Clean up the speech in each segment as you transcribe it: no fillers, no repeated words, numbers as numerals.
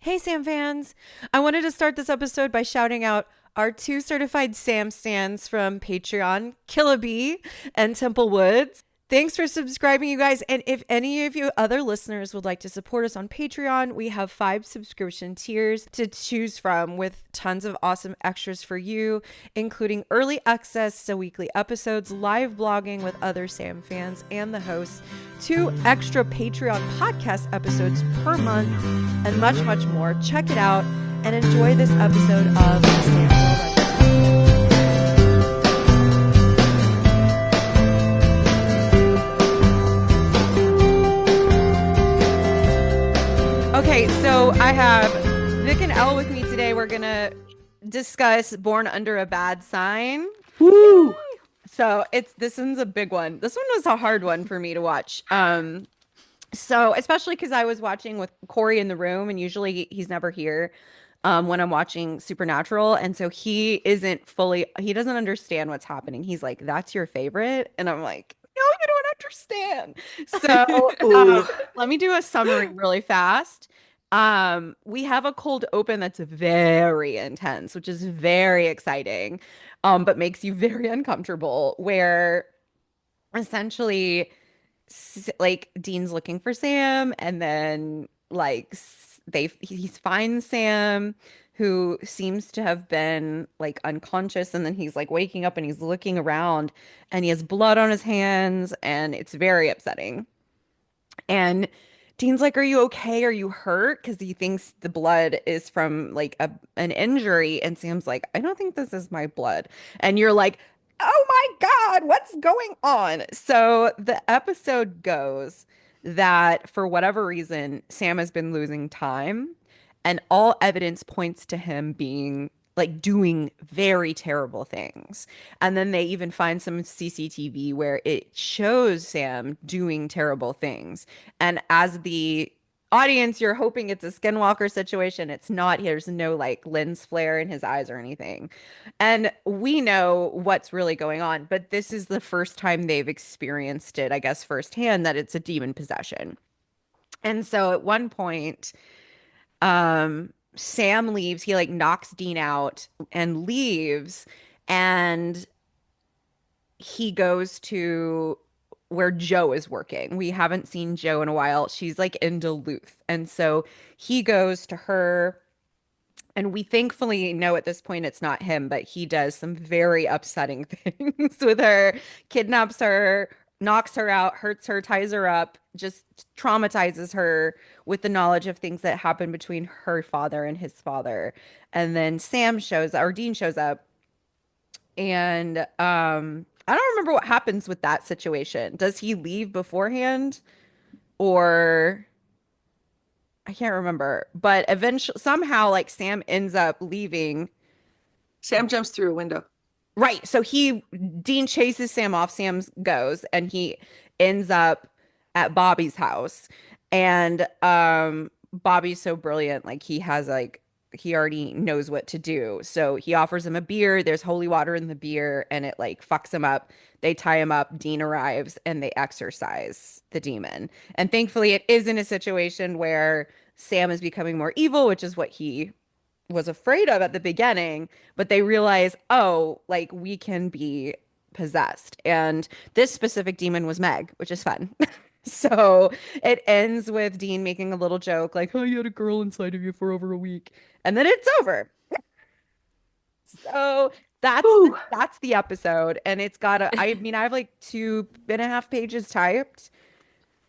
Hey, Sam fans! I wanted to start this episode by shouting out our two certified Sam stands from Patreon, Killabee and Temple Woods. Thanks for subscribing, you guys. And if any of you other listeners would like to support us on Patreon, we have 5 subscription tiers to choose from with tons of awesome extras for you, including early access to weekly episodes, live blogging with other Sam fans and the hosts, 2 extra Patreon podcast episodes per month, and much, much more. Check it out and enjoy this episode of the Sam World. Okay, so I have Vic and Elle with me today. We're gonna discuss Born Under a Bad Sign. Woo! So this one's a big one. This one was a hard one for me to watch. So especially because I was watching with Corey in the room, and usually he's never here when I'm watching Supernatural, and so he doesn't understand what's happening. He's like, "That's your favorite," and I'm like, "No, you don't understand." So let me do a summary really fast. We have a cold open that's very intense, which is very exciting, but makes you very uncomfortable, where essentially like Dean's looking for Sam, and then like he finds Sam, who seems to have been like unconscious, and then he's like waking up and he's looking around and he has blood on his hands, and it's very upsetting. And Dean's like, "Are you okay? Are you hurt?" Because he thinks the blood is from like an injury. And Sam's like, "I don't think this is my blood." And you're like, "Oh my God, what's going on?" So the episode goes that for whatever reason, Sam has been losing time, and all evidence points to him being like doing very terrible things. And then they even find some CCTV where it shows Sam doing terrible things. And as the audience, you're hoping it's a skinwalker situation. It's not. There's no like lens flare in his eyes or anything. And we know what's really going on, but this is the first time they've experienced it, I guess, firsthand, that it's a demon possession. And so at one point, Sam leaves. He like knocks Dean out and leaves, and he goes to where Joe is working. We haven't seen Joe in a while. She's like in Duluth. And so he goes to her, and we thankfully know at this point it's not him, but he does some very upsetting things with her, kidnaps her, knocks her out, hurts her, ties her up, just traumatizes her with the knowledge of things that happened between her father and his father. And then Dean shows up, and I don't remember what happens with that situation. Does he leave beforehand, or I can't remember, but eventually somehow like Sam ends up leaving. Sam jumps through a window. Right. So Dean chases Sam off. Sam goes, and he ends up at Bobby's house. And Bobby's so brilliant. Like he already knows what to do. So he offers him a beer. There's holy water in the beer, and it like fucks him up. They tie him up. Dean arrives, and they exorcise the demon. And thankfully it is in a situation where Sam is becoming more evil, which is what he was afraid of at the beginning, but they realize, oh, like we can be possessed. And this specific demon was Meg, which is fun. So it ends with Dean making a little joke like, "Oh, you had a girl inside of you for over a week." And then it's over. So that's the episode. And it's got I mean, I have like 2.5 pages typed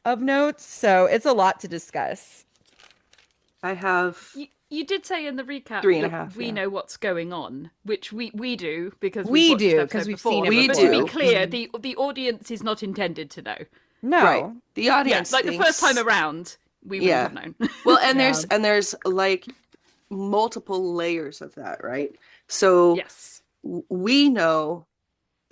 of notes. So it's a lot to discuss. I have You did say in the recap 3.5. We know what's going on, which we do because we watched do this because episode we've before. seen it We But before. to be clear, the audience is not intended to know. No. Right. The audience like the first time around, we wouldn't have known. Well, and there's like multiple layers of that, right? So yes, we know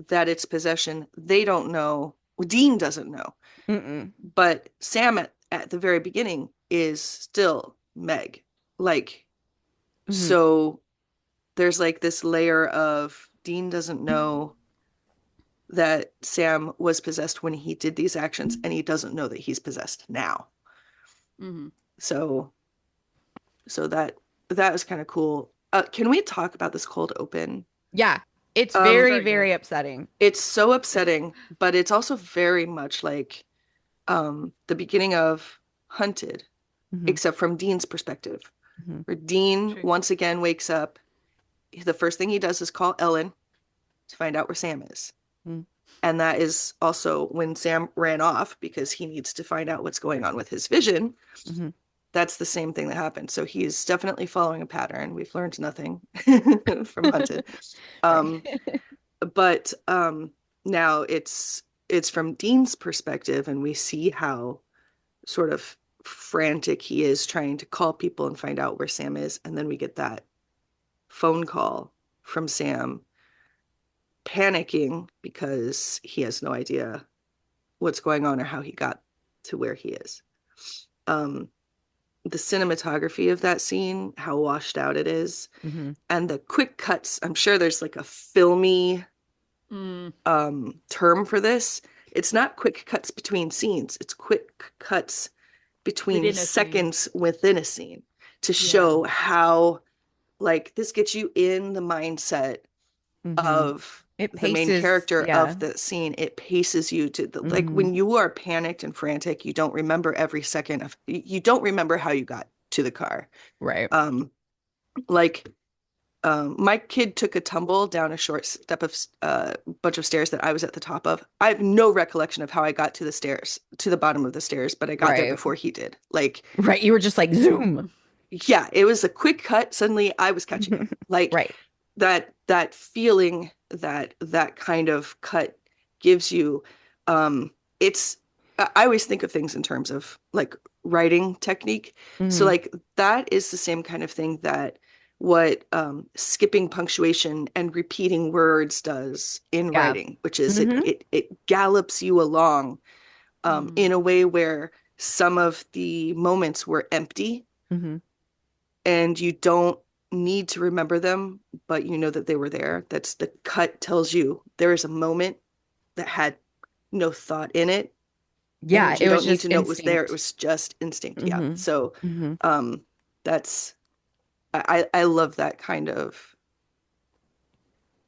that it's possession. They don't know. Dean doesn't know. Mm-mm. But Sam at the very beginning is still Meg. Like, so there's like this layer of Dean doesn't know that Sam was possessed when he did these actions, and he doesn't know that he's possessed now. So So that was kind of cool. Can we talk about this cold open? Yeah, it's Um, very, Very good. very upsetting. it's so upsetting, but it's also very much like the beginning of Hunted, Hmm. except from Dean's perspective, Hmm. where Dean True. once again wakes up. The first thing he does is call Ellen to find out where Sam is. And that is also when Sam ran off because he needs to find out what's going on with his vision. Hmm. That's the same thing that happened. So he's definitely following a pattern. We've learned nothing from Hunted. Right. Um, but now it's from Dean's perspective, and we see how sort of frantic he is trying to call people and find out where Sam is. And then we get that phone call from Sam panicking because he has no idea what's going on or how he got to where he is. Um, the cinematography of that scene, how washed out it is, Hmm. and the quick cuts. I'm sure there's like a filmy Mm. term for this. It's not quick cuts between scenes, it's quick cuts between Within a scene. seconds within a scene to Yeah. show how, like, this gets you in the mindset Hmm. of It the main paces, character yeah. of the scene. It paces you to the, like, Hmm. when you are panicked and frantic, you don't remember every second of, you don't remember how you got to the car. Right. Like my kid took a tumble down a short step of bunch of stairs that I was at the top of. I have no recollection of how I got to the stairs, to the bottom of the stairs, but I got there Right. before he did. Like, Right. You were just like zoom. yeah, it was a quick cut. Suddenly I was catching up. Like Right. that feeling that that kind of cut gives you. It's I always think of things in terms of like writing technique. So Hmm. like that is the same kind of thing that what skipping punctuation and repeating words does in Yeah. writing, which is Hmm. it gallops you along Mm. in a way where some of the moments were empty Hmm. and you don't need to remember them, but you know that they were there. That's the cut tells you there is a moment that had no thought in it, Yeah. and you It was don't need just to know it was there. It instinct. was just instinct. Yeah. Hmm. So Hmm. um that's I love that kind of,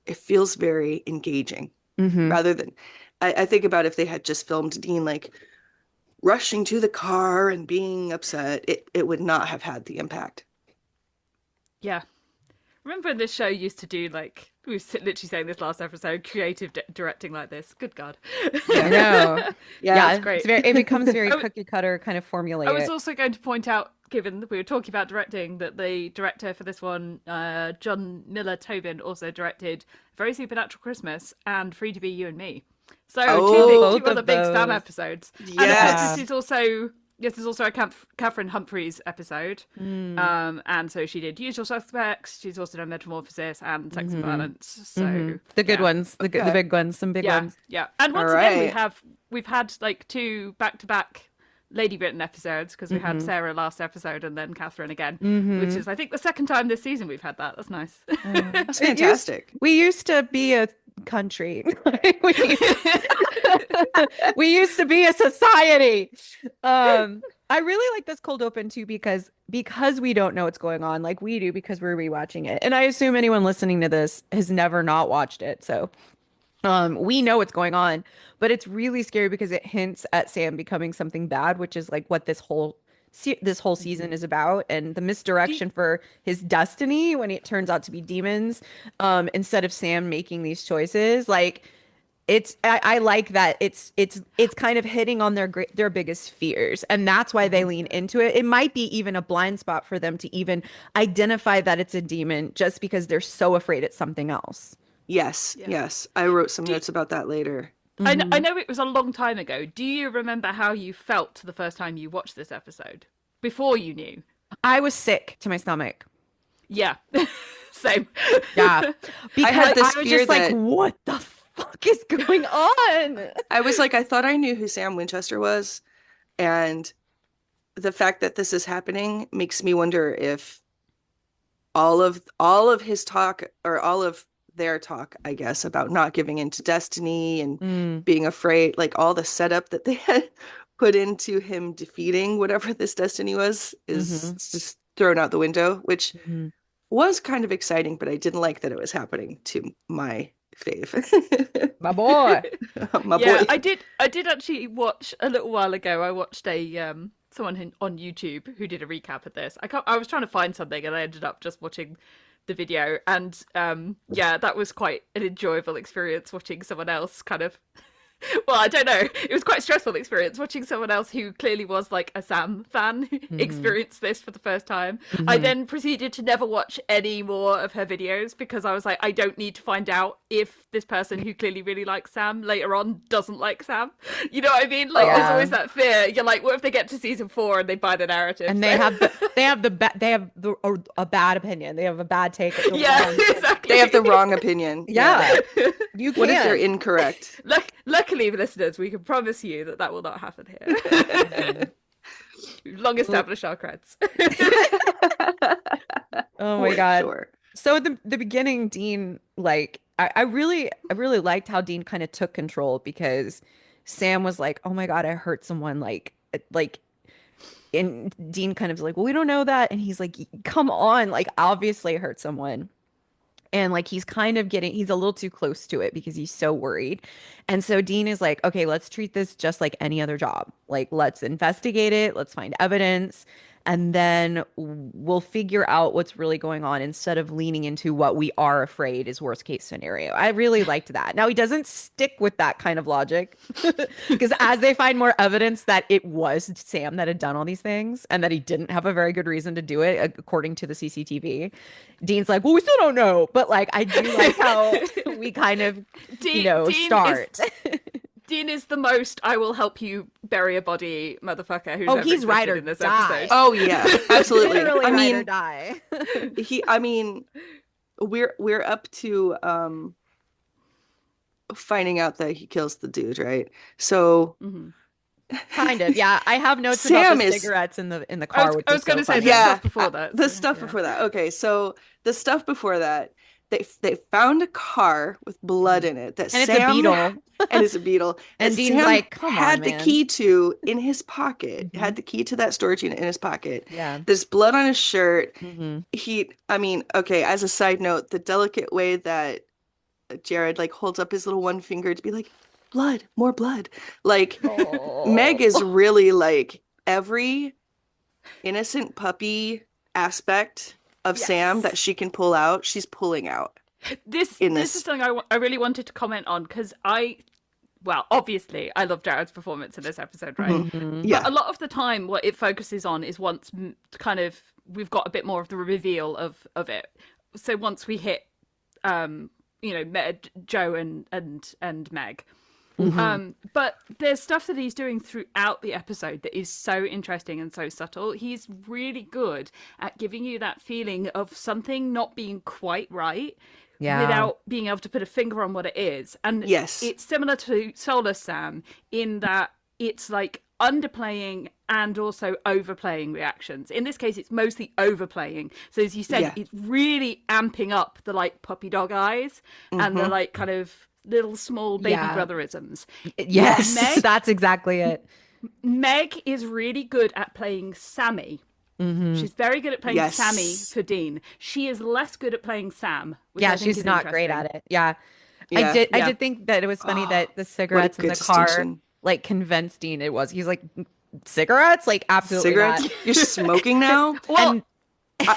it feels very engaging Hmm. rather than I think about if they had just filmed Dean like rushing to the car and being upset, it would not have had the impact. Yeah. Remember when this show used to do like we were literally saying this last episode, creative directing like this. Good God. I Yeah. know. Yeah. It's Yeah. great. It becomes very I, cookie cutter kind of I was formulaic. also going to point out, given that we were talking about directing, that the director for this one, John Miller Tobin, also directed Very Supernatural Christmas and Free to Be You and Me. So Oh, two Both other of big Sam those. episodes, and of course Yeah. yes. this is also a Catherine Humphreys episode. Mm. And so she did Usual Suspects. She's also done Metamorphosis and Sex and Hmm. Violence. Hmm. So The good yeah, ones, the Okay. big ones, some big yeah, ones. yeah. And All once again, right. we've had like two back to back Lady Britain episodes because we had Hmm. Sarah last episode and then Catherine again, which Hmm. is I think the second time this season we've had that. That's nice. That's It used fantastic. we used to be a country. we, we used to be a society. I really like this cold open too because we don't know what's going on like we do because we're rewatching it. And I assume anyone listening to this has never not watched it. So we know what's going on, but it's really scary because it hints at Sam becoming something bad, which is like what this whole season is about, and the Do you- misdirection for his destiny when it turns out to be demons, instead of Sam making these choices. Like I like that it's kind of hitting on their biggest fears, and that's why they Mhm. lean into it. It might be even a blind spot for them to even identify that it's a demon just because they're so afraid it's something else. Yes, yeah. yes. I wrote some Do you- notes about that later. I know it was a long time ago. Do you remember how you felt the first time you watched this episode? Before you knew? I was sick to my stomach. Yeah. Same. Yeah. I Because had I this was fear just like, that what the fuck is going on? I was like, I thought I knew who Sam Winchester was, and the fact that this is happening makes me wonder if all of his talk, or all of their talk, I guess, about not giving in to destiny and Mm, being afraid, like all the setup that they had put into him defeating whatever this destiny was, is hmm. just thrown out the window, which Mhm. was kind of exciting, but I didn't like that it was happening to my fave. My boy. My Yeah, boy. I did actually watch a little while ago. I watched someone on YouTube who did a recap of this. I was trying to find something and I ended up just watching the video, and yeah, that was quite an enjoyable experience watching someone else kind of well, I don't know. It was quite a stressful experience watching someone else who clearly was like a Sam fan experience this for the first time. I then proceeded to never watch any more of her videos because I was like, I don't need to find out if this person who clearly really likes Sam later on doesn't like Sam. You know what I mean? Like, there's always that fear. You're like, what if they get to season 4 and they buy the narrative? And a bad opinion. They have a bad take. Yeah, exactly. They have the wrong opinion. Yeah. You What if they're can. incorrect? Luckily, listeners, we can promise you that that will not happen here. We've long established our creds. Oh my For God. sure. So at the beginning, Dean, like I really liked how Dean kind of took control because Sam was like, "Oh my God, I hurt someone." Like, and Dean kind of was like, "Well, we don't know that," and he's like, "Come on, like obviously I hurt someone." And like he's a little too close to it because he's so worried. And so Dean is like, okay, let's treat this just like any other job. Like, let's investigate it, let's find evidence, and then we'll figure out what's really going on instead of leaning into what we are afraid is worst case scenario. I really liked that. Now he doesn't stick with that kind of logic because as they find more evidence that it was Sam that had done all these things and that he didn't have a very good reason to do it according to the CCTV, Dean's like, well, we still don't know, but like I do like how we kind of Dean start. Dean is the most I will help you bury a body motherfucker who's ever he's existed ride or in this die. episode. Oh yeah, absolutely. Literally I ride mean, or die. I mean, we're up to finding out that he kills the dude, right? So Kind of, yeah. I have notes Sam about the is- cigarettes in the car, which I is was going to so say funny. the Yeah, stuff before that. the so, stuff yeah. before that. Okay, so the stuff before that, they found a car with blood in it that And it's a Sam beetle. and it's a beetle And that Dean's Sam like, "Come on, had the man." key to in his pocket. Mhm. Had the key to that storage unit in his pocket. Yeah. There's blood on his shirt. Hmm. I mean, okay, as a side note, the delicate way that Jared like holds up his little one finger to be like, blood, more blood. Like Meg is really like every innocent puppy aspect of Yes. Sam that she can pull out, she's pulling out. This in is this. something I really wanted to comment on because obviously I love Jared's performance in this episode, right? Mhm. Yeah. But a lot of the time, what it focuses on is once kind of we've got a bit more of the reveal of it. So once we hit, Joe and Meg. But there's stuff that he's doing throughout the episode that is so interesting and so subtle. He's really good at giving you that feeling of something not being quite right. Yeah. Without being able to put a finger on what it is. And Yes. it's similar to Soulless Sam in that it's like underplaying and also overplaying reactions. In this case, it's mostly overplaying. So as you said, Yeah. it's really amping up the like puppy dog eyes and the like kind of little small baby Yeah. brotherisms. Yes, Meg- that's exactly it. Meg is really good at playing Sammy. Mhm. She's very good at playing Yes. Sammy for Dean. She is less good at playing Sam. Which I Yeah, think she's is not great interesting. at it. Yeah. Yeah. I Yeah. did think that it was funny that the What a cigarettes in good the car distinction. like convinced Dean it was. He's like, cigarettes? Like, absolutely Cigarettes? not. You're smoking now? Well, And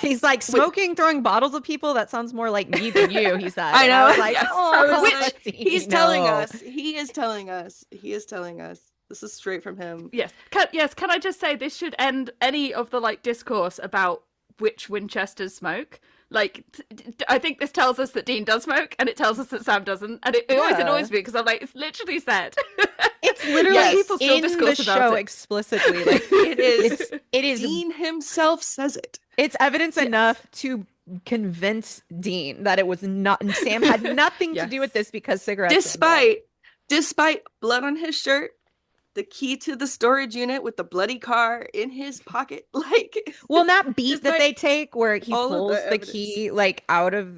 he's like, smoking, throwing bottles at people? That sounds more like me than you, he said. I And know. was like, Yes. oh, I was Which like, Dean, he's telling no. us. He is telling us. He is telling us. This is straight from him. Yes. Can I just say this should end any of the like discourse about which Winchesters smoke? Like, I think this tells us that Dean does smoke, and it tells us that Sam doesn't, and it always Yeah. annoys me because I'm like, it's literally said. It's literally Yes. People still in the discourse about show it. explicitly. Like, It is. it is Dean himself says it. it's evidence enough to convince Dean that it was not, and Sam had nothing to do with this because cigarettes. were involved. Despite blood on his shirt, the key to the storage unit with the bloody car in his pocket. Like, Well, that beat Just that like they take where he all of pulls the the evidence. key like out of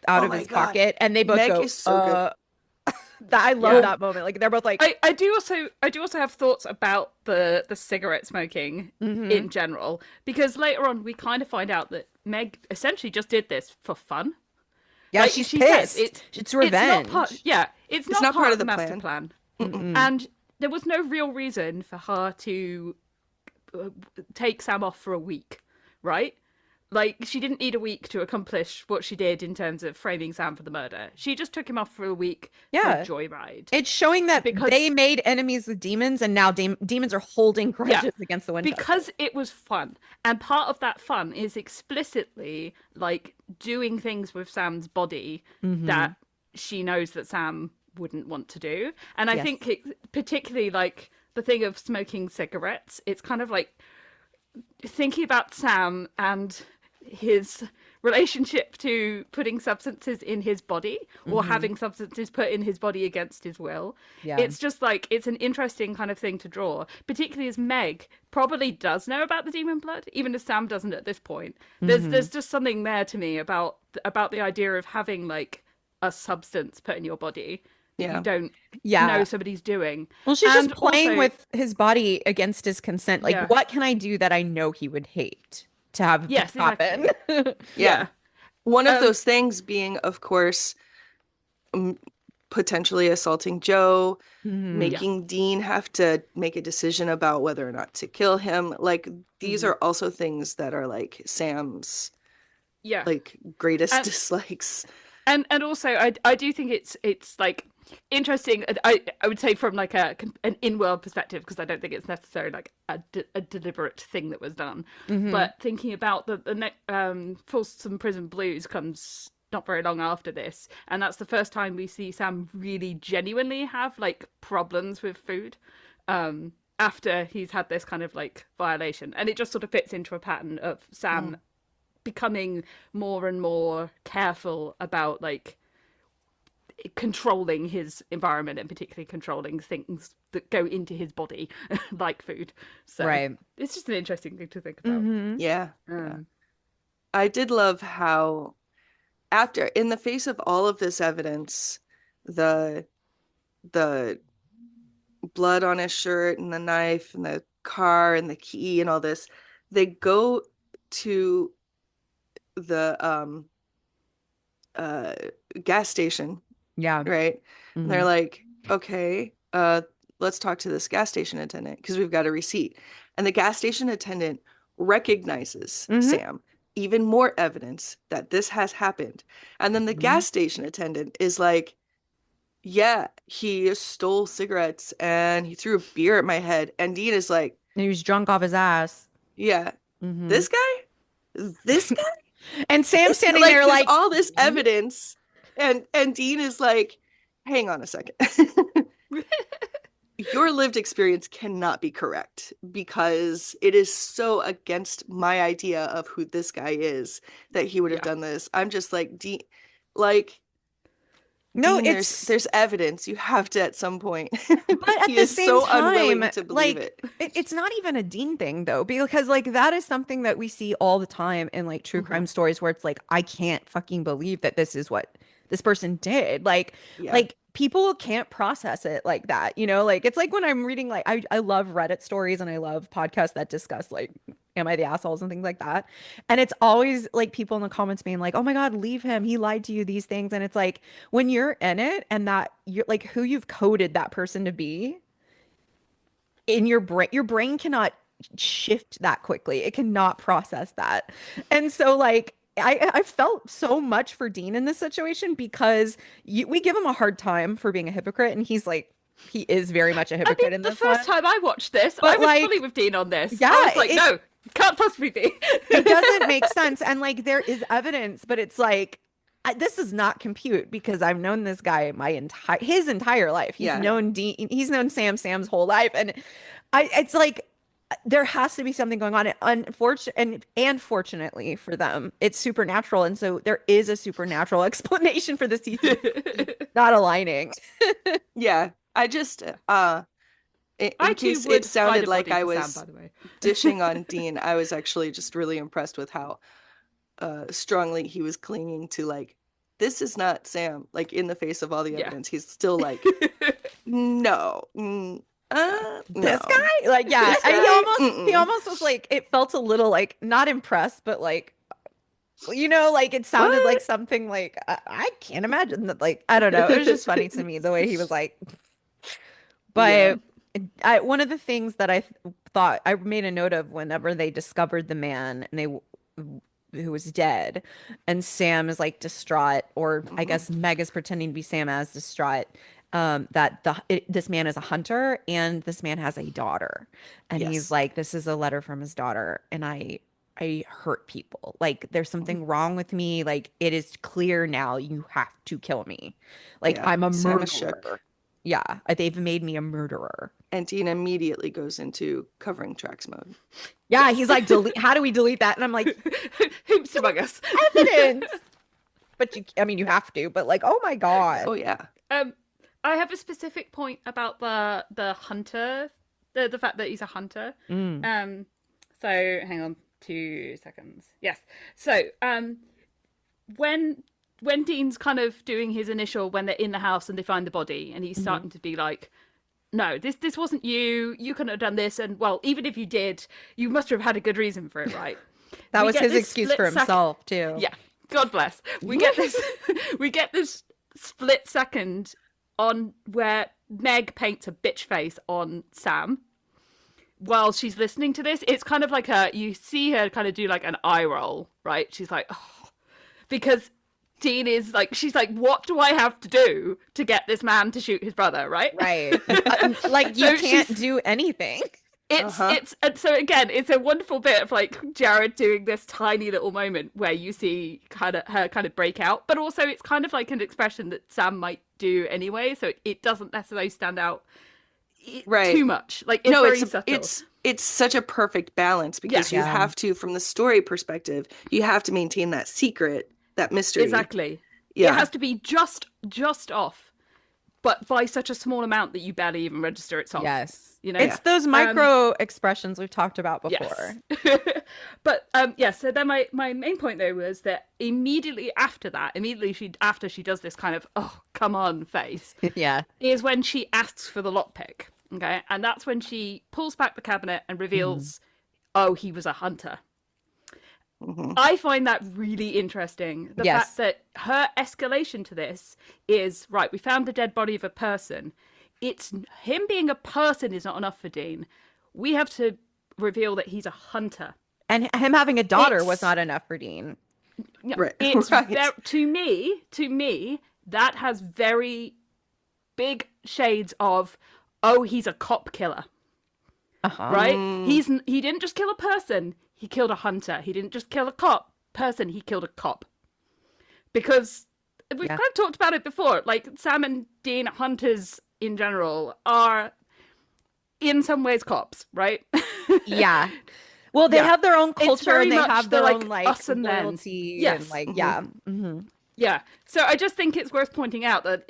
Oh his my God. pocket, and they both Meg go, is so good. I love that moment. Like they're both like, I do also have thoughts about the cigarette smoking in general, because later on we kind of find out that Meg essentially just did this for fun. yeah, Like she's she pissed. says, It's revenge. It's not part of the master plan. And there was no real reason for her to take Sam off for a week, right? Like, she didn't need a week to accomplish what she did in terms of framing Sam for the murder. She just took him off for a week for a joyride. It's showing that they made enemies with demons, and now demons are holding grudges against the Winchester. Because it was fun. And part of that fun is explicitly, like, doing things with Sam's body that she knows that Sam wouldn't want to do. And I think particularly, like, the thing of smoking cigarettes, it's kind of like thinking about Sam and his relationship to putting substances in his body or having substances put in his body against his will. It's just like, it's an interesting kind of thing to draw, particularly as Meg probably does know about the demon blood, even if Sam doesn't at this point. There's just something there to me about the idea of having like a substance put in your body you don't know somebody's doing. Well, she's just playing with his body against his consent. Like, what can I do that I know he would hate to have happen? Exactly. One of those things being, of course, potentially assaulting Joe, making Dean have to make a decision about whether or not to kill him. Like, these are also things that are like Sam's like greatest dislikes. And also, I do think it's like interesting. I would say from like an in-world perspective, because I don't think it's necessarily like a deliberate thing that was done. But thinking about the Folsom Prison Blues comes not very long after this, and that's the first time we see Sam really genuinely have like problems with food. After he's had this kind of like violation, and it just sort of fits into a pattern of Sam becoming more and more careful about like controlling his environment, and particularly controlling things that go into his body like food. So it's just an interesting thing to think about. I did love how after, in the face of all of this evidence, the blood on his shirt and the knife and the car and the key and all this, they go to the gas station, right? And they're like, okay, let's talk to this gas station attendant because we've got a receipt. And the gas station attendant recognizes Sam. Even more evidence that this has happened. And then the gas station attendant is like, yeah, he stole cigarettes and he threw a beer at my head. And Dean is like, and he was drunk off his ass. This guy? And Sam's standing there like all this evidence, and Dean is like, hang on a second. Your lived experience cannot be correct because it is so against my idea of who this guy is that he would have done this. I'm just like, Dean, like, no, Dean, there's evidence. You have to at some point. But at he the is same so time, unwilling to believe like, it's not even a Dean thing though, because like that is something that we see all the time in like true crime stories where it's like, I can't fucking believe that this is what this person did. Like people can't process it like that, you know? Like it's like when I'm reading, like I love Reddit stories and I love podcasts that discuss like Am I the Assholes and things like that. And it's always like people in the comments being like, oh my God, leave him. He lied to you, these things. And it's like when you're in it and that you're like who you've coded that person to be in your brain cannot shift that quickly. It cannot process that. And so like I felt so much for Dean in this situation because we give him a hard time for being a hypocrite, and he's like, he is very much a hypocrite in this. The first time I watched this, I was fully with Dean on this. Yeah, I was like, no, can't possibly be. It doesn't make sense, and like there is evidence, but it's like this does not compute because I've known this guy his entire life. He's known Dean. He's known Sam's whole life, and it's like. There has to be something going on. And fortunately for them, it's supernatural. And so there is a supernatural explanation for the season not aligning. I just, in case it sounded like I was dishing on Dean, I was actually just really impressed with how strongly he was clinging to like, this is not Sam, like in the face of all the Yeah. evidence, he's still like, no, This no. guy, like, yeah, This and guy? he almost was like, it felt a little like not impressed, but like, you know, like it sounded like What? something like I can't imagine that. Like, I don't know. It was just funny to me the way he was like, Yeah. but one of the things that thought I made a note of whenever they discovered the man and who was dead, and Sam is like distraught, or I Mhm. guess Meg is pretending to be Sam as distraught. That this man is a hunter and this man has a daughter, and he's Yes. like, this is a letter from his daughter, and I hurt people. Like there's Mhm. something wrong with me. Like it is clear now. You have to kill me. Like Yeah. I'm a Sam is shook. murderer. Yeah, they've made me a murderer. And Dean immediately goes into covering tracks mode. Yeah, he's like, delete. How do we delete that? And I'm like, Hoops among us. evidence. But I mean, you have to. But like, oh my god. Oh yeah. I have a specific point about the hunter, the fact that he's a hunter. Mm. So hang on 2 seconds. Yes. So when Dean's kind of doing his initial when they're in the house and they find the body and he's starting to be like, no, this wasn't you. You couldn't have done this. And well, even if you did, you must have had a good reason for it, right? That We was get his this excuse split for himself too. Yeah. God bless. We get this we get this split second on where Meg paints a bitch face on Sam while she's listening to this. It's kind of like you see her kind of do like an eye roll, right? She's like, oh, because Dean is like, she's like, what do I have to do to get this man to shoot his brother, right? Right. Like you So can't she's- do anything. It's and so again, it's a wonderful bit of like Jared doing this tiny little moment where you see her kind of break out, but also it's kind of like an expression that Sam might do anyway, so it doesn't necessarily stand out Right. too much. Like it's very subtle. It's such a perfect balance because you Yeah. have to, from the story perspective, you have to maintain that secret, that mystery. Exactly. Yeah. It has to be just off, but by such a small amount that you barely even register it's off. Yes. You know, It's those micro expressions we've talked about before. Yes. But yeah, so then my main point though was that immediately after after she does this kind of oh come on face Yeah. is when she asks for the lockpick. Okay, and that's when she pulls back the cabinet and reveals, oh, he was a hunter. I find that really interesting. The Yes. fact that her escalation to this is right. We found the dead body of a person. It's him being a person is not enough for Dean. We have to reveal that he's a hunter. And him having a daughter was It's- not enough for Dean. Yeah, Right, It's right. to me, that has very big shades of, oh, he's a cop killer, Uh-huh. right? He didn't just kill a person, he killed a hunter. He didn't just kill a person, he killed a cop. Because we've kind of talked about it before, like Sam and Dean, hunters in general, are in some ways cops, right? Yeah. Well, they Yeah. have their own It's culture very and they much have the, their like, own like us and them. loyalty Yes. and like yeah. Mm-hmm. Yeah. So I just think it's worth pointing out that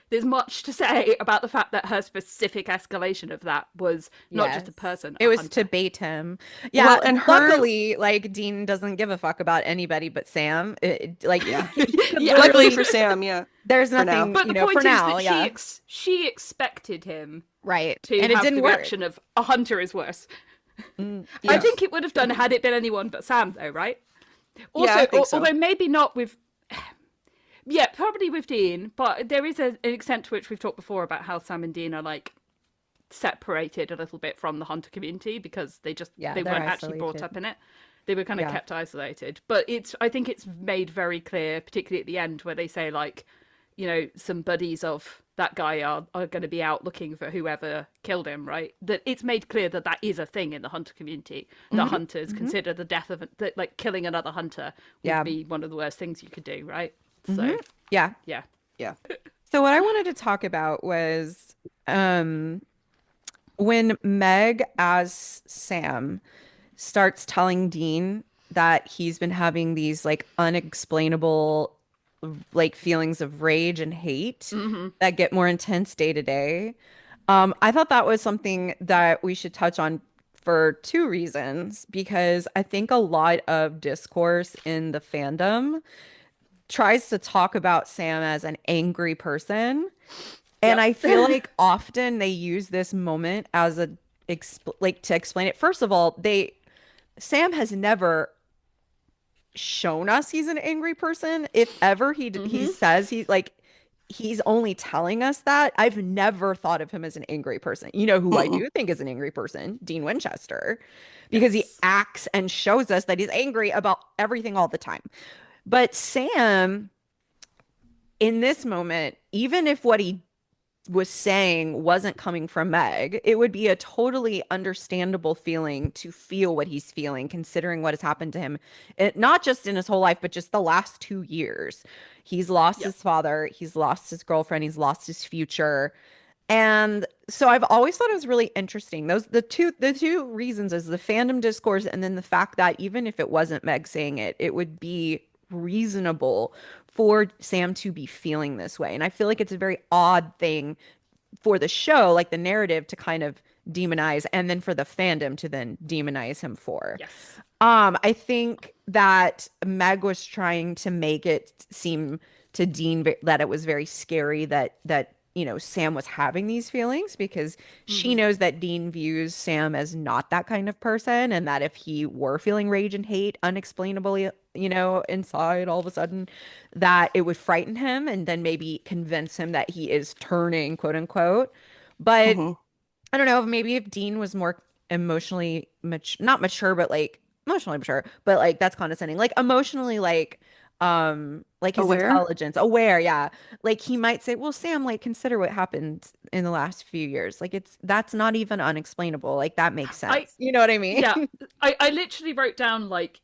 there's much to say about the fact that her specific escalation of that was not just a Yes. person. It a was hunter. to bait him. Yeah, Well, and her- luckily, like Dean doesn't give a fuck about anybody but Sam. Like, Yeah. he could Yeah. Luckily literally- for Sam, yeah. there's for now. nothing, But you the know, point for is now, that yeah, she expected him right, to and it have didn't the work. reaction of a hunter is worse. I Yes. think it would have done had it been anyone but Sam, though, right? Also, I think so. although maybe not with. Yeah, probably with Dean, but there is an extent to which we've talked before about how Sam and Dean are like separated a little bit from the hunter community because they they're weren't actually brought isolated. up in it. They were kind of Yeah. kept isolated. But I think it's made very clear, particularly at the end, where they say like, you know, some buddies of that guy are going to be out looking for whoever killed him, right? That it's made clear that that is a thing in the hunter community. The hunters consider the death of like killing another hunter would Yeah. be one of the worst things you could do, right? So Yeah. yeah. Yeah. So what I wanted to talk about was when Meg as Sam starts telling Dean that he's been having these like unexplainable like feelings of rage and hate that get more intense day to day. I thought that was something that we should touch on for two reasons, because I think a lot of discourse in the fandom tries to talk about Sam as an angry person. And Yep. I feel like often they use this moment as a like to explain it. First of all, Sam has never shown us he's an angry person. If ever he Hmm. says he's only telling us that. I've never thought of him as an angry person. You know who I Mm-mm. do think is an angry person? Dean Winchester, because he Yes. acts and shows us that he's angry about everything all the time. But Sam, in this moment, even if what he was saying wasn't coming from Meg, it would be a totally understandable feeling to feel what he's feeling, considering what has happened to him, not just in his whole life, but just the last 2 years. He's lost Yep. his father, he's lost his girlfriend, he's lost his future. And so I've always thought it was really interesting. Those the two reasons is the fandom discourse and then the fact that even if it wasn't Meg saying it, it would be reasonable for Sam to be feeling this way. And I feel like it's a very odd thing for the show, like the narrative to kind of demonize and then for the fandom to then demonize him for. Yes. I think that Meg was trying to make it seem to Dean that it was very scary that Sam was having these feelings because she Hmm. knows that Dean views Sam as not that kind of person and that if he were feeling rage and hate unexplainably, inside all of a sudden, that it would frighten him and then maybe convince him that he is turning, quote unquote. But Mhm. I don't know, maybe if Dean was more emotionally not mature, but like emotionally mature, but like that's condescending. Like emotionally like his Aware? intelligence, aware, yeah. Like he might say, "Well, Sam, like consider what happened in the last few years. Like that's not even unexplainable. Like that makes I sense." You know what I mean? Yeah. I literally wrote down like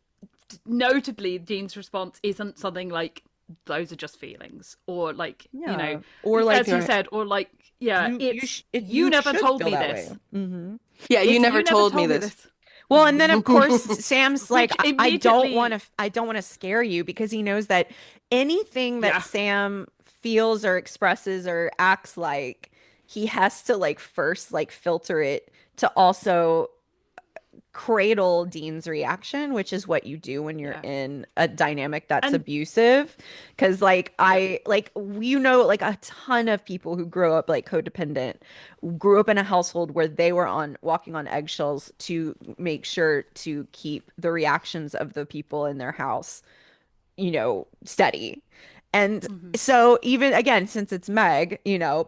notably Dean's response isn't something like those are just feelings or like Yeah. Or like as You're you right. said or like yeah it's you you never should told feel me that way. this. Hmm. Yeah, you It's never you never told me told me this. this. Well, and then of course Sam's like, Which I don't want immediately to, I don't want to scare you because he knows that anything that yeah. Sam feels or expresses or acts like, he has to like first like filter it to also cradle Dean's reaction, which is what you do when you're Yeah. in a dynamic that's And abusive. Because like yeah. like a ton of people who grow up like codependent grew up in a household where they were on walking on eggshells to make sure to keep the reactions of the people in their house, steady. And Hmm. so even again, since it's Meg,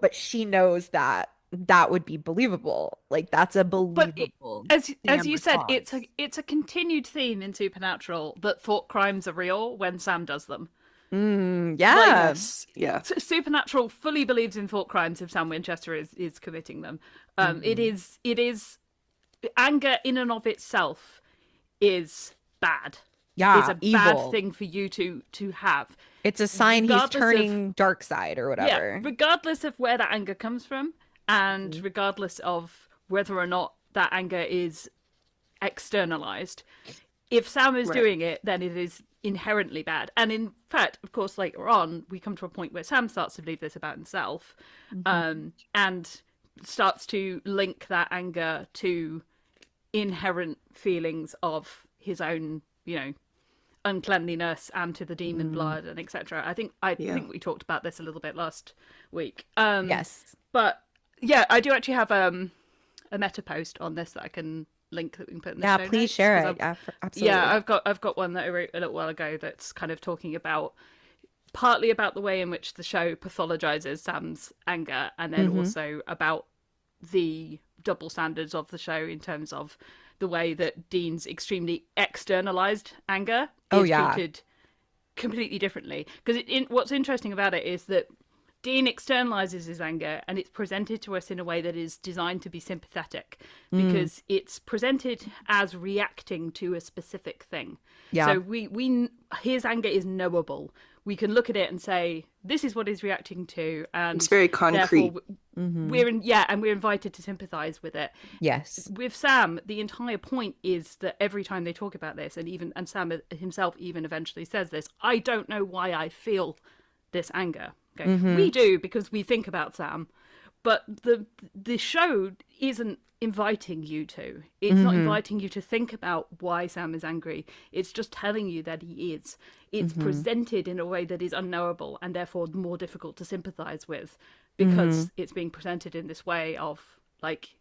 but she knows that that would be believable. Like that's a But believable as Sam you said, it's response. a continued theme in Supernatural that thought crimes are real when Sam does them. Like Yeah. Yes. Yeah. Supernatural fully believes in thought crimes if Sam Winchester is committing them. It Hmm. is anger in and of itself is bad. Is Yeah, a bad evil. thing for you to have, It's a sign he's regardless of turning dark side or yeah, whatever. regardless of where that anger comes from, and Mhm. regardless of whether or not that anger is externalized. If Sam is Right. doing it, then it is inherently bad. And in fact, of course, later on, we come to a point where Sam starts to believe this about himself, Mhm. and starts to link that anger to inherent feelings of his own, uncleanliness and to the demon Mm. blood and etc. I Yeah. think we talked about this a little bit last week. Yes. But yeah, I do actually have a meta post on this that I can link that we can put in the Yeah, show please notes share because it. I've Yeah, yeah absolutely. I've got one that I wrote a little while ago that's kind of talking about partly about the way in which the show pathologizes Sam's anger and then Hmm. also about the double standards of the show in terms of the way that Dean's extremely externalized anger Oh is yeah. treated completely differently. Because what's interesting about it is that Dean externalizes his anger and it's presented to us in a way that is designed to be sympathetic Mm. because it's presented as reacting to a specific thing. Yeah. So we his anger is knowable. We can look at it and say this is what he's reacting to, It's and very therefore concrete. Hmm. and we're invited to sympathize with it. Yes. With Sam, the entire point is that every time they talk about this, and Sam himself even eventually says this, I don't know why I feel this anger. Okay, Hmm. we do because we think about Sam, but the show isn't inviting you to. It's not inviting you to think about why Sam is angry. It's just telling you that he is. It's presented in a way that is unknowable and therefore more difficult to sympathize with, because it's being presented in this way of, like,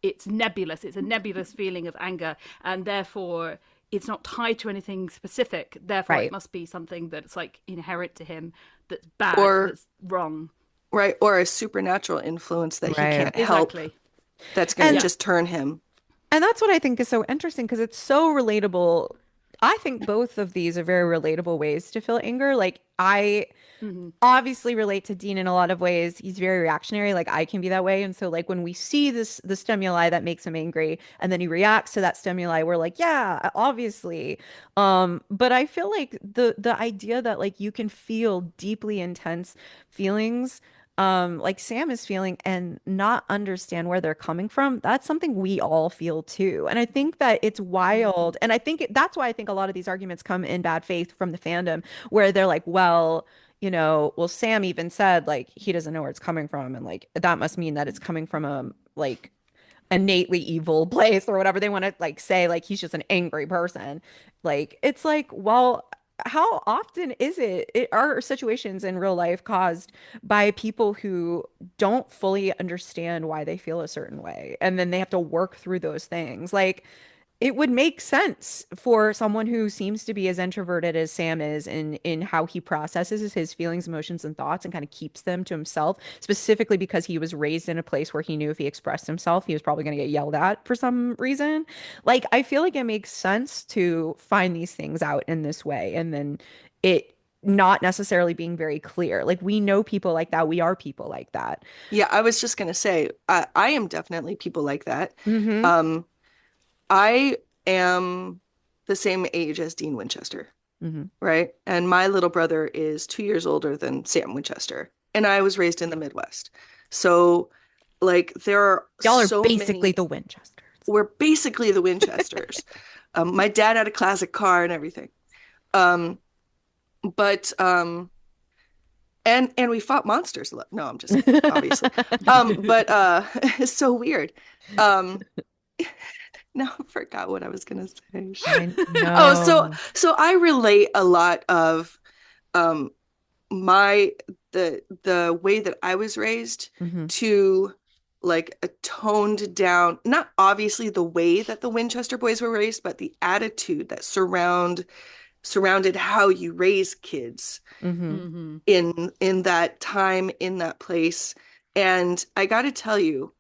it's nebulous. It's a nebulous feeling of anger, and therefore it's not tied to anything specific. Therefore, it must be something that's, like, inherent to him, that's bad, that's wrong. Right, or a supernatural influence that he can't help. Exactly. That's going to just turn him. And that's what I think is so interesting, because it's so relatable. I think both of these are very relatable ways to feel anger. Like, I obviously relate to Dean in a lot of ways. He's very reactionary. Like, I can be that way. And so, like, when we see the stimuli that makes him angry, and then he reacts to that stimuli, we're like, yeah, obviously. But I feel like the idea that, like, you can feel deeply intense feelings, like Sam is feeling, and not understand where they're coming from, that's something we all feel too. And I think that it's wild, and I think that's why I think a lot of these arguments come in bad faith from the fandom, where they're like, well, well, Sam even said, like, he doesn't know where it's coming from, and, like, that must mean that it's coming from a, like, innately evil place, or whatever they want to, like, say, like, he's just an angry person. Like, it's like, well, how often is are situations in real life caused by people who don't fully understand why they feel a certain way, and then they have to work through those things? Like, it would make sense for someone who seems to be as introverted as Sam is, in how he processes his feelings, emotions, and thoughts, and kind of keeps them to himself, specifically because he was raised in a place where he knew if he expressed himself, he was probably going to get yelled at for some reason. Like, I feel like it makes sense to find these things out in this way, and then it not necessarily being very clear. Like, we know people like that. We are people like that. Yeah, I was just going to say, I am definitely people like that. Mm-hmm. I am the same age as Dean Winchester, right? And my little brother is 2 years older than Sam Winchester. And I was raised in the Midwest. So, like, there are Y'all are so basically many. the Winchesters. We're basically the Winchesters. My dad had a classic car and everything. But and we fought monsters. No, I'm just obviously. But it's so weird. No, I forgot what I was gonna say. Oh, so I relate a lot of my the way that I was raised to, like, a toned down, not obviously the way that the Winchester boys were raised, but the attitude that surrounded how you raise kids in that time, in that place. And I got to tell you,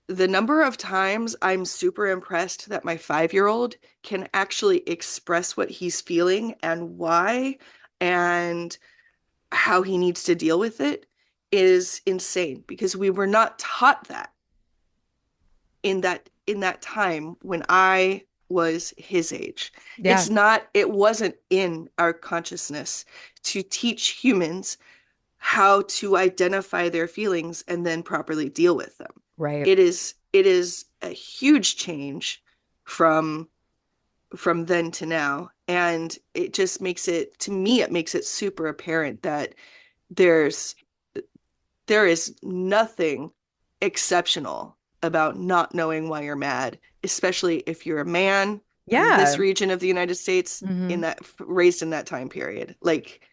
the number of times I'm super impressed that my 5-year-old can actually express what he's feeling and why, and how he needs to deal with it, is insane, because we were not taught that in that time when I was his age. Yeah. It wasn't in our consciousness to teach humans how to identify their feelings and then properly deal with them. Right. It is a huge change from then to now. And it just makes it, to me, it makes it super apparent that there is nothing exceptional about not knowing why you're mad, especially if you're a man in this region of the United States, raised in that time period. Like,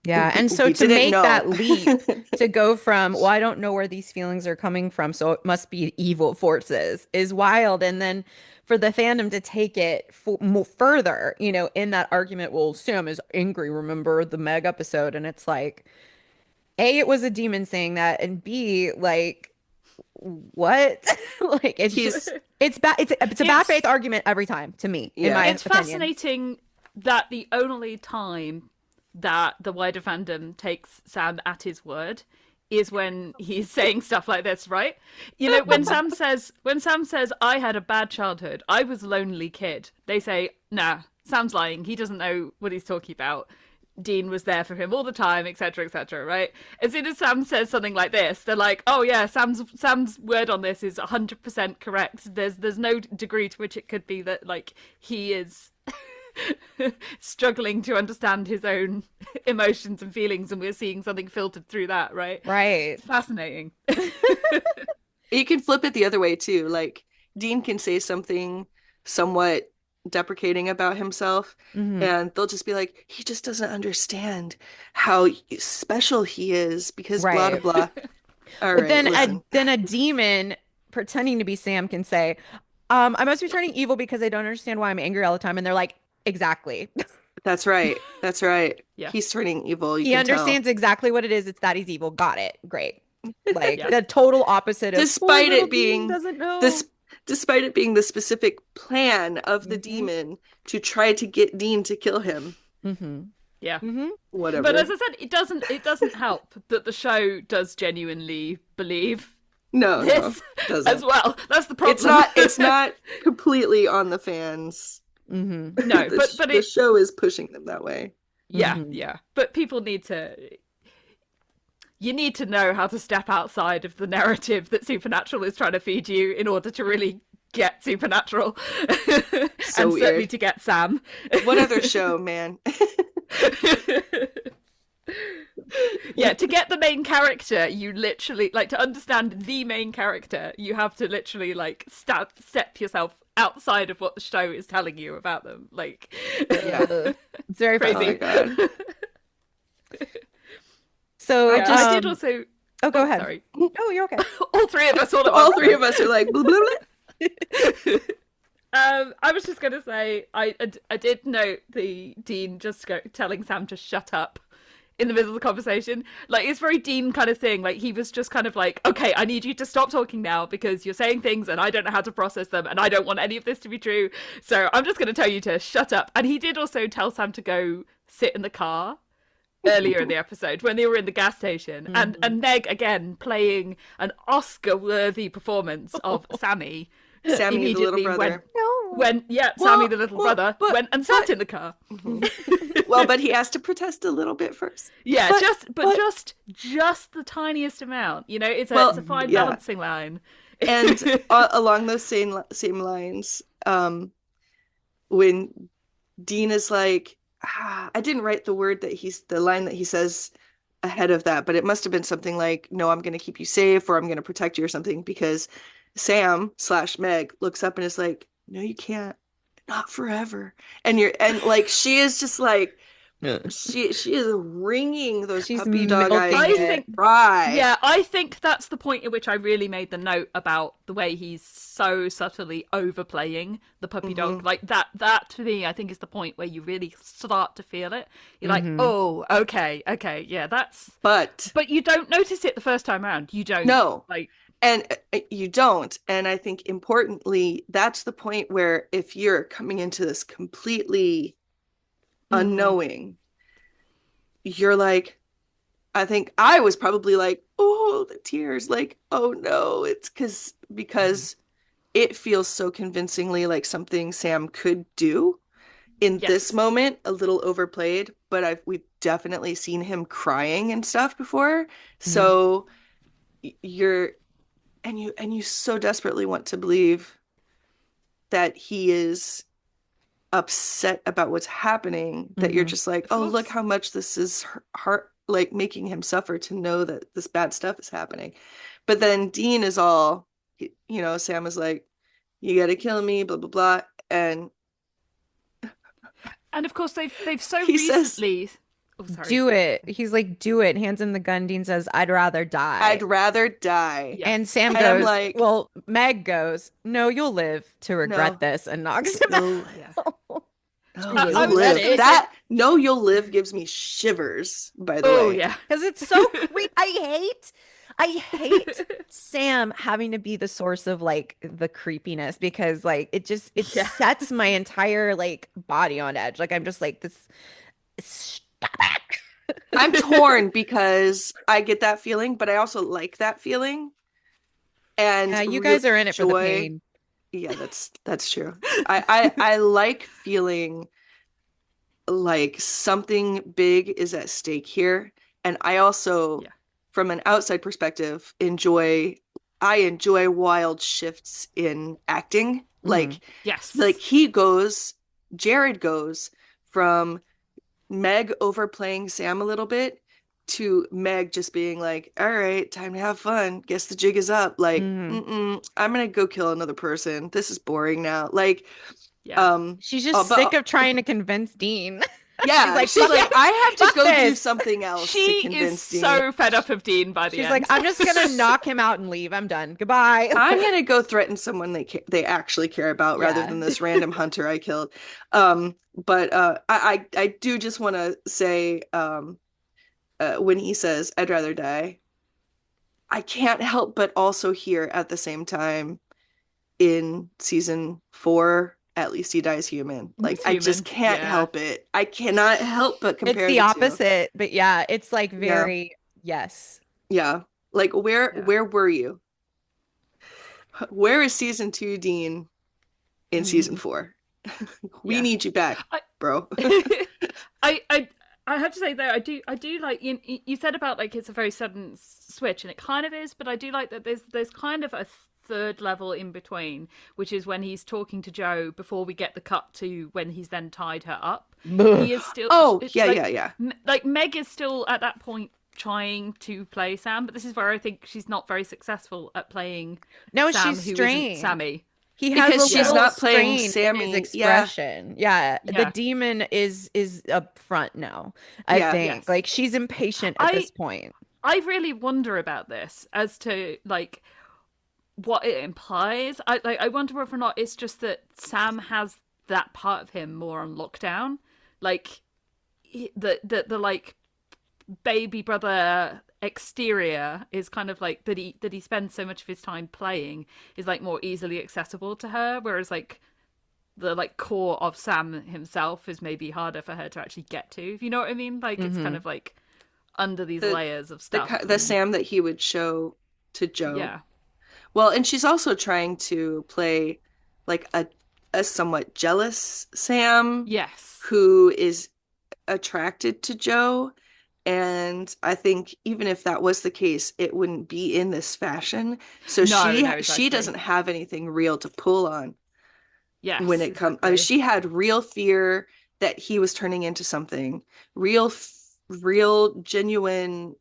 yeah. And so to make that leap, to go from, well, I don't know where these feelings are coming from, so it must be evil forces, is wild. And then for the fandom to take it further, in that argument, well, Sam is angry, remember the Meg episode? And it's like, A, it was a demon saying that, and B, like, what? Like, it's bad. It's a bad faith argument every time, to me, in my opinion. It's fascinating that the only time that the wider fandom takes Sam at his word is when he's saying stuff like this, right? When Sam says, I had a bad childhood, I was a lonely kid, they say, nah, Sam's lying, he doesn't know what he's talking about. Dean was there for him all the time, etc., right? As soon as Sam says something like this, they're like, oh yeah, Sam's word on this is 100% correct. There's no degree to which it could be that, like, he is struggling to understand his own emotions and feelings, and we're seeing something filtered through that, right? Right. It's fascinating. You can flip it the other way too. Like Dean can say something somewhat deprecating about himself, Hmm. and they'll just be like, he just doesn't understand how special he is because blah blah Right. blah. All But right, then listen. a demon pretending to be Sam can say, I must be turning evil because I don't understand why I'm angry all the time. And they're like, exactly. That's right. That's right. Yeah. He's turning evil, you He can tell. understands exactly what it is. It's that he's evil. Got it. Great. Like Yeah. the total opposite of poor Despite little it Dean being doesn't know. this despite it being the specific plan of the Hmm. demon to try to get Dean to kill him. Hmm. Yeah. Hmm. But as Whatever. I said, it doesn't help that the show does genuinely believe No, no, this as doesn't. well. That's the It's problem. not it's not completely on the fans. Hmm. No, but The it show is pushing them that way. yeah, Hmm. yeah. But people need to you need to know how to step outside of the narrative that Supernatural is trying to feed you in order to really get Supernatural. So And certainly weird. to get Sam. What other show, man? Yeah, to get the main character, you literally like to understand the main character. You have to literally like step yourself outside of what the show is telling you about them. Like, Yeah. It's very Oh my crazy. God. So I did also. oh, go Oh, ahead. sorry. Oh, you're okay. All three of us all at All once. three of us are like blah, blah, blah. I was just gonna say I did note the Dean just telling Sam to shut up in the middle of the conversation. Like it's very Dean kind of thing. Like he was just kind of like, okay, I need you to stop talking now because you're saying things and I don't know how to process them and I don't want any of this to be true. So I'm just gonna tell you to shut up. And he did also tell Sam to go sit in the car earlier in the episode when they were in the gas station, and Meg again playing an Oscar-worthy performance of Sammy. Sammy, the little Immediately brother. Sammy the little brother but- went and sat in the car. Well, but he has to protest a little bit first. Yeah, But- just the tiniest amount. You know, Well, it's a fine yeah. balancing line. And along those same lines, when Dean is like, I didn't write the line that he says ahead of that, but it must have been something like, "No, I'm going to keep you safe," or "I'm going to protect you," or something, because Sam slash Meg looks up and is like, "No, you can't, not forever." And like she is just like she is wringing those She's puppy dog eyes milking I it. think cry. Yeah, I think that's the point at which I really made the note about the way he's so subtly overplaying the puppy dog. Like that to me, I think is the point where you really start to feel it. You're like, oh, okay, yeah, that's. But But you don't notice it the first time around. You don't. no. Like, And you don't. And I think importantly, that's the point where if you're coming into this completely unknowing, you're like, I think I was probably like, oh, the tears, like, oh no, it's because it feels so convincingly like something Sam could do in this yes. moment, a little overplayed, but we've definitely seen him crying and stuff before. So you're and you so desperately want to believe that he is upset about what's happening that you're just like, oh, look how much this is heart, like making him suffer to know that this bad stuff is happening. But then Dean is all, Sam is like, you gotta kill me, blah blah blah, and And of course they've so he says, recently. Oh, sorry. Do it. He's like, do it. Hands him the gun. Dean says, I'd rather die. I'd rather die. Yeah. And Sam And I'm goes, like- well, Meg goes, no, you'll live to regret this, and knocks him No, out. no, I you'll was live. gonna say- That no, you'll live gives me shivers, by the Oh way. yeah. Because it's so I hate Sam having to be the source of like the creepiness because like it Yeah. sets my entire like body on edge. Like I'm just like this. Stop it. I'm torn because I get that feeling, but I also like that feeling. And Yeah, you guys real are in it for the joy- pain. Yeah, that's true. I like feeling like something big is at stake here. And I also, Yeah. from an outside perspective, enjoy wild shifts in acting. Like Yes. Jared goes from Meg overplaying Sam a little bit to Meg just being like, all right, time to have fun. Guess the jig is up. Like, Mhm. I'm gonna go kill another person. This is boring now. Like, Yeah. She's just sick but of trying to convince Dean. yeah, like, she's "Fuck like, it, I have to fuck go do this." something else to She is convince Dean. so fed up of Dean by the She's end. like, I'm just gonna knock him out and leave. I'm done. Goodbye. I'm gonna go threaten someone they actually care about rather Yeah. than this random hunter I killed. But I do just want to say, when he says, "I'd rather die," I can't help but also hear at the same time in season 4, at least he dies human. Like, He's I just human. can't Yeah. help it. I cannot help but It's compare the the two. opposite, but yeah, it's like Yeah. very yes. Yeah. Like, where were you? Where is season 2 Dean in season 4? We Yeah. need you back, bro. I have to say though, I do like you said about like it's a very sudden switch, and it kind of is, but I do like that there's kind of a third level in between, which is when he's talking to Joe before we get the cut to when he's then tied her up. He is still yeah. Like Meg is still at that point trying to play Sam, but this is where I think she's not very successful at playing No, Sam, she's who strained. isn't Sammy. He has Because a she's little not playing strain in Sammy. his expression. Yeah. Yeah. The demon is up front now, I Yeah. think. Yes. Like, she's impatient at this point. I really wonder about this as to like what it implies. I wonder whether or not it's just that Sam has that part of him more on lockdown, like the like baby brother exterior is kind of like that he spends so much of his time playing is like more easily accessible to her, whereas like the like core of Sam himself is maybe harder for her to actually get to, if you know what I mean. Like it's kind of like under these layers of stuff. The Sam that he would show to Joe. Yeah. Well, and she's also trying to play like a somewhat jealous Sam. Yes. Who is attracted to Joe. And I think even if that was the case, it wouldn't be in this fashion. So exactly. she doesn't have anything real to pull on. Yes. When it comes, I mean, she had real fear that he was turning into something, real genuine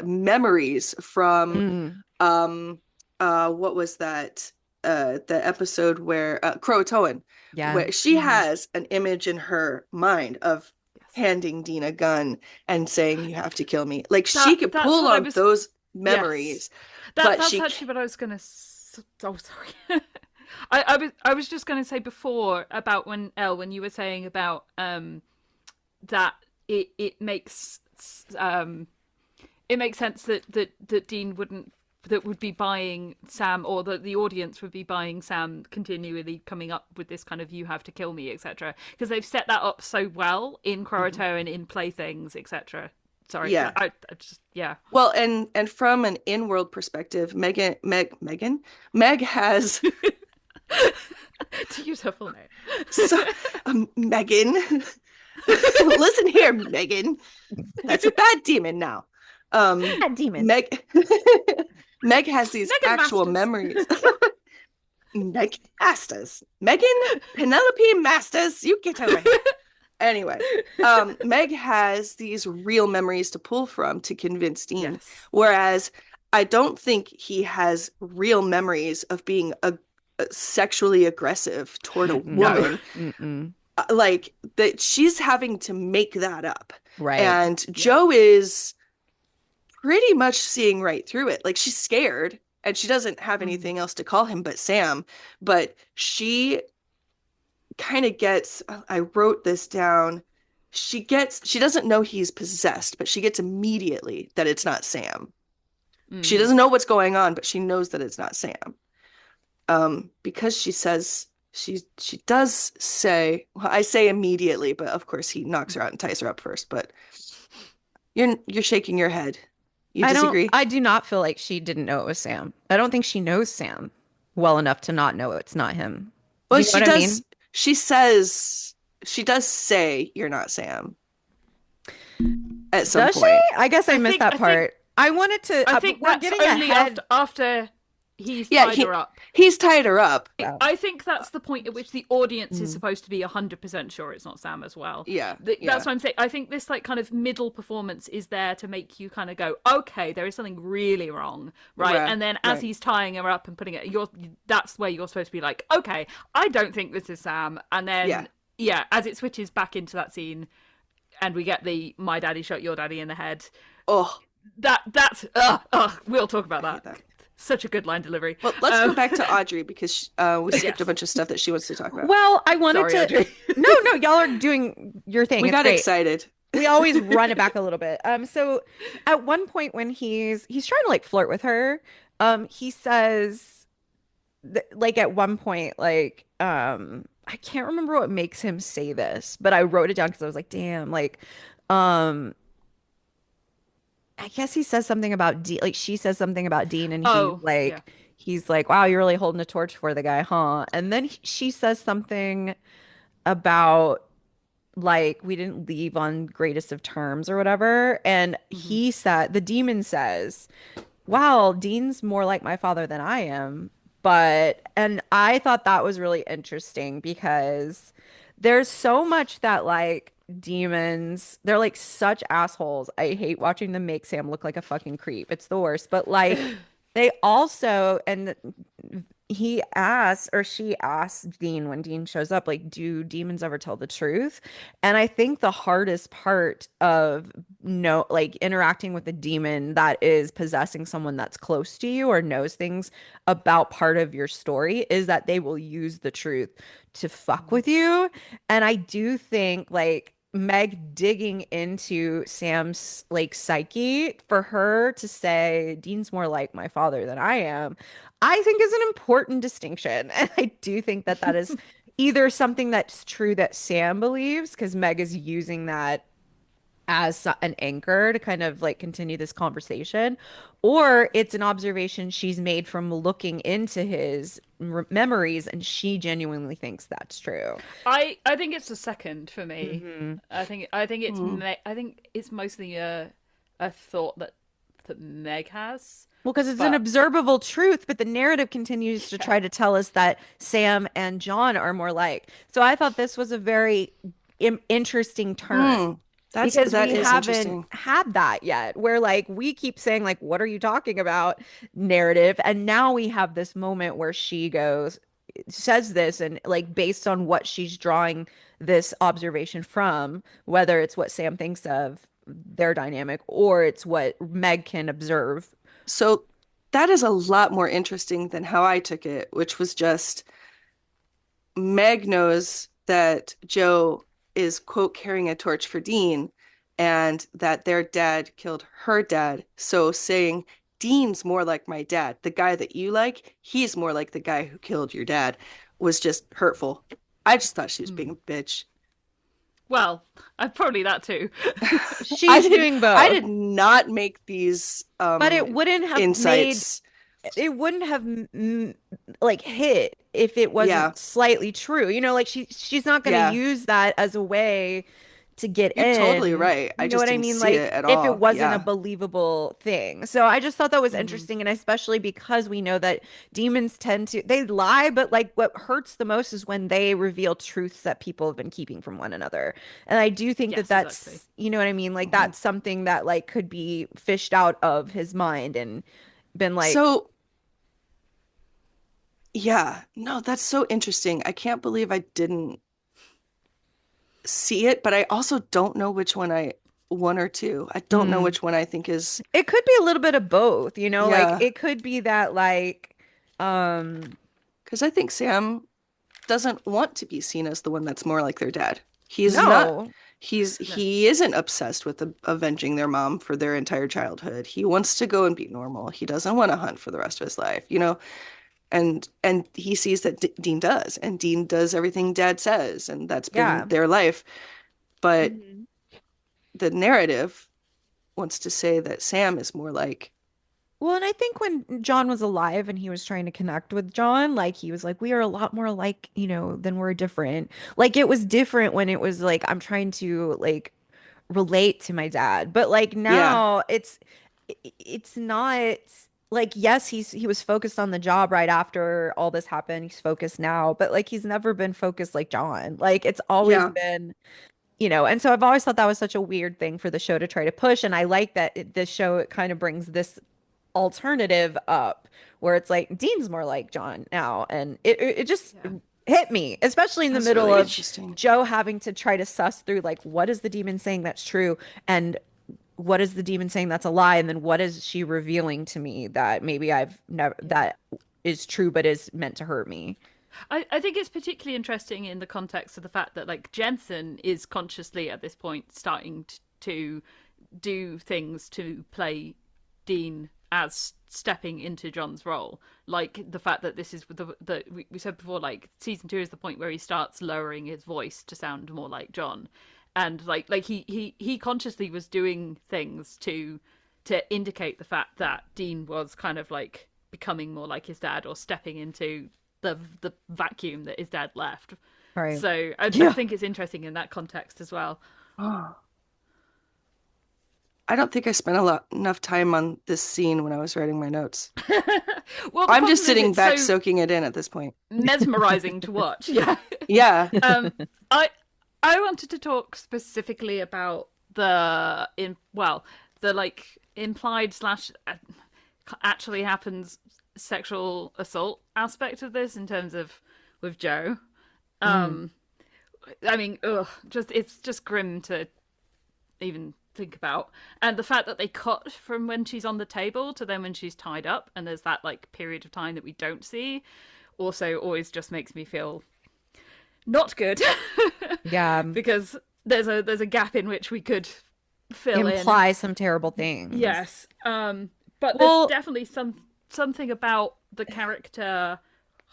memories from what was that? The episode where Croatoan, where she has an image in her mind of handing Dean a gun and saying, "You have to kill me." Like, she could pull on those memories. That's actually what I was gonna. Oh, sorry. I was just gonna say before about when you were saying about that it makes sense that Dean would be buying Sam, or that the audience would be buying Sam continually coming up with this kind of "you have to kill me," etc., because they've set that up so well in Croatoan and in Playthings, etc. Sorry, yeah, I just Well, and from an in-world perspective, Meg has to use her full name. So, Megan, listen here, Megan. That's a bad demon now. Bad demon. Meg has these Megan actual Masters. memories. Meg Masters. Megan Penelope Masters, you get over here. Anyway, Meg has these real memories to pull from to convince Dean. Yes. Whereas I don't think he has real memories of being sexually aggressive toward a woman. Like, that she's having to make that up. Right. And Joe is pretty much seeing right through it. Like, she's scared and she doesn't have anything else to call him but Sam. But she kind of gets, I wrote this down. She doesn't know he's possessed, but she gets immediately that it's not Sam. She doesn't know what's going on, but she knows that it's not Sam. Because she says, she does say, well, I say immediately, but of course he knocks her out and ties her up first. But you're shaking your head. You disagree? I do not feel like she didn't know it was Sam. I don't think she knows Sam well enough to not know it's not him. Well, you know what I mean? She does say you're not Sam at some point. I guess I missed that part. I wanted to. I think we're that's getting only ahead. after he's Yeah, tied her up. he's tied her up. About. I think that's the point at which the audience is Mm. supposed to be 100% sure it's not Sam as well. Yeah, That's what I'm saying. I think this like kind of middle performance is there to make you kind of go, okay, there is something really wrong, right? Right, And then as right. he's tying her up and putting it, that's where you're supposed to be like, okay, I don't think this is Sam. And Yeah. then yeah, as it switches back into that scene, and we get the "my daddy shot your daddy in the head." Oh, That's we'll talk about I hate that. that. Such a good line delivery. Well, let's go back to Audrey because we skipped a Yes. bunch of stuff that she wants to talk about. Well, I wanted Sorry, to. Audrey. No, y'all are doing your thing. We It's got great. excited. We always run it back a little bit. So at one point when he's trying to like flirt with her, he says like at one point I can't remember what makes him say this, but I wrote it down because I was like, damn, like um I guess he says something about Dean, like she says something about Dean, and Oh, yeah. he's like, wow, you're really holding a torch for the guy, huh? And then she says something about like we didn't leave on greatest of terms or whatever. And Hmm. the demon says, wow, Dean's more like my father than I am. And I thought that was really interesting because there's so much that like demons, they're like such assholes. I hate watching them make Sam look like a fucking creep. It's the worst. But like they also, and he asks or she asks Dean when Dean shows up, like, do demons ever tell the truth? And I think the hardest part of no like interacting with a demon that is possessing someone that's close to you or knows things about part of your story is that they will use the truth to fuck with you. And I do think like Meg digging into Sam's like psyche for her to say Dean's more like my father than I am, I think is an important distinction. And I do think that that is either something that's true that Sam believes because Meg is using that as an anchor to kind of like continue this conversation, or it's an observation she's made from looking into his memories and she genuinely thinks that's true. I think it's the second for me. Hmm. Hmm. I think it's mostly a thought that Meg has. Well, because it's an But observable truth, but the narrative continues to try to tell us that Sam and John are more like. So I thought this was a very interesting turn Hmm. because That we is haven't interesting. had that yet, where like we keep saying like, "What are you talking about?" narrative, and now we have this moment where she goes, says this, and like based on what she's drawing this observation from, whether it's what Sam thinks of their dynamic or it's what Meg can observe. So that is a lot more interesting than how I took it, which was just Meg knows that Joe is, quote, carrying a torch for Dean and that their dad killed her dad. So saying, Dean's more like my dad, the guy that you like, he's more like the guy who killed your dad, was just hurtful. I just thought she was being a bitch. well, probably that too. She's doing I both, did not make these but insights. it wouldn't have like hit if it Yeah, wasn't slightly true. You know, like she's not going to yeah. use that as a way to get You're totally in. right. I You know just what I didn't mean? see it Like at if it all. wasn't a Yeah. believable thing. So I just thought that was Hmm. interesting, and especially because we know that demons tend to they lie, but like what hurts the most is when they reveal truths that people have been keeping from one another. And I do think that Yes, exactly. that's, you know what I mean? Like Hmm. that's something that like could be fished out of his mind and been like, So, yeah, no, that's so interesting. I can't believe I didn't see it, but I also don't know which one or two. I don't know hmm. which one I think is, It could be a little bit of both, you know, like yeah, it could be that like um because I think Sam doesn't want to be seen as the one that's more like their dad. He's not, no. No. he isn't obsessed with avenging their mom for their entire childhood. He wants to go and be normal. He doesn't want to hunt for the rest of his life, you know? And he sees that Dean does, and Dean does everything Dad says, and that's been Yeah. their life. But Hmm. the narrative wants to say that Sam is more like, Well, and I think when John was alive and he was trying to connect with John, like he was like, we are a lot more alike, you know, than we're different. Like it was different when it was like, I'm trying to like relate to my dad. But like yeah, now it's not like, yes, he was focused on the job right after all this happened. He's focused now, but like he's never been focused like John. Like it's always Yeah. been, and so I've always thought that was such a weird thing for the show to try to push. And I like that this show, it kind of brings this alternative up where it's like Dean's more like John now. And it just hit me, especially in the That's middle really of interesting. Joe having to try to suss through like, what is the demon saying that's true? And what is the demon saying that's a lie? And then what is she revealing to me that maybe I've never, that is true, but is meant to hurt me? I think it's particularly interesting in the context of the fact that like Jensen is consciously at this point starting to do things to play Dean as stepping into John's role, like the fact that this is we said before, like season 2 is the point where he starts lowering his voice to sound more like John, and like he consciously was doing things to indicate the fact that Dean was kind of like becoming more like his dad or stepping into the vacuum that his dad left. Right. So I think it's interesting in that context as well. I don't think I spent enough time on this scene when I was writing my notes. Well, I'm just sitting it's back so soaking it in at this point. mesmerizing to watch. Yeah. Yeah. I wanted to talk specifically about the like implied slash actually happens sexual assault aspect of this in terms of with Joe. I mean, it's just grim to even think about, and the fact that they cut from when she's on the table to then when she's tied up, and there's that like period of time that we don't see, also always just makes me feel not good. Yeah, because there's a gap in which we could imply some terrible things. Yes, but there's definitely something about the character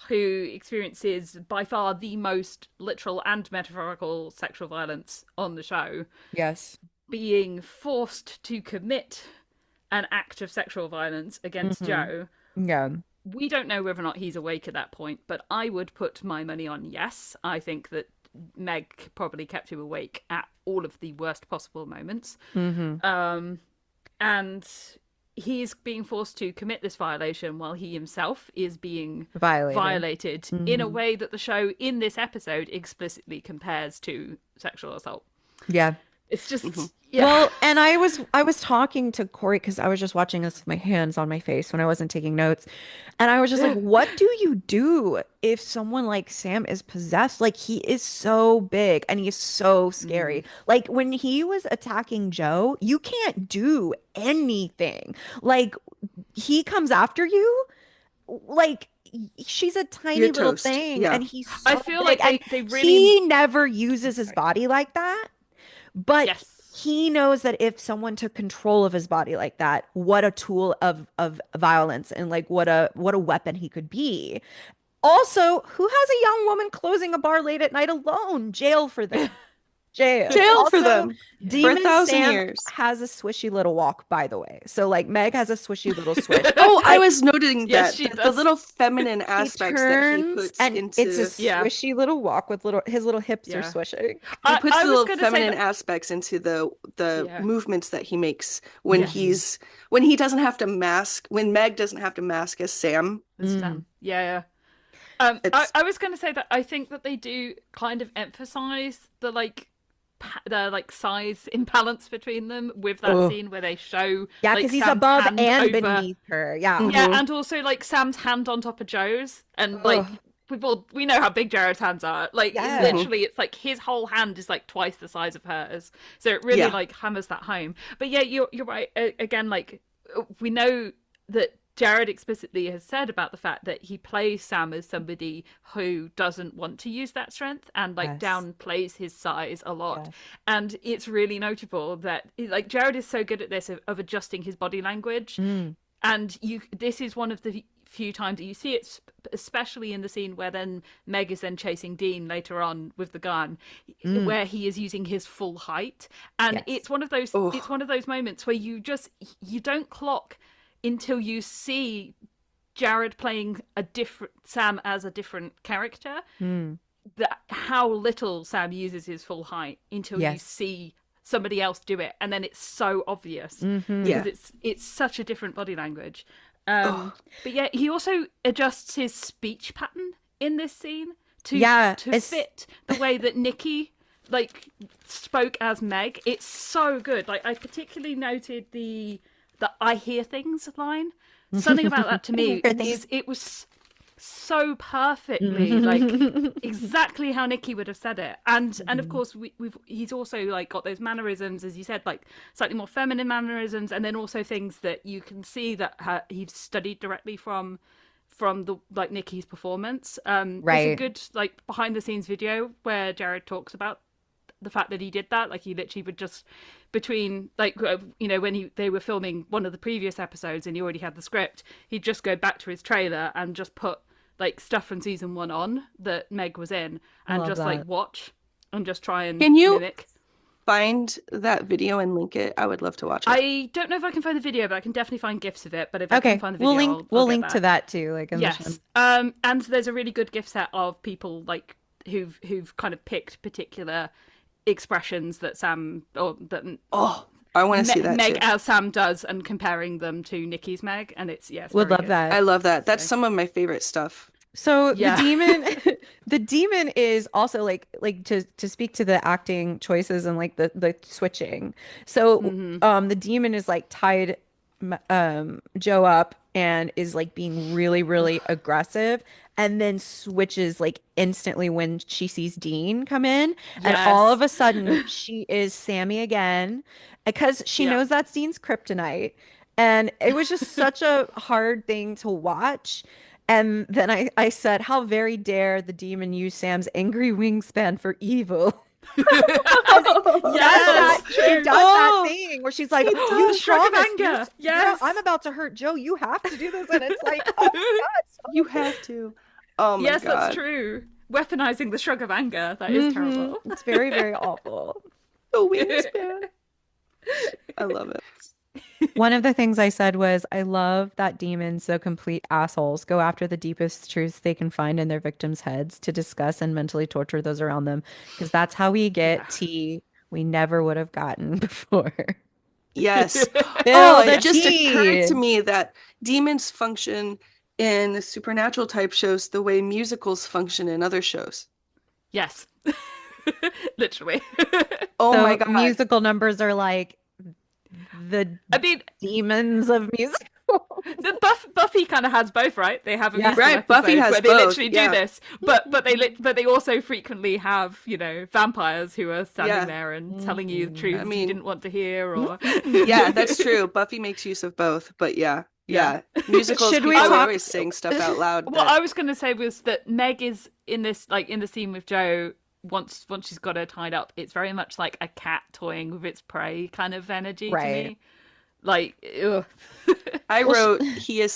who experiences by far the most literal and metaphorical sexual violence on the show. Yes. Being forced to commit an act of sexual violence against Joe. Yeah. We don't know whether or not he's awake at that point, but I would put my money on yes. I think that Meg probably kept him awake at all of the worst possible moments. And he's being forced to commit this violation while he himself is being violated in a way that the show in this episode explicitly compares to sexual assault. Yeah. It's just Well, and I was talking to Corey because I was just watching this with my hands on my face when I wasn't taking notes. And I was just like, what do you do if someone like Sam is possessed? Like he is so big and he's so scary. Like when he was attacking Joe, you can't do anything. Like he comes after you, like she's a tiny little toast. thing, Yeah. and he's so I feel big. like they really he never uses his body like that. But Yes. he knows that if someone took control of his body like that, what a tool of violence and like what a weapon he could be. Also, who has a young woman closing a bar late at night alone? Jail for them. Jail for Also, them. Demon For 1,000 Sam years. has a swishy little walk, by the way. So like Meg has a swishy little swish. Oh, I was noting Yes, that she the does. little feminine He aspects that he turns puts and into it's a swishy little walk with his little hips are swishing. he puts I the was little gonna say feminine that- aspects into the Yeah. movements that he makes when he doesn't have to mask, when Meg doesn't have to mask as Sam. Yeah. I was going to say that I think that they do kind of emphasize the size imbalance between them with that scene where they show because he's Sam's above hand and over- beneath her. Yeah. and also like Sam's hand on top of Joe's, and like we know how big Jared's hands are. Like literally, it's like his whole hand is like twice the size of hers, so it really like hammers that home. But yeah, you're right. Again, like we know that Jared explicitly has said about the fact that he plays Sam as somebody who doesn't want to use that strength and like downplays his size a lot. And it's really notable that like Jared is so good at this of adjusting his body language. And this is one of the few times that you see it, especially in the scene where then Meg is then chasing Dean later on with the gun, where he is using his full height. And it's one of those moments where you don't clock until you see Jared playing Sam as a different character, how little Sam uses his full height until you see somebody else do it, and then it's so obvious because it's such a different body language. Oh, But yeah, he also adjusts his speech pattern in this scene Yeah, to it's fit the way that Nikki like spoke as Meg. It's so good. Like I particularly noted the "I hear things" line. Something about that to me is it was so perfectly like exactly how Nikki would have said it, and of course we've he's also like got those mannerisms, as you said, like slightly more feminine mannerisms, and then also things that you can see that he's studied directly from the like Nikki's performance. There's a right. good like behind the scenes video where Jared talks about the fact that he did that. Like he literally would just between like when they were filming one of the previous episodes and he already had the script, he'd just go back to his trailer and just put like stuff from season 1 on that Meg was in I and love just like that. watch and just try and can you mimic. find that video and link it? I would love to watch it. I don't know if I can find the video, but I can definitely find gifs of it. But if I can Okay, find the we'll video, link I'll we'll get link to that too, like in the show. Yes. And there's a really good gift set of people like who've kind of picked particular expressions that Sam or that Oh, I want to see that Meg too. as Sam does and comparing them to Nikki's Meg, and it's it's Would very love good. that. I love that. That's So some of my favorite stuff. So the yeah. demon the demon is also like to speak to the acting choices and like the switching. So hmm the demon is like tied Joe up and is like being really aggressive and then switches like instantly when she sees Dean come in and all of Yes. a sudden she is Sammy again because she Yeah. knows that's Dean's kryptonite. And it was just such a hard thing to watch. And then I said, how very dare the demon use Sam's angry wingspan for evil. Because Yes. she True. does that Oh, thing where she's like, it you The does. shrug of promised, anger. girl, Yes. I'm about to hurt Joe. You have to do this. And it's like, oh my God, You stop have to. Oh my Yes, that's God. true. Weaponizing the shrug of anger. That is terrible. It's very awful. The wingspan. I love it. One of the things I said was, I love that demons, so complete assholes, go after the deepest truths they can find in their victims' heads to discuss and mentally torture those around them. Because that's how we Yeah. get tea we never would have gotten before. Yes. Spill Oh, the it just occurred tea. to me that demons function in supernatural type shows the way musicals function in other shows. Yes. Literally. Oh my So God. musical numbers are like the I mean, demons of music. the Buffy kind of has both, right? They have a Yeah. musical Right, Buffy episode has where they both, literally yeah. do this, but they also frequently have vampires who are standing Yeah. there and telling you truths I you mean, didn't want to hear, or yeah, that's true. Buffy makes use of both, but yeah. Yeah. Musicals, Should we people talk? always sing stuff out loud What that, I was going to say was that Meg is in this, like in the scene with Joe. Once she's got her tied up, it's very much like a cat toying with its prey kind of energy to Right. me. Like, ugh. I wrote, he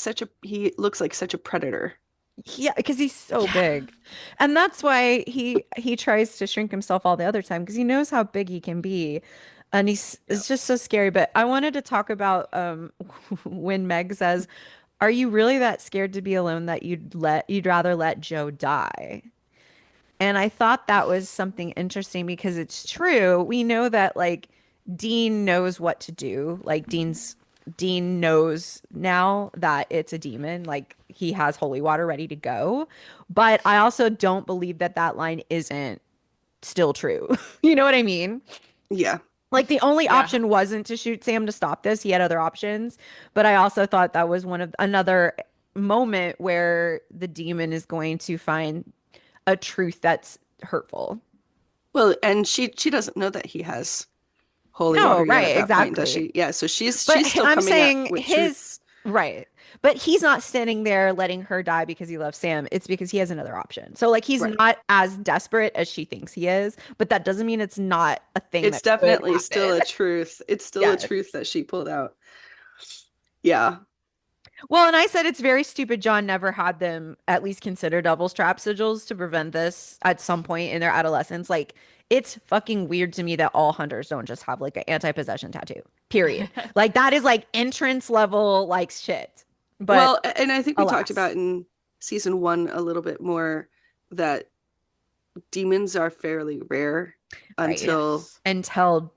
looks like such a predator. Yeah, because he's so Yeah. big. And that's why he tries to shrink himself all the other time because he knows how big he can be. And it's just so scary. But I wanted to talk about when Meg says, "Are you really that scared to be alone that you'd rather let Joe die?" And I thought that was something interesting because it's true. We know that like Dean knows what to do. Like Dean knows now that it's a demon. Like he has holy water ready to go. But I also don't believe that that line isn't still true. You know what I mean? Yeah. Like the only Yeah. option wasn't to shoot Sam to stop this. He had other options. But I also thought that was another moment where the demon is going to find a truth that's hurtful. Well, and she doesn't know that he has holy No, water yet right, at that point, does exactly. she? Yeah, so she's But still I'm coming at saying with his truths. right. But he's not standing there letting her die because he loves Sam. It's because he has another option. So like he's Right. not as desperate as she thinks he is, but that doesn't mean it's not a thing It's that could definitely still a happen. truth. It's still a Yes. truth that she pulled out. Yeah. Well, and I said it's very stupid John never had them at least consider double strap sigils to prevent this at some point in their adolescence. Like it's fucking weird to me that all hunters don't just have like an anti-possession tattoo. Period. Like that is like entrance level like shit. But Well, and I think we talked alas. about in season 1 a little bit more that demons are fairly rare Right. until Yes. until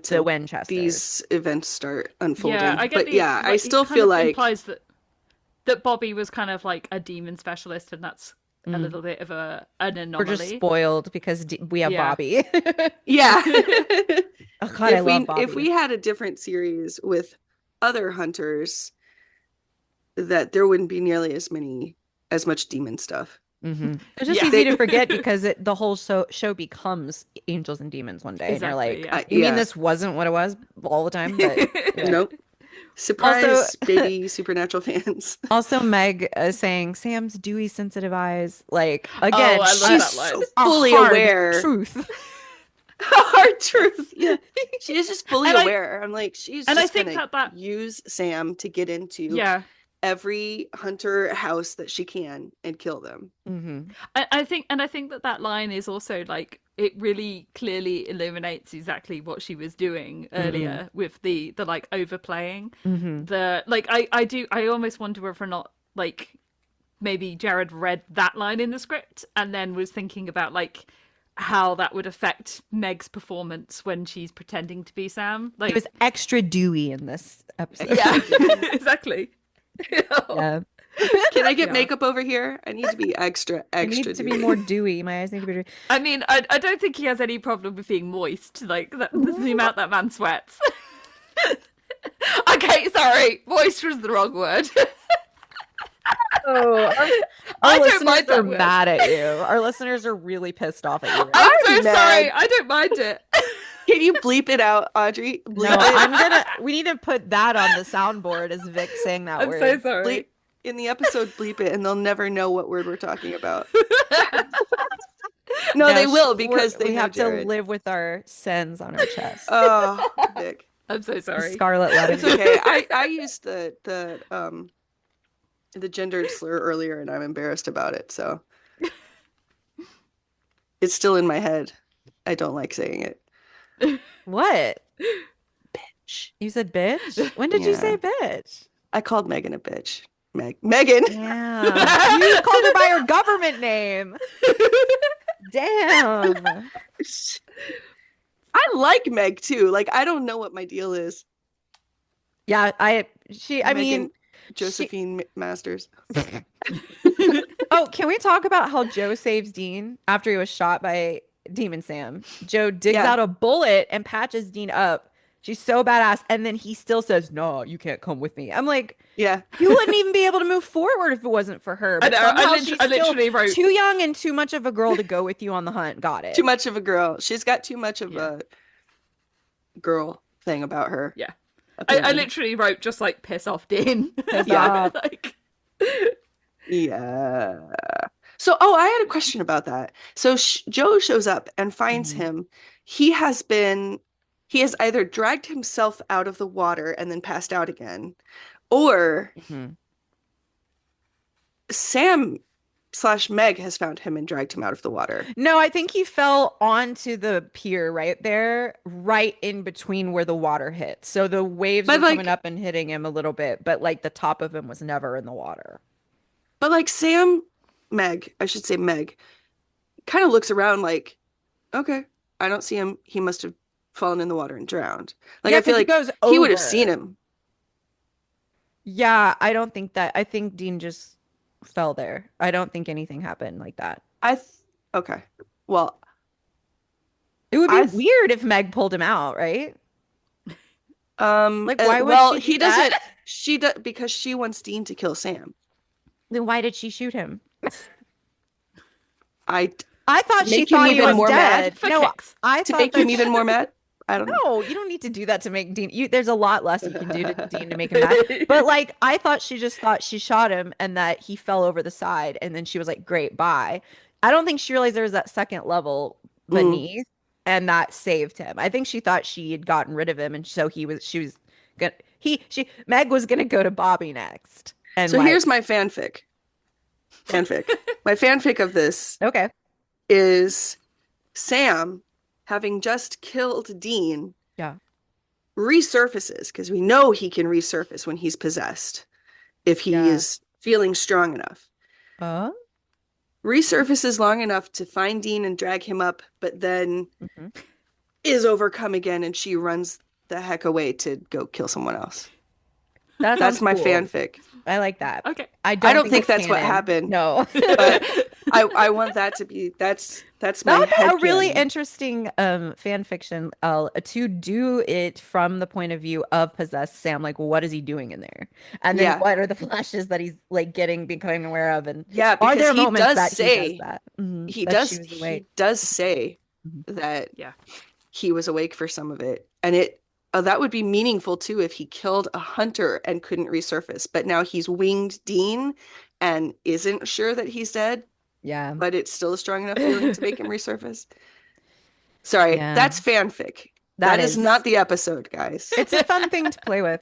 the until Winchesters. these events start unfolding. Yeah, I get But yeah, I like, still it kind feel of like implies that that Bobby was kind of like a demon specialist, and that's a little bit of an We're just anomaly. spoiled because we have Yeah. Bobby. Yeah. Oh God, I love Bobby. If we had a different series with other hunters, that there wouldn't be nearly as much demon stuff. It's just Yeah. easy to forget because the whole show becomes angels and demons one day, and you're Exactly, like, yeah. you mean Yeah. this wasn't what it was all the time? But yeah. Nope. Surprise, Also- baby supernatural fans. Also, Meg saying Sam's dewy, sensitive eyes. Like again, Oh, I love She's that line. so a fully hard aware. Truth. Hard truth. Yeah. She is just fully And aware. I'm like, she's and I just think gonna that use Sam to get into yeah. every hunter house that she can and kill them. I think that line is also like, it really clearly illuminates exactly what she was doing earlier with the like overplaying. The like I almost wonder whether or not like maybe Jared read that line in the script and then was thinking about like how that would affect Meg's performance when she's pretending to be Sam. Like It was extra dewy in this episode. yeah, exactly. Yeah. Can I get Yeah. makeup over here? I need to be extra It needs to be dewy. more dewy. My eyes need to be dewy. I mean, I don't think he has any problem with being moist. Like the amount that man sweats. Okay, sorry, moist was the wrong word. Oh, I our don't listeners mind that are word. mad at you. Our listeners are really pissed off at you. I'm so I'm mad. sorry. I don't mind it. Can you bleep it out, Audrey? Bleep No, it. we need to put that on the soundboard as Vic saying that I'm word. so sorry. Bleep in the episode, bleep it, and they'll never know what word we're talking about. No, they will because they we know have Jared. to live with our sins on our chest. Oh, Vic. I'm so sorry. Scarlet letter. It's okay. I used the gendered slur earlier, and I'm embarrassed about it. So it's still in my head. I don't like saying it. What? Bitch. You said bitch? When did you Yeah. say bitch? I called Megan a bitch. Megan. Yeah. You called her by her government name. Damn. I like Meg too. Like, I don't know what my deal is. Yeah, I Megan mean, Josephine Masters. oh, can we talk about how Joe saves Dean after he was shot by Demon Sam? Joe digs Yeah. out a bullet and patches Dean up. She's so badass. And then he still says, no, you can't come with me. I'm like, Yeah. you wouldn't even be able to move forward if it wasn't for her. I But know, somehow I she's literally still wrote too young and too much of a girl to go with you on the hunt. Got it. Too much of a girl. She's got too much of Yeah. a girl thing about her. Yeah. I apparently. literally wrote just like piss off Dean. Piss Yeah. off. Like Yeah. So, I had a question about that. So Joe shows up and finds Mhm. him. He has either dragged himself out of the water and then passed out again, or Mhm. Sam/Meg has found him and dragged him out of the water. No, I think he fell onto the pier right there, right in between where the water hit. So the waves But, were coming like- up and hitting him a little bit, but like the top of him was never in the water. But like Meg, kind of looks around like, okay, I don't see him. He must have fallen in the water and drowned. Like, Yeah, I feel 'cause he like goes he would have over. seen him. Yeah, I don't think that. I think Dean just fell there. I don't think anything happened like that. Okay. Well, It would be I- weird if Meg pulled him out, right? Like, why would well, she do he doesn't. that? She does because she wants Dean to kill Sam. Then why did she shoot him? I I thought she make him thought he even was more mad? dead. for No, kicks. I to thought make that him even more mad. I don't know. No, you don't need to do that to make Dean. There's a lot less you can do to Dean to make him mad. But like, I thought she just thought she shot him and that he fell over the side, and then she was like, "Great, bye." I don't think she realized there was that second level beneath, and that saved him. I think she thought she had gotten rid of him, and so she was gonna Meg was gonna go to Bobby next. And So like, here's my fanfic. My fanfic of this okay, is Sam, having just killed Dean, yeah, resurfaces because we know he can resurface when he's possessed if he Yeah. is feeling strong enough. Resurfaces long enough to find Dean and drag him up, but then Mhm. is overcome again and she runs the heck away to go kill someone else. That That's sounds my cool. fanfic. I like that. Okay. I I don't think it's that's what canon. happened. No. But I want that to be that's That my would be a headcanon. really interesting fan fiction to do it from the point of view of possessed Sam. Like, what is he doing in there? And then Yeah. what are the flashes that he's like becoming aware of? And Yeah, are because there he moments does that he does say that? That she was awake. he does say Mhm. that Yeah. he was awake for some of it. And that would be meaningful too if he killed a hunter and couldn't resurface. But now he's winged Dean and isn't sure that he's dead, Yeah. but it's still a strong enough feeling to make him resurface. Sorry, Yeah. that's fanfic. That That is is. not the episode, guys. It's a fun thing to play with.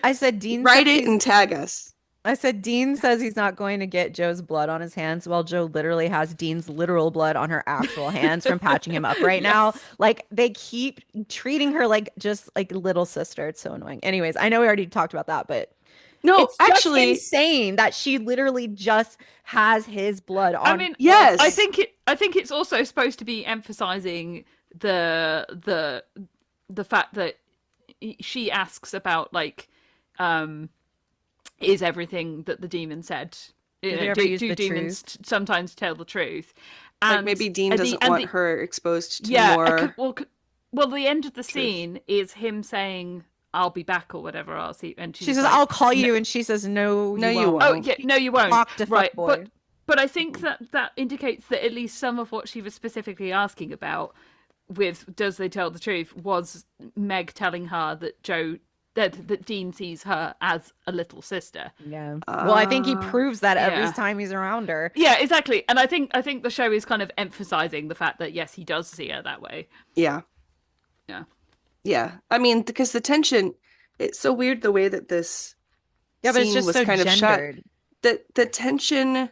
I said Dean Write says it and tag us. I said Dean says he's not going to get Joe's blood on his hands, while Joe literally has Dean's literal blood on her actual hands from patching him up right now. Yes. Like they keep treating her like just like little sister. It's so annoying. Anyways, I know we already talked about that, but No, it's just actually, insane that she literally just has his blood on. I mean, yes. I think it's also supposed to be emphasizing the fact that she asks about like is everything that the demon said, Did they ever use do the demons truth? sometimes tell the truth? Like maybe Dean doesn't want her exposed to yeah, more. well, the end of the truth. scene is him saying, "I'll be back" or whatever. I'll see. And She she's says, like, "I'll call you," and she says, "No, No, you you won't." "Oh won't. yeah, no, you won't." Talk to Right, fuckboy. but I think that indicates that at least some of what she was specifically asking about with "Does they tell the truth?" was Meg telling her that that Dean sees her as a little sister. Yeah. Well, I think he proves that every yeah. time he's around her. Yeah, exactly. And I think the show is kind of emphasizing the fact that yes, he does see her that way. Yeah. Yeah. Yeah. I mean, because the tension, it's so weird the way that this Yeah, but it's scene just was so kind of shot. gendered. The tension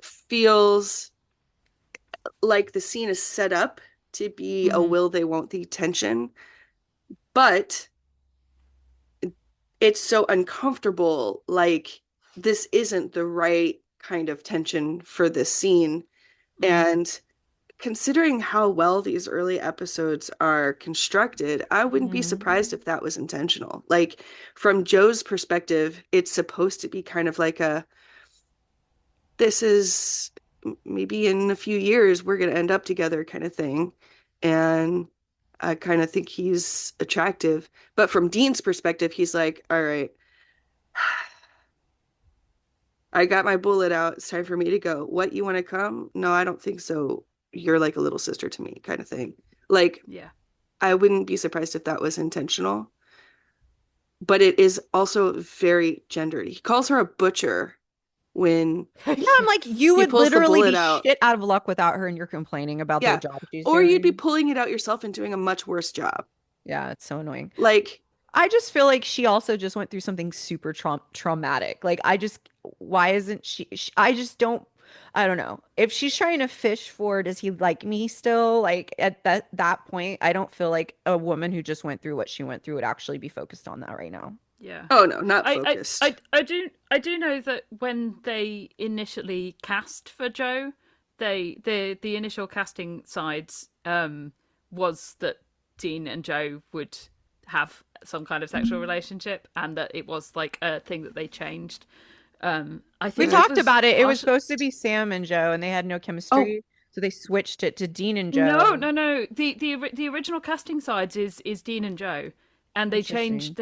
feels like the scene is set up to be a Mhm. will they won't they tension, but it's so uncomfortable. Like this isn't the right kind of tension for this scene. And considering how well these early episodes are constructed, I wouldn't be surprised if that was intentional. Like from Joe's perspective, it's supposed to be kind of like this is maybe in a few years we're going to end up together kind of thing. And I kind of think he's attractive. But from Dean's perspective, he's like, all right, I got my bullet out. It's time for me to go. What, you want to come? No, I don't think so. You're like a little sister to me kind of thing. Like, Yeah. I wouldn't be surprised if that was intentional. But it is also very gendered. He calls her a butcher when Yeah, I'm like, you would pulls the literally bullet be out. shit out of luck without her, and you're complaining about the Yeah. job she's Or doing. you'd be pulling it out yourself and doing a much worse job. Yeah, it's so annoying. Like, I just feel like she also just went through something super traumatic. Like, why isn't I just don't, I don't know. If she's trying to fish for, does he like me still? Like, at that point, I don't feel like a woman who just went through what she went through would actually be focused on that right now. Yeah. oh no, not focused. I do know that when they initially cast for Joe, the initial casting sides was that Dean and Joe would have some kind of sexual relationship, and that it was like a thing that they changed. I think We it talked was about it. It was partial- supposed to be Sam and Joe, and they had no chemistry, so they switched it to Dean and Joe. No. The original casting sides is Dean and Joe, and they changed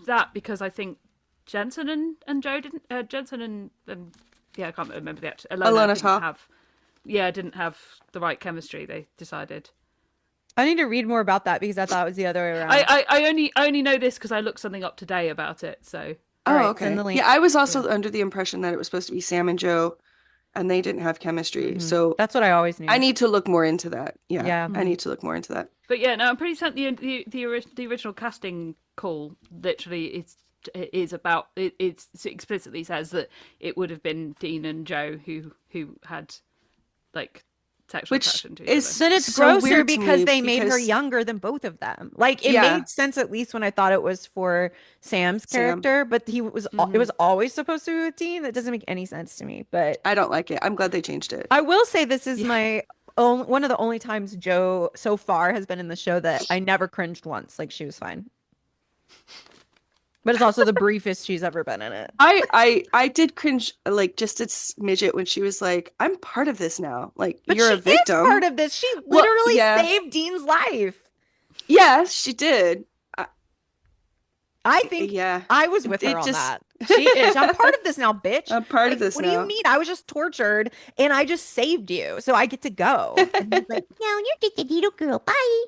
that because I think Jensen and Joe didn't. Jensen and yeah, I can't remember the actual. Alona didn't have the right chemistry. They decided. I need to read more about that because I thought it was the other way around. I only know this because I looked something up today about it. So All right, okay. send the link. Yeah, I was also under the impression that it was supposed to be Sam and Joe, and they didn't have chemistry. So That's what I always knew. I need to look more into that. Yeah, Yeah. I need to look more into that. But yeah, no, I'm pretty certain the original casting call literally is about it explicitly says that it would have been Dean and Joe who had like sexual Which attraction to is each Then it's so grosser weird to because me they made her because- younger than both of them. Like it Yeah. made sense at least when I thought it was for Sam's Sam. character, but it was always supposed to be with Dean. That doesn't make any sense to me. But I don't like it. I'm glad they changed it. I will say this is one of the only times Joe so far has been in the show that I never cringed once. Like she was fine. But it's also the briefest she's ever been in it. I did cringe like just a smidget when she was like, I'm part of this now. Like, But you're she a victim. is part of this. She Well, literally yeah. saved Dean's life. Yes, she did. I think Yeah. I was with her It on just that. She is. I'm part of this now, bitch. I'm part Like, of this what do now. you mean? I was just tortured and I just saved you, so I get to go. And he's like, no, you're just a little girl. Bye.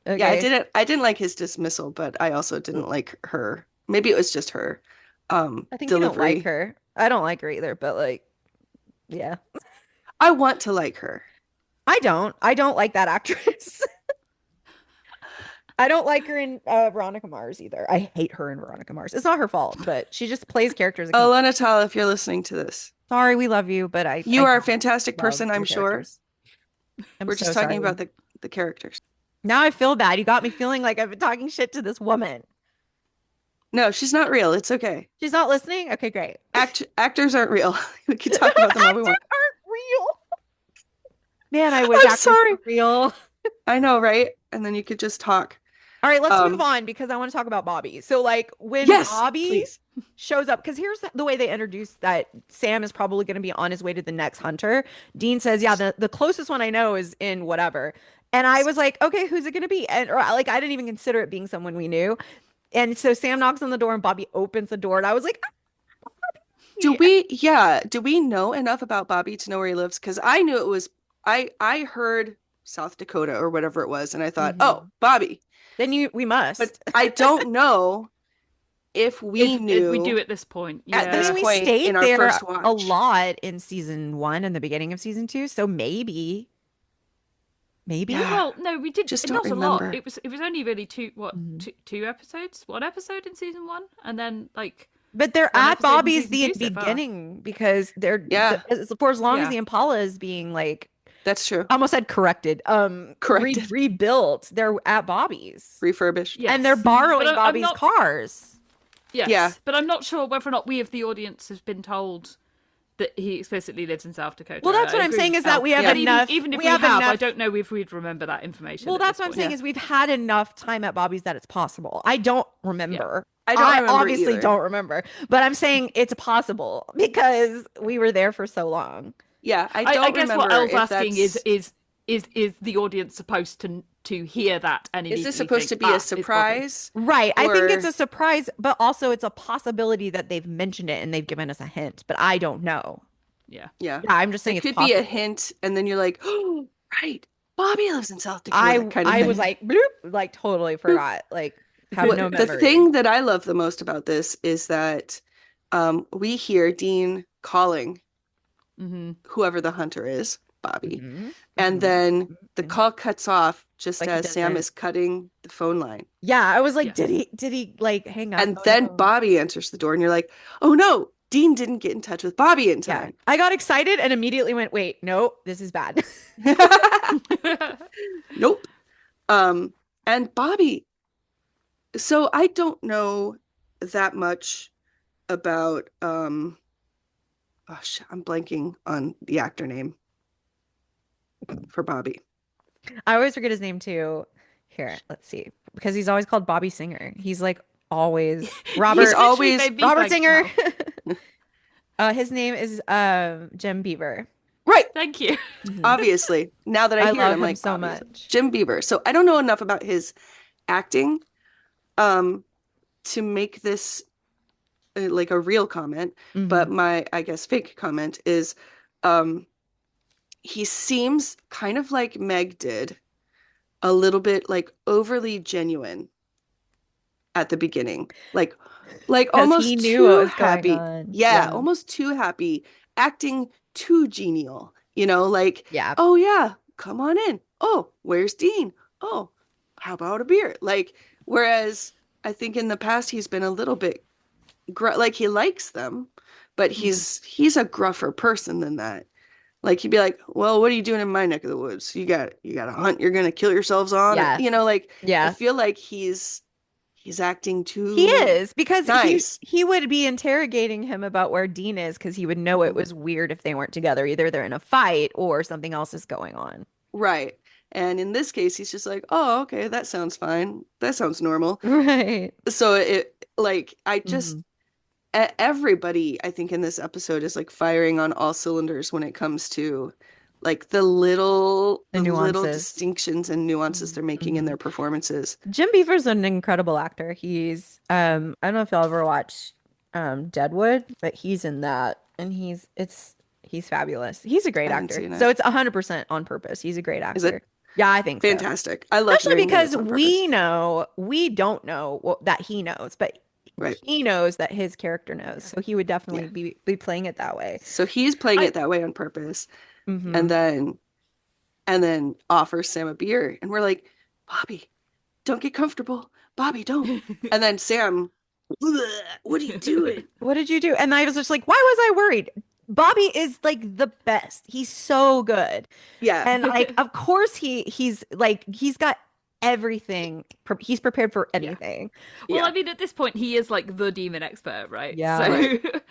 Yeah, Okay. I didn't like his dismissal, but I also didn't like her. Maybe it was just her I think you don't like delivery. her. I don't like her either, but like, yeah. I want to like her. I don't. I don't like that actress. I don't like her in Veronica Mars either. I hate her in Veronica Mars. It's not her fault, but she just plays characters. I can't. Alana Tal, if you're listening to this, Sorry, we love you, but you I are a don't fantastic love person, I'm your sure. characters. I'm We're so just talking sorry. about the characters. Now I feel bad. You got me feeling like I've been talking shit to this woman. No, she's not real. It's okay. She's not listening? Okay, great. Actors aren't real. We can talk about them all we Actors want. aren't real. Man, I wish I'm actors sorry. were real. I know, right? And then you could just talk. All right, let's move on because I want to talk about Bobby. So, like, when Yes, Bobby please. shows up, because here's the way they introduce that Sam is probably going to be on his way to the next hunter. Dean says, yeah, the closest one I know is in whatever. And I was like, okay, who's it going to be? And or like, I didn't even consider it being someone we knew. And so Sam knocks on the door and Bobby opens the door. And I was like, Do we know enough about Bobby to know where he lives? Because I knew it was I heard South Dakota or whatever it was, and I thought, oh, Bobby. then we must. But I don't know if we knew we do at this point. at Yeah. this we point stayed in our there first a watch. lot in season 1 and the beginning of season 2. So maybe. Yeah. Well, no, we did Just not don't a lot. remember. It was only really two episodes? One episode in season 1, and then like But they're one at episode in Bobby's season the 2 so far. beginning because they're Yeah. for as long as Yeah. the Impala is being like That's true. I almost said corrected. Corrected. Rebuilt. They're at Bobby's. Refurbished. Yes. And they're borrowing But I'm Bobby's not- cars. Yes. Yeah. But I'm not sure whether or not we of the audience have been told that he explicitly lives in South Dakota. Well, that's I what I'm agree saying with is that Elle. we have But enough. even if we we have have, I enough. don't know if we'd remember that information. Well, at that's this what I'm point. saying is we've had enough time at Bobby's that it's possible. I don't remember. I don't remember obviously either. don't remember, but I'm saying it's possible because we were there for so long. Yeah, I don't I guess remember what Elle's if asking that's... is the audience supposed to hear that and Is this immediately supposed to think, be "Ah, a it's Bobby." surprise? Right. I think it's Or- a surprise, but also it's a possibility that they've mentioned it and they've given us a hint, but I don't know. Yeah. Yeah. Yeah, I'm just saying It it's could be a possible. hint, and then you're like, oh, right, Bobby lives in South Dakota. kind of I thing. was like, bloop, like totally forgot. Like have What- no the memory. thing that I love the most about this is that we hear Dean calling Mm-hmm. whoever the hunter is, Bobby, Mhm, and mhm, then the mhm. call cuts off just Like he as Sam doesn't- is cutting the phone line. Yeah, I was like, Yes. did he like hang up? And Oh, then no. Bobby answers the door, and you're like, oh no, Dean didn't get in touch with Bobby in Yeah. time. I got excited and immediately went, wait, no, this is bad. Nope. And Bobby, so I don't know that much about oh shit, I'm blanking on the actor name for Bobby. I always forget his name too. Here, let's see. Because he's always called Bobby Singer. He's like always Robert He's always made me Robert blank Singer. now. His name is Jim Beaver. Right, Thank you. obviously. Now that I hear it, love I'm him like, so obviously. much. Jim Beaver. So I don't know enough about his acting to make this like a real comment, but Mhm. my, I guess, fake comment is he seems kind of like Meg did, a little bit like overly genuine at the beginning, like 'Cause almost he knew too what was going happy. on. Yeah, Yeah. almost too happy, acting too genial, like, Yeah. oh yeah, come on in. Oh, where's Dean? Oh, how about a beer? Like, whereas I think in the past he's been a little bit like he likes them, but he's a gruffer person than that. Like he'd be like, well, what are you doing in my neck of the woods? You got a hunt you're gonna kill yourselves on? Yeah. Like I Yeah. feel like he's acting too He is because nice. he would be interrogating him about where Dean is because he would know it Mhm. was weird if they weren't together. Either they're in a fight or something else is going on. Right. And in this case, he's just like, oh, okay, that sounds fine. That sounds normal. Right. So it Like, I just everybody, I think, in this episode is like firing on all cylinders when it comes to like The the little nuances. distinctions and nuances they're making in Mhm. their performances. Jim Beaver's an incredible actor. He's I don't know if y'all ever watched Deadwood, but he's in that and he's fabulous. He's a I great haven't actor. seen So it. it's 100% on purpose. He's a great Is actor. it Yeah, I think so. fantastic? I love Especially hearing that because it's on purpose. we don't know that he knows, but Right. he knows that his character knows. So he would Yeah. definitely be playing it that way. So he's playing I it that way on purpose, and Hmm. then offers Sam a beer, and we're like, Bobby, don't get comfortable. Bobby, don't. And then Sam, what are you doing? What did you do? And I was just like, why was I worried? Bobby is like the best. He's so good. Yeah, And like, of course he's like he's got everything. He's prepared for yeah. anything. Well, yeah, I mean, at this point, he is like the demon expert, right? Yeah. So Right.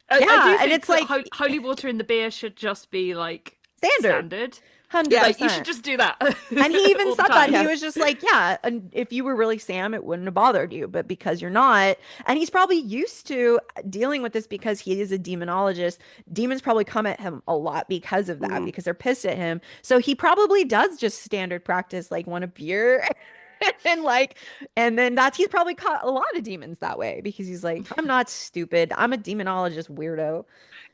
I Yeah, do and think it's that like holy water in the beer should just be like standard, standard. Like you should 100%. just do that. And he even all the said that. time. He Yeah. was just like, yeah, and if you were really Sam, it wouldn't have bothered you. But because you're not, and he's probably used to dealing with this because he is a demonologist, demons probably come at him a lot because of that, Mhm. because they're pissed at him. So he probably does just standard practice, like want a beer. And like, and then he's probably caught a lot of demons that way because he's like, I'm not stupid. I'm a demonologist weirdo.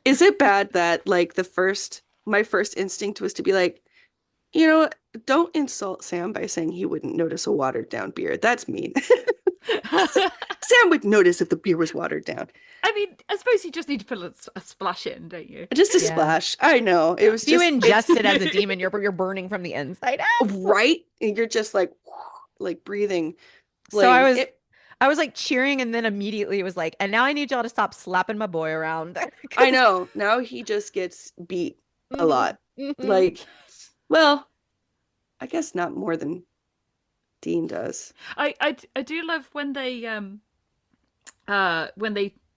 Is it bad that like my first instinct was to be like, you know, don't insult Sam by saying he wouldn't notice a watered down beer. That's mean. Sam would notice if the beer was watered down. I mean, I suppose you just need to put a splash in, don't you? Just a Yeah. splash. I know. It was If you just ingest it as a demon, you're burning from the inside out. right. And you're just like breathing So I flame. was I was like cheering, and then immediately it was like, and now I need y'all to stop slapping my boy around. I know. Now he just gets beat a lot. Mhm. Like, well, I guess not more than Dean does. I do love when they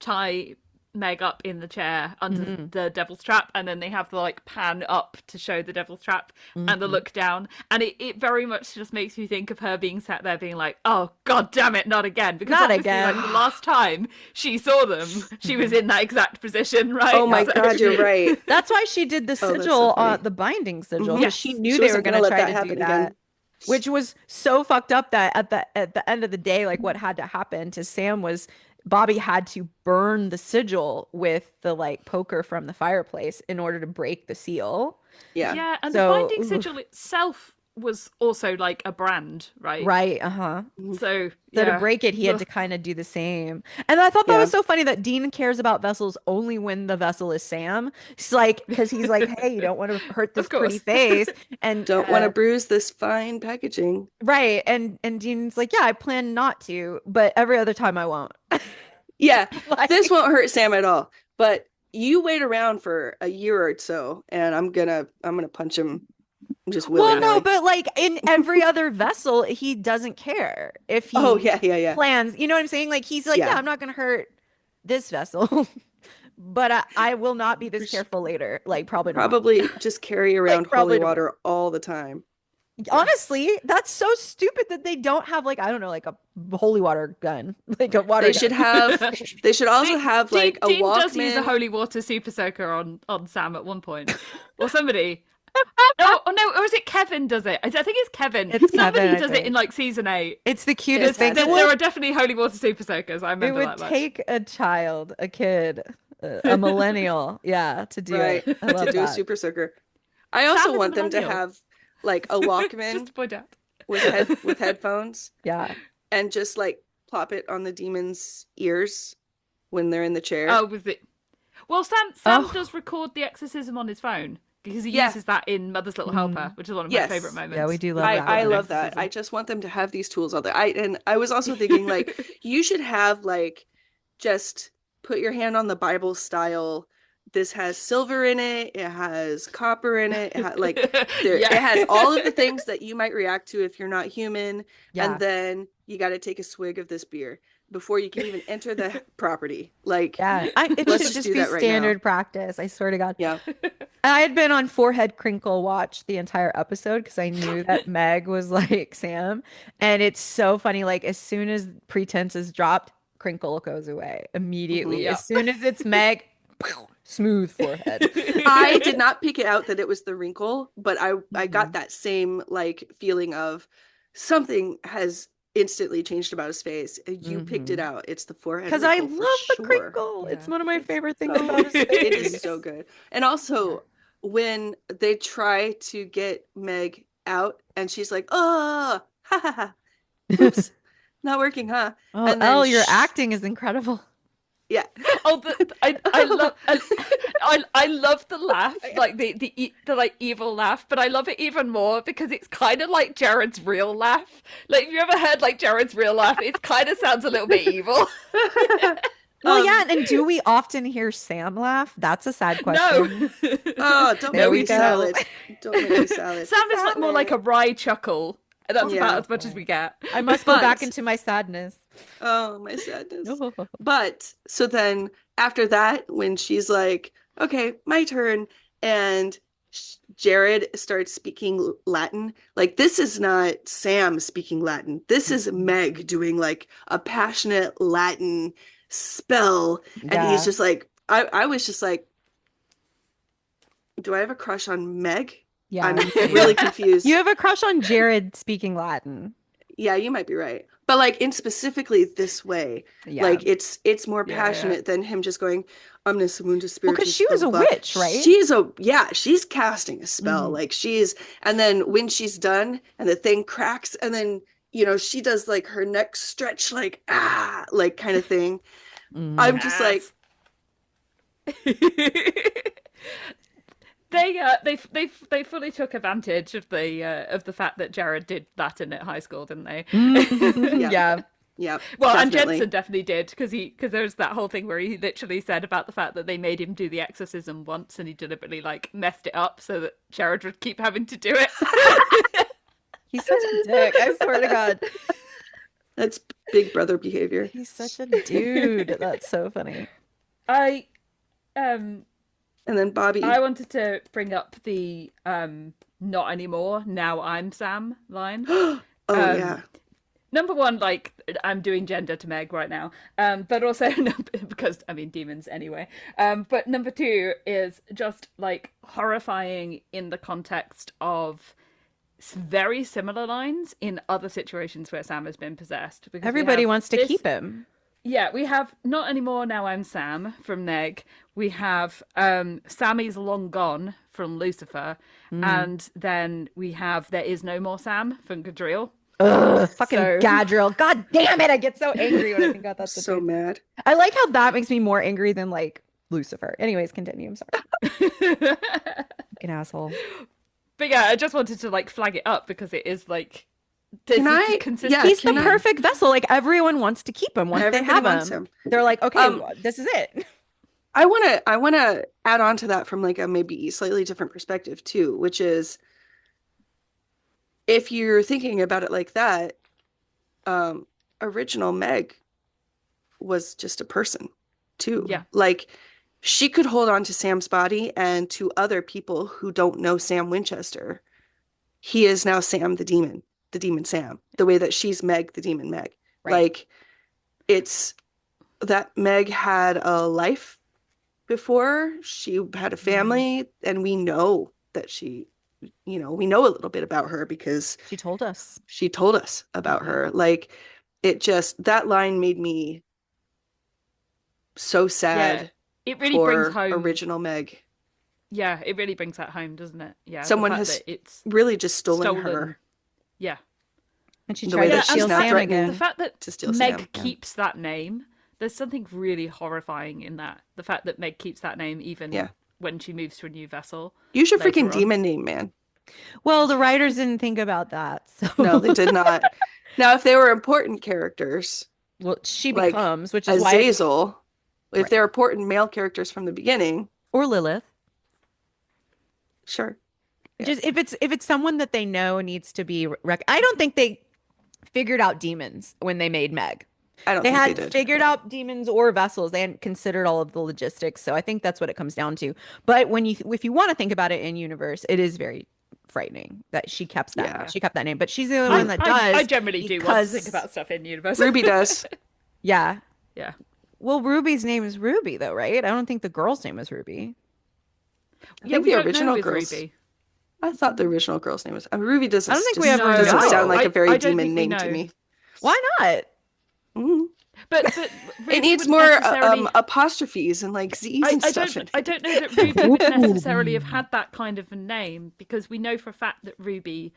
tie Meg up in the chair under Mhm. the devil's trap, and then they have the like pan up to show the devil's trap and the Mhm. look down, and it very much just makes me think of her being sat there being like, oh god damn it, not again, because Not obviously again. like the last time she saw them she was in that exact position, right? Oh my So- God, you're right. That's why she did the Oh, that's so sigil, funny. the binding sigil, Mhm. because she Yes. knew She they were wasn't going gonna to let try that to do happen that. again. Which was so fucked up that at the end of the day, like what had to happen to Sam was Bobby had to burn the sigil with the like poker from the fireplace in order to break the seal. Yeah. Yeah, and the So, binding oof. sigil itself was also like a brand, right? Right, uh-huh. So So to yeah. break it, he had to kind of do the same. And I thought that Yeah. was so funny that Dean cares about vessels only when the vessel is Sam. It's like, because he's like, hey, you don't want to hurt this Of course. pretty face. And Don't want to bruise this fine packaging. right. And Dean's like, yeah, I plan not to, but every other time I won't. Yeah, Like- this won't hurt Sam at all. But you wait around for a year or so, and I'm gonna punch him just Well, willy-nilly. no, but like in every other vessel, he doesn't care if he Oh yeah. plans. You know what I'm saying? Like he's like, Yeah. yeah, I'm not gonna hurt this vessel, but I will not be this careful later. Like probably not. Probably just carry around probably holy don't. water all the time. Honestly, that's so stupid that they don't have like I don't know like a holy water gun, like a water. They gun. should have. They should also have like a Dean does use a Walkman. holy water super soaker on Sam at one point, or somebody. No, or is it Kevin does it? I think it's Kevin. It's Somebody Kevin, I does it think. in like season 8. It's the cutest Yes, thing. There are definitely holy water super soakers. I It remember would that much. take a child, a kid, a millennial, yeah, to do Right, it. I love to do a that. super soaker. I Sam also is a want them to millennial. have like a Walkman Just to point out. with headphones Yeah. and just like plop it on the demon's ears when they're in the chair. Oh, with it. Well, Sam Oh. does record the exorcism on his phone because he Yeah. uses that in Mother's Little Helper, which is one of Yes. my favorite moments. Yeah, we do love I, that I one. love that. I just want them to have these tools all day. I was also thinking like you should have like just put your hand on the Bible style. This has silver in it. It has copper in it. It has all of the things that you might react to if you're not human. Yeah. And then you got to take a swig of this beer before you can even enter the property. Like, Yeah, it Let's should just just do be that right standard practice. I swear to God. yeah. I had been on forehead crinkle watch the entire episode because I knew that Meg was like Sam, and it's so funny. Like as soon as pretense is dropped, crinkle goes away immediately. Mhm. As soon as it's Meg, smooth forehead. I did not pick it out that it was the wrinkle, but I got Mhm. that same like feeling of something has instantly changed about his face. You picked it Mhm. out. It's the forehead Because I wrinkle for love the sure. crinkle. It's Yeah. one of my It's favorite things so about his face. it is so good. And also when they try to get Meg out and she's like, "Oh, ha ha ha. Oops. Not working, huh?" Oh, And then Elle, your acting is incredible. yeah. Oh, I love the laugh, like the like evil laugh, but I love it even more because it's kind of like Jared's real laugh. Like, have you ever heard like Jared's real laugh? It kind of sounds a little bit evil. Well, Um, yeah, and do we often hear Sam laugh? That's a sad No. question. Oh, don't There make we me go. salad. Don't make me salad. Sam is like more like a wry chuckle. And that's Yeah. about as much as we get. I must go back But- into my sadness. Oh, my sadness. But so then after that, when she's like, okay, my turn, and Jared starts speaking Latin, like this is not Sam speaking Latin. This is Meg doing like a passionate Latin spell. And Yeah. he's just like, I was just like, do I have a crush on Meg? Yeah. I'm really confused. You have a crush on Jared speaking Latin. Yeah, you might be right. But like in specifically this way, Yeah. like it's more Yeah, passionate than him just going omnis mundus Well, spiritus. 'cause she was blah, a blah, blah. witch, right? She's casting a spell. Mhm. Like and then when she's done and the thing cracks and then she does like her neck stretch like like kind of thing. Mhm. I'm just like, They fully took advantage of the fact that Jared did Latin at high school, didn't they? Mhm. Yeah. yeah. Well, and definitely. Jensen definitely did because there's that whole thing where he literally said about the fact that they made him do the exorcism once and he deliberately like messed it up so that Jared would keep having to do it. He's such a dick. I swear to God. That's big brother behavior. He's such a dude. That's so funny. I And then Bobby. I wanted to bring up the not anymore, now I'm Sam line. Oh yeah. Number one, like, I'm doing gender to Meg right now, but also because I mean demons anyway. But number two is just like horrifying in the context of very similar lines in other situations where Sam has been possessed. Because Everybody wants to keep him. Yeah, we have Not Anymore, Now I'm Sam from Neg. We have Sammy's Long Gone from Lucifer. And then we have There Is No More Sam from Gadriel. Ugh, fucking So- Gadriel. God damn it. I get so angry when I think about that. So mad. I like how that makes me more angry than like Lucifer. Anyways, continue. I'm sorry. Fucking asshole. But yeah, I just wanted to like flag it up because it is like Can I- consistent. yeah, He's the can I- perfect vessel. Like everyone wants to keep him once Everybody they have wants him. him. They're like, okay, Um, this is it. I want to add on to that from like a maybe slightly different perspective too, which is if you're thinking about it like that, original Meg was just a person too. Yeah. Like she could hold on to Sam's body and to other people who don't know Sam Winchester. He is now Sam the demon Sam, the way that she's Meg, the demon Meg. Right. Like it's that Meg had a life before, she had a family, and we know that she, we know a little bit about her because She told us. she told us about her. Like it just, that line made me so sad It really for brings home original Meg. Yeah, it really brings that home, doesn't it? Yeah. the Someone fact has that it's Really just stolen stolen. her Yeah. And she The tried way to that steal she's now Sam threatening again. The fact that to steal Meg Sam. Yeah. keeps that name, there's something really horrifying in that. The fact that Meg keeps that name even Yeah. when she moves to a new vessel. Use your later freaking on. demon name, man. Well, the writers didn't think about that. So No, they did not. Now, if they were important characters, Well, she like becomes, which is why Azazel, if Right. they're important male characters from the beginning, or Lilith. sure. Yeah. Just if it's someone that they know needs to be I don't think they figured out demons when they made Meg. I don't They think hadn't they did. figured out demons or vessels. They hadn't considered all of the logistics. So I think that's what it comes down to. But if you want to think about it in universe, it is very frightening that she kept that. Yeah. She kept that name, but she's the only one that does. I generally do want to because- think about stuff in universe. Ruby does. Yeah. Yeah. Well, Ruby's name is Ruby, though, right? I don't think the girl's name is Ruby. I Yeah, think we the don't know original with girls. Ruby. I thought the original girl's name was. Ruby doesn't. I don't think we just ever doesn't know. sound like a very I don't demon think we name to know. me. Why not? Mm. But It Ruby needs wouldn't more necessarily... apostrophes and like Z's and stuff. I don't know that Ruby would necessarily have had that kind of a name, because we know for a fact that Ruby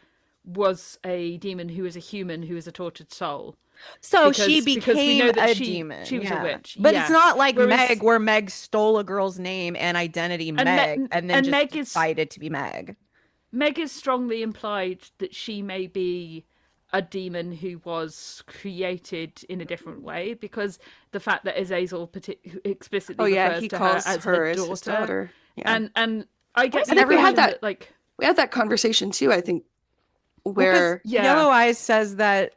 was a demon who was a human who was a tortured soul. So Because- she because we became know that a she demon. was a yeah. witch, But yeah. it's not like Whereas- Meg, where Meg stole a girl's name and identity, Meg, and then and just Meg is- decided to be Meg. Meg is strongly implied that she may be a demon who was created in a different way, because the fact that Azazel explicitly refers he to calls her as her her as daughter. his daughter. Yeah, And I get I the think we had impression that- like we had that conversation too. I think Because where Yeah. Yellow Eyes says that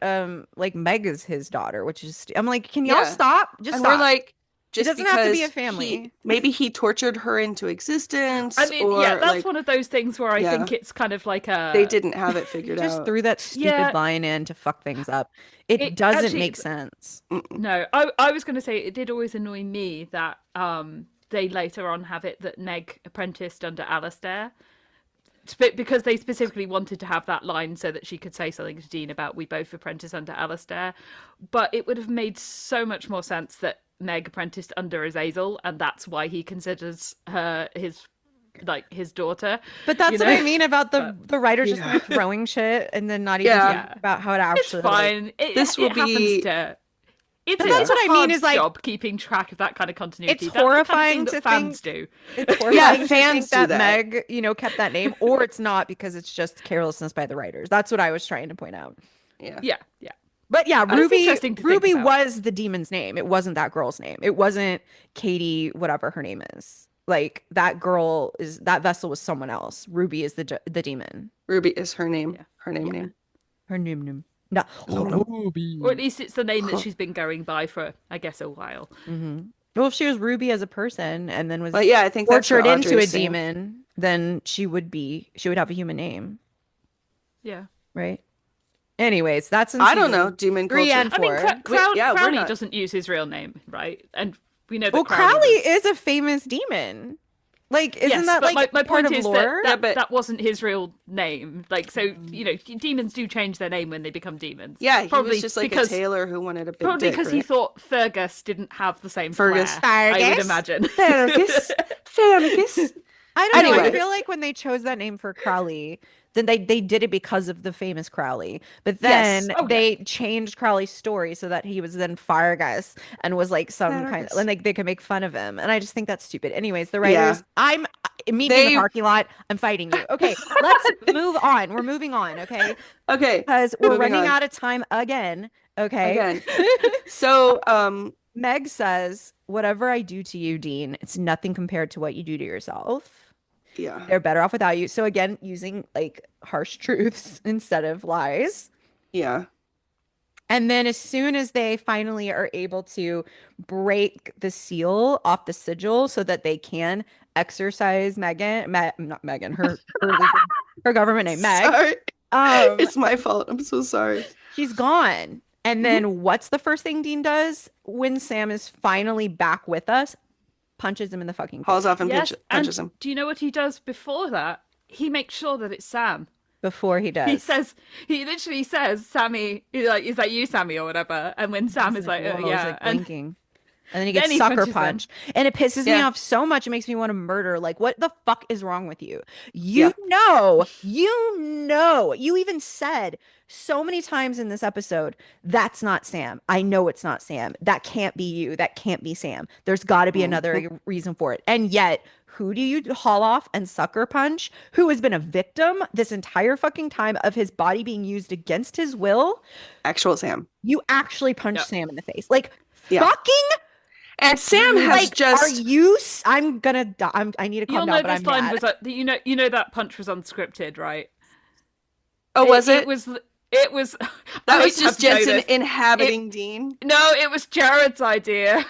like Meg is his daughter, which is I'm like, can y'all Yeah. stop? Just and stop. we're like, just doesn't have to be a because family. maybe he tortured her into existence. I mean, or yeah, that's like one of those things where I Yeah. think it's kind of like a they didn't have it He figured just out. threw that stupid Yeah. line in to fuck things up. It It doesn't actually- make sense. No, I was going to say it did always annoy me that they later on have it that Meg apprenticed under Alistair, because they specifically wanted to have that line so that she could say something to Dean about "we both apprentice under Alistair," but it would have made so much more sense that Meg apprenticed under Azazel, and that's why he considers her his daughter. But that's you what know? I mean about the writers just Yeah. kind of throwing shit and then not even Yeah. thinking about how it It's actually fine. This will happens be- to. It's, But it's that's a what I mean hard is, like, job keeping track of that kind of continuity. it's That's the kind of horrifying thing to that fans do. It's horrifying to fans think do that that. Meg, kept that name, or it's not because it's just carelessness by the writers. That's what I was trying to point out. Yeah. Yeah, yeah. But yeah, It's Ruby interesting to think Ruby about. was the demon's name. It wasn't that girl's name. It wasn't Katie, whatever her name is. Like that vessel was someone else. Ruby is the demon. Ruby is her name. Yeah. Her name. Yeah. Name. Her name. No. Or at least it's the name that she's been going by for, I guess, a while. Well, if she was Ruby as a person and then was But yeah, I think that's what tortured into Audrey a is saying. demon, then she would have a human name, Yeah. right? Anyways, that's in I don't season know. Demon 3 culture. and I mean, 4. Crowley not- doesn't use his real name, right? And we know that Well, Crowley Crowley was... is a famous demon. Like, isn't Yes, that but like my part point of is lore? that, Yeah, but- that wasn't his real name. Like, so, demons do change their name when they become demons. Yeah, he Probably was just like because, a tailor who wanted a big Probably dick, because he right? thought Fergus didn't have the same Fergus. flair, I would Fergus? imagine. Fergus. Fergus. I don't know. I Anyway. feel like when they chose that name for Crowley, then they did it because of the famous Crowley. But then Yes. Oh, they changed Crowley's story so that he was then Fargus and was like some kind Fargus. of, and like they could make fun of him. And I just think that's stupid. Anyways, the Yeah. writers, meet me in They- the parking lot. I'm fighting you. Okay, let's move on. We're moving on. Okay, Okay. because we're Moving running on. out of time again. Okay. Again. So, Meg says, "Whatever I do to you, Dean, it's nothing compared to what you do to yourself. yeah. They're better off without you." So again, using like harsh truths instead of lies. Yeah. And then as soon as they finally are able to break the seal off the sigil so that they can exercise not Megan, her government name, Meg. Sorry. Um, It's my fault. I'm so sorry. she's gone. And then what's the first thing Dean does when Sam is finally back with us? Punches him in the fucking Hauls face off and Yes, punches and him. do you know what he does before that? He makes sure that it's Sam. before he does. He literally says, "Sammy, like, is that you, Sammy, or whatever?" And when Sam is like, "Whoa," he's, "Yeah," like, and blinking. And then he then gets he sucker punches him. punched. And it pisses me Yeah. off so much. It makes me want to murder. Like, what the fuck is wrong with you? Yeah. You even said so many times in this episode, that's not Sam. I know it's not Sam. That can't be you. That can't be Sam. There's got to be another reason for it. And yet, who do you haul off and sucker punch? Who has been a victim this entire fucking time of his body being used against his will? Actual Sam. You actually punch Yeah. Sam in the face. Like, Yeah. fucking And Sam has like, just are you? I'm gonna die. I need to calm you'll down, know but this I'm line mad. was like, you know that punch was unscripted, right? Oh, was it? It was. It was. That I was just have Jensen noticed. inhabiting Dean. No, it was Jared's idea.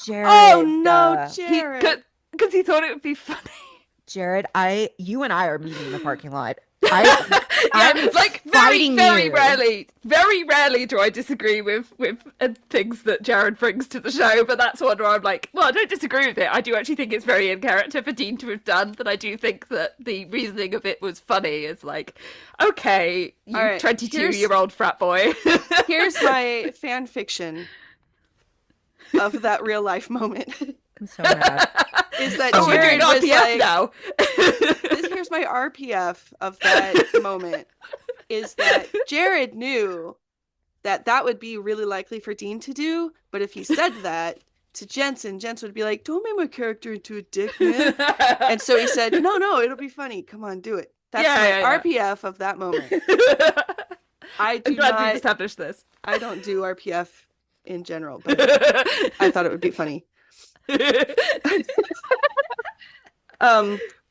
Jared, Oh no, Jared. Because he thought it would be funny. Jared, you and I are meeting in the parking lot. I Yeah, I'm like fighting very you. very rarely do I disagree with things that Jared brings to the show, but that's one where I'm like, well, I don't disagree with it. I do actually think it's very in character for Dean to have done, but I do think that the reasoning of it was funny. It's like, okay, you All right, 22-year-old frat boy. Here's my fan fiction of that real life moment. I'm so mad. Is that Oh, we're doing Jared was RPF like, now. here's my RPF of that moment, is that Jared knew that that would be really likely for Dean to do, but if he said that to Jensen would be like, don't make my character into a dick, man. And so he said, no, it'll be funny. Come on, do it. That's my RPF of that moment. I'm glad we established this. I don't do RPF in general, but I thought it would be funny.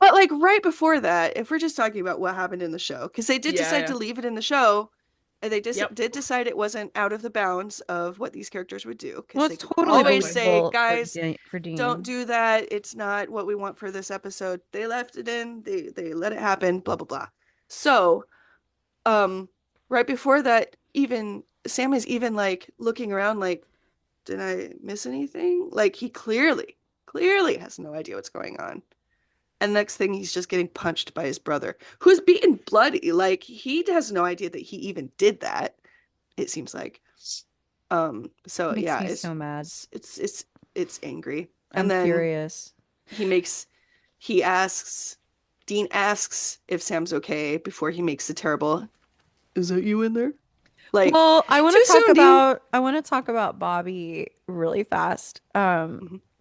But like right before that, if we're just talking about what happened in the show, because they did decide to leave it in the show, and they did decide it wasn't out of the bounds of what these characters would do. Because they could always say, guys, for Dean. don't do that. It's not what we want for this episode. They left it in. They let it happen. Blah blah blah. So, right before that, even Sam is even like looking around, like, did I miss anything? Like he clearly has no idea what's going on. And next thing, he's just getting punched by his brother, who's beaten bloody. Like he has no idea that he even did that. It seems like. So Makes yeah, me it's so mad. It's angry. I'm And then furious. Dean asks if Sam's okay before he makes the terrible, is that you in there? Like, well, I want too to talk soon, Dean. about Bobby really fast.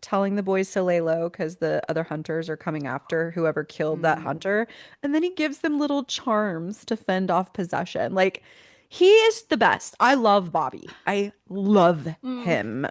Telling the boys to lay low because the other hunters are coming after whoever killed that hunter. And then he gives them little charms to fend off possession. Like, he is the best. I love Bobby. I love him.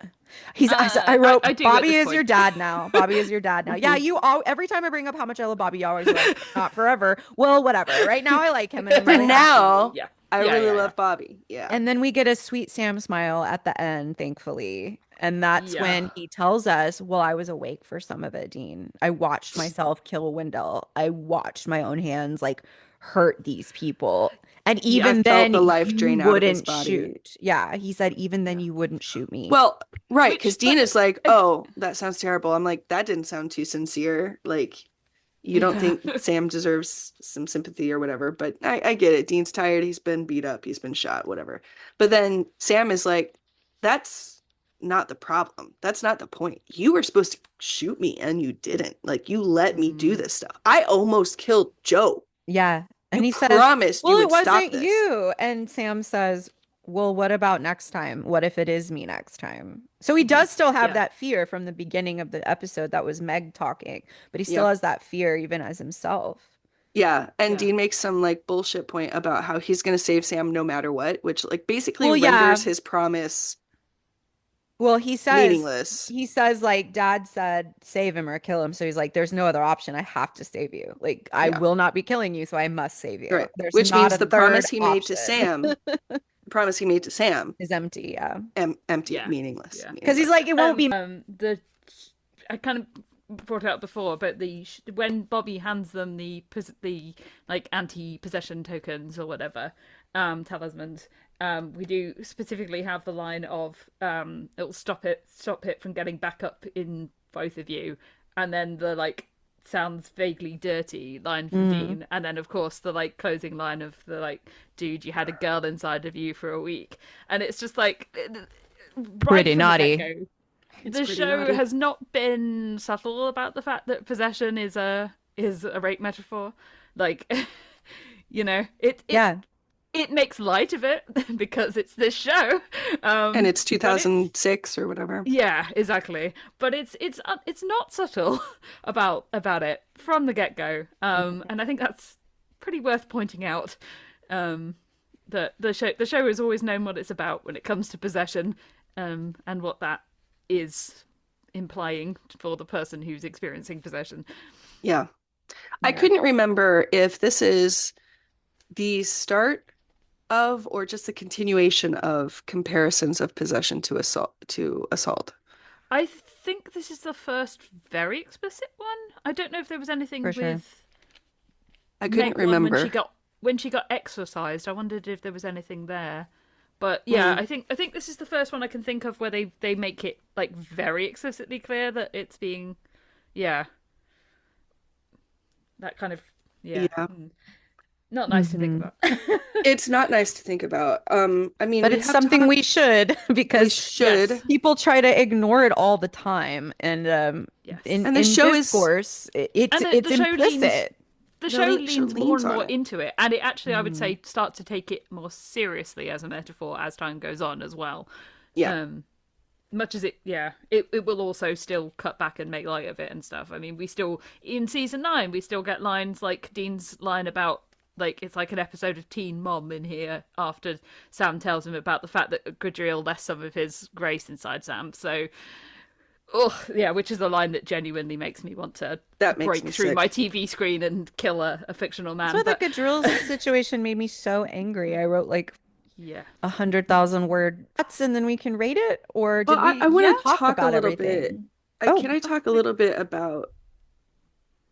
I wrote, I do Bobby at this is your point. dad now. Bobby is your dad now. Yeah, every time I bring up how much I love Bobby, you always like, not forever. Well, whatever. Right now I like him. And I'm For really now, happy. Yeah. I really love Bobby. Yeah. And then we get a sweet Sam smile at the end, thankfully. And that's when he tells us, well, I was awake for some of it, Dean. I watched myself kill Wendell. I watched my own hands like hurt these people. And even I then, felt the life drain you out of his wouldn't body. shoot. Yeah, he said, even then, you wouldn't shoot me. Well, right, because Dean is like, oh, that sounds terrible. I'm like, that didn't sound too sincere. Like, you don't think Sam deserves some sympathy or whatever, but I get it. Dean's tired. He's been beat up. He's been shot, whatever. But then Sam is like, that's not the problem. That's not the point. You were supposed to shoot me and you didn't. Like, you let me do this stuff. I almost killed Joe. Yeah. And he says, promised well, you it would stop wasn't this. you. And Sam says, well, what about next time? What if it is me next time? So he does still have that fear from the beginning of the episode. That was Meg talking, but he still has that fear even as himself. Yeah. And Dean makes some like bullshit point about how he's going to save Sam no matter what, which like basically renders his promise well, he says meaningless. He says like Dad said, save him or kill him. So he's like, there's no other option. I have to save you. Like I will not be killing you, so I must save you. Right. There's which not means a the third promise he made to option. Sam. The promise he made to Sam is empty. Yeah. Empty, meaningless. Because he's like, it won't be. I kind of brought it up before, but when Bobby hands them the like anti-possession tokens or whatever, talismans, we do specifically have the line of it'll stop it from getting back up in both of you, and then the like sounds vaguely dirty line from Dean, and then of course the like closing line of the like, dude, you had a girl inside of you for a week, and it's just like pretty naughty. The show has not been subtle about the fact that possession is a rape metaphor. Like, you know, it makes light of it because it's this show, and it's 2006 or whatever. Yeah, exactly. But it's not subtle about it from the get go, and I think that's pretty worth pointing out. That the show has always known what it's about when it comes to possession, and what that is implying for the person who's experiencing possession. Yeah. I couldn't remember if this is the start of or just the continuation of comparisons of possession to assault. I think this is the first very explicit one. I don't know if there was anything with I couldn't Meg remember. when she got when she got exorcised, I wondered if there was anything there. But yeah, I think this is the first one I can think of where they make it like very explicitly clear that it's being, yeah, that kind of, yeah, Yeah. not nice to think about. It's not nice to think about. I mean, But we it's have something we talked, should we because should. people try to ignore it all the time. And Yes. And the in show is discourse, it's And it's the show leans implicit. the show show leans more leans and on more it. into it, and it actually, I would Mhm. say, starts to take it more seriously as a metaphor as time goes on as well. Yeah. Um, much as it will also still cut back and make light of it and stuff. I mean, we still in season 9 we still get lines like Dean's line about like it's like an episode of Teen Mom in here after Sam tells him about the fact that Gadriel left some of his grace inside Sam. So, oh yeah, which is a line that genuinely makes me want to That makes break me through sick. my TV screen and kill a fictional That's man. why the But Gadriel situation made me so angry. I wrote like yeah, 100,000 word thoughts, and then we can rate it. Or Well, did we I want to talk talk a about little bit. everything? Oh, Can I talk a little bit about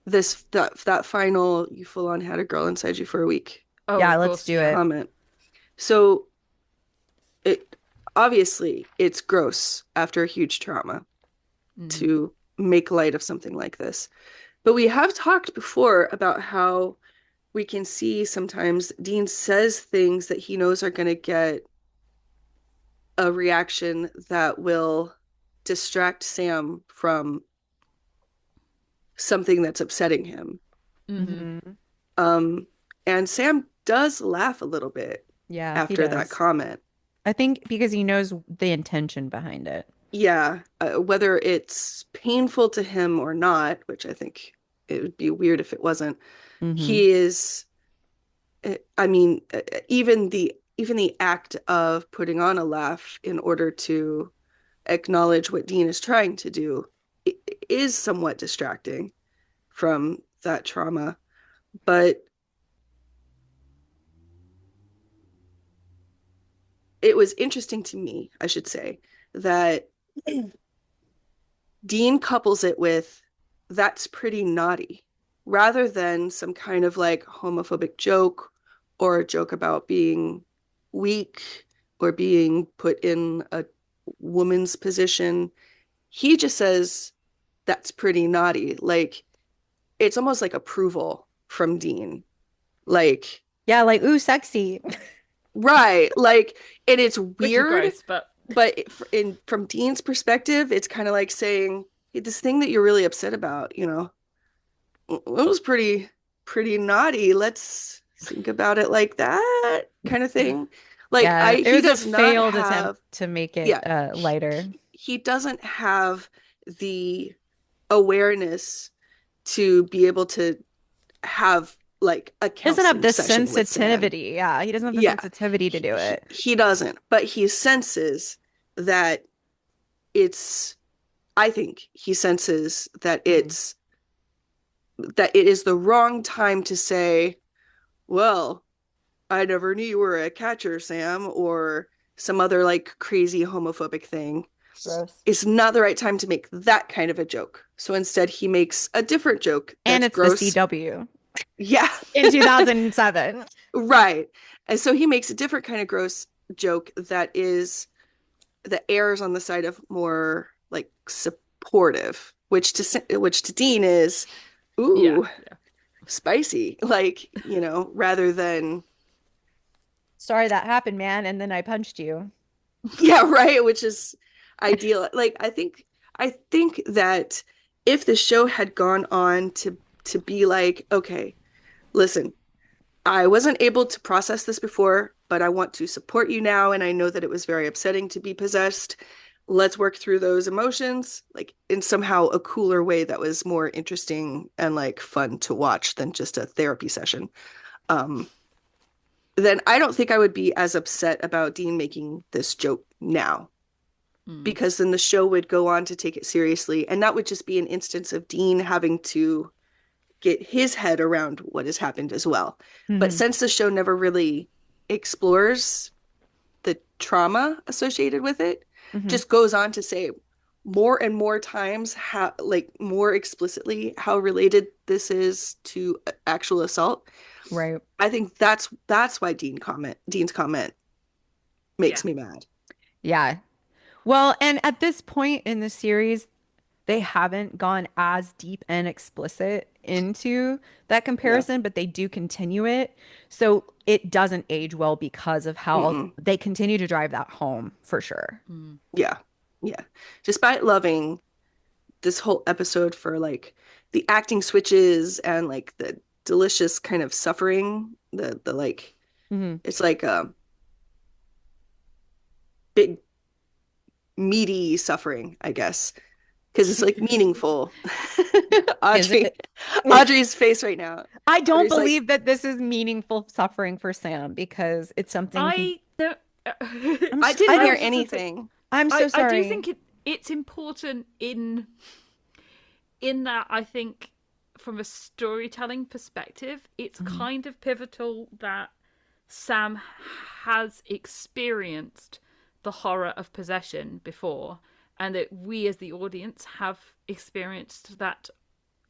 that final "you full on had a girl inside you for a week" oh yeah, of let's course, do yeah. it. comment? So it obviously it's gross after a huge trauma to make light of something like this. But we have talked before about how we can see sometimes Dean says things that he knows are going to get a reaction that will distract Sam from something that's upsetting him. Mm-hmm. Mhm. Um, and Sam does laugh a little bit Yeah, he after that does. comment. I think because he knows the intention behind it. Yeah, whether it's painful to him or not, which I think it would be weird if it wasn't. Hmm. He is, I mean, even the act of putting on a laugh in order to acknowledge what Dean is trying to do is somewhat distracting from that trauma. But it was interesting to me, I should say, that Dean couples it with "that's pretty naughty" rather than some kind of like homophobic joke or a joke about being weak or being put in a woman's position. He just says "that's pretty naughty." Like it's almost like approval from Dean. Like, Yeah, like, ooh, sexy. right. Like, and it's Which is weird, gross, but but in from Dean's perspective, it's kind of like saying, hey, this thing that you're really upset about, it was pretty naughty. Let's think about it like that kind of thing. Like Yeah, it he was a does not failed have, attempt to make it yeah, lighter. he doesn't have the awareness to be able to have like a He doesn't have counseling the session with Sam. sensitivity. Yeah, he doesn't have the Yeah, sensitivity to do it. he doesn't, but he senses that it's, I think he senses that Mhm. it is the wrong time to say, well, I never knew you were a catcher, Sam, or some other like crazy homophobic thing. Gross. It's not the right time to make that kind of a joke. So instead, he makes a different joke And that's it's the gross. CW Yeah, in 2007. right. And so he makes a different kind of gross joke that airs on the side of more like supportive, which to Dean is, yeah, ooh, yeah. spicy, like, rather than, Sorry that happened, man. And then I punched you. yeah, right, which is ideal. Like, I think that if the show had gone on to be like, okay, listen, I wasn't able to process this before, but I want to support you now, and I know that it was very upsetting to be possessed. Let's work through those emotions, like in somehow a cooler way that was more interesting and like fun to watch than just a therapy session. Um, then I don't think I would be as upset about Dean making this joke now, Mm. because then the show would go on to take it seriously, and that would just be an instance of Dean having to get his head around what has happened as well. But Mhm. since the show never really explores the trauma associated with it, Mhm. just goes on to say, more and more times how like more explicitly how related this is to actual assault. Right. I think that's why Dean's comment Yeah. makes me mad. Yeah. Well, and at this point in the series, they haven't gone as deep and explicit into that Yeah. comparison, but they do continue it. So it doesn't age well because of how Mm-mm. they continue to drive that home for sure. Mm. Yeah. Yeah. Despite loving this whole episode for like the acting switches and like the delicious kind of suffering, the like Hmm. it's like a big meaty suffering, I guess, because it's like meaningful. Is Audrey, it? Audrey's face right now. I don't Audrey's like, believe that this is meaningful suffering for Sam because it's something he. I don't. I didn't I hear don't. just gonna say, anything. I'm so I do sorry. think it's important in that I think from a storytelling perspective, it's Mhm. kind of pivotal that Sam has experienced the horror of possession before, and that we as the audience have experienced that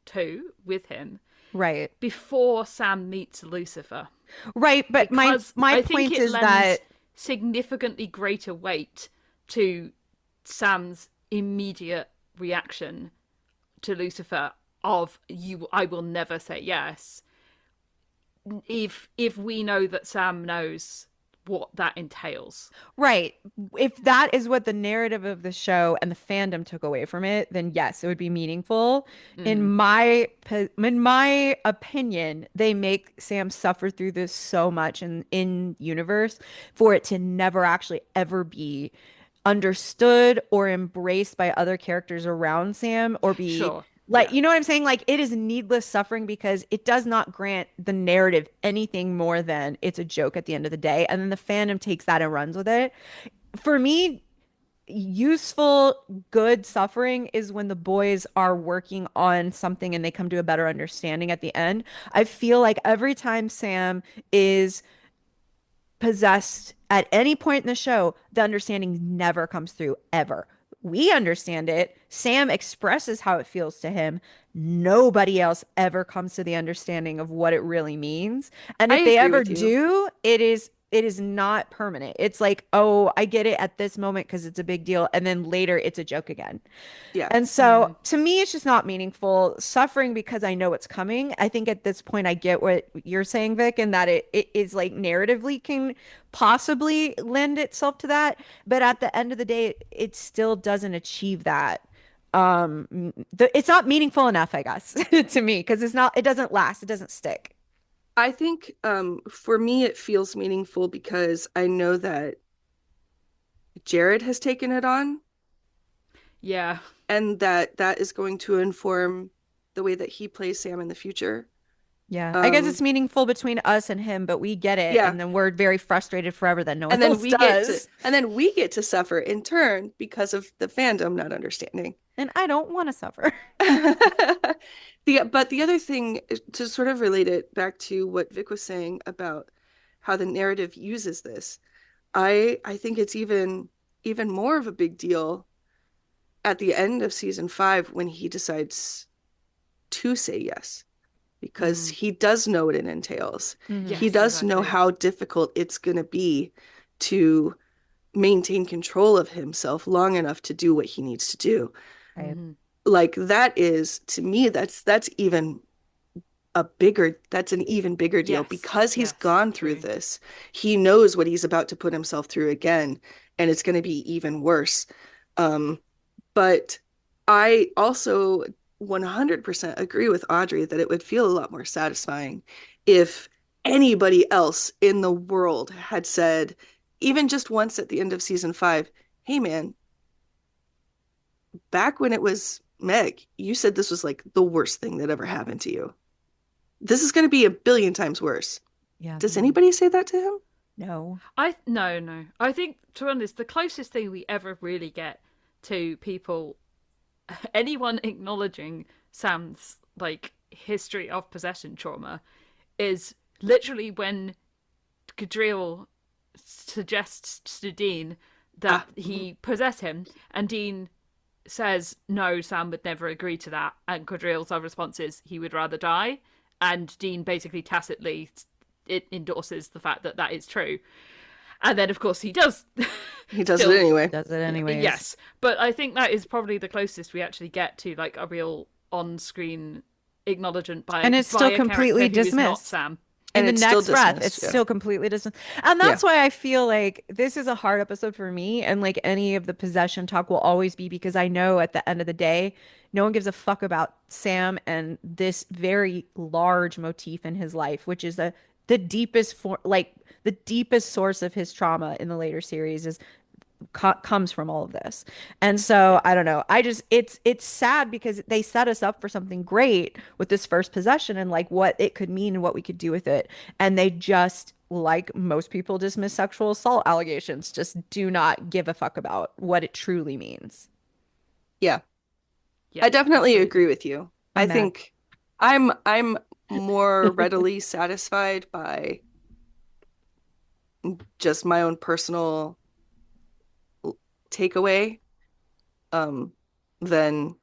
too with him Right. before Sam meets Lucifer. Right, but my Because my I think point it is lends that significantly greater weight to Sam's immediate reaction to Lucifer of you I will never say yes, if we know that Sam knows what that entails. right, if that is what the narrative of the show and the fandom took away from it, then yes, it would be meaningful. Mm. In my opinion, they make Sam suffer through this so much in universe for it to never actually ever be understood or embraced by other characters around Sam or be Sure. like, Yeah. you know what I'm saying? Like, it is needless suffering because it does not grant the narrative anything more than it's a joke at the end of the day. And then the fandom takes that and runs with it. For me, useful, good suffering is when the boys are working on something and they come to a better understanding at the end. I feel like every time Sam is possessed at any point in the show, the understanding never comes through ever. We understand it. Sam expresses how it feels to him. Nobody else ever comes to the understanding of what it really means. And I if they agree ever with you. do, it is not permanent. It's like, oh, I get it at this moment because it's a big deal, and then later it's a joke again. Yeah. And so Mm. to me, it's just not meaningful. Suffering because I know it's coming. I think at this point, I get what you're saying, Vic, and that it is like narratively can possibly lend itself to that. But at the end of the day, it still doesn't achieve that. It's not meaningful enough, I guess, to me, because it doesn't last, it doesn't stick. I think for me it feels meaningful because I know that Jared has taken it on Yeah. and that that is going to inform the way that he plays Sam in the future. Yeah. I guess it's Um, meaningful between us and him, but we get it. yeah. And then we're very frustrated forever that no one And then else we get to does. and then we get to suffer in turn because of the fandom not understanding. And I don't want to suffer. But the other thing to sort of relate it back to what Vic was saying about how the narrative uses this, I think it's even more of a big deal at the end of season 5 when he decides to say yes because Mm. he does know what it entails. Mhm. He Yes, does know exactly. how difficult it's going to be to maintain control of himself long enough to do what he needs to do. Right. Mm. Like that is to me that's an even bigger deal Yes. because he's Yes. gone through True. this. He knows what he's about to put himself through again, and it's going to be even worse. Um, but I also 100% agree with Audrey that it would feel a lot more satisfying if anybody else in the world had said, even just once at the end of season 5, hey man, back when it was Meg, you said this was like the worst thing that ever happened to you. This is going to be a billion times worse. Yeah. Does Mm. anybody say that to him? No. No. I think to be honest, the closest thing we ever really get to people, anyone acknowledging Sam's like history of possession trauma, is literally when Gadriel suggests to Dean that Ah, he possess him, and Dean says no, Sam would never agree to that, and Quadrille's other response is he would rather die, and Dean basically tacitly endorses the fact that that is true. And then, of course, he does. He does it anyway. Does it anyways. Yes, but I think that is probably the closest we actually get to like a real on-screen acknowledgement by, and it's still completely dismissed. Not Sam. In And the it's next still breath, dismissed, it's still completely dismissed. And that's why I feel like this is a hard episode for me. And like any of the possession talk will always be, because I know at the end of the day, no one gives a fuck about Sam and this very large motif in his life, which is the deepest the deepest source of his trauma in the later series is comes from all of this. And so I don't know, it's sad because they set us up for something great with this first possession and like what it could mean and what we could do with it, and they just, like most people dismiss sexual assault allegations, just do not give a fuck about what it truly means. Yeah, I definitely agree with you. I think I'm more readily satisfied by just my own personal takeaway than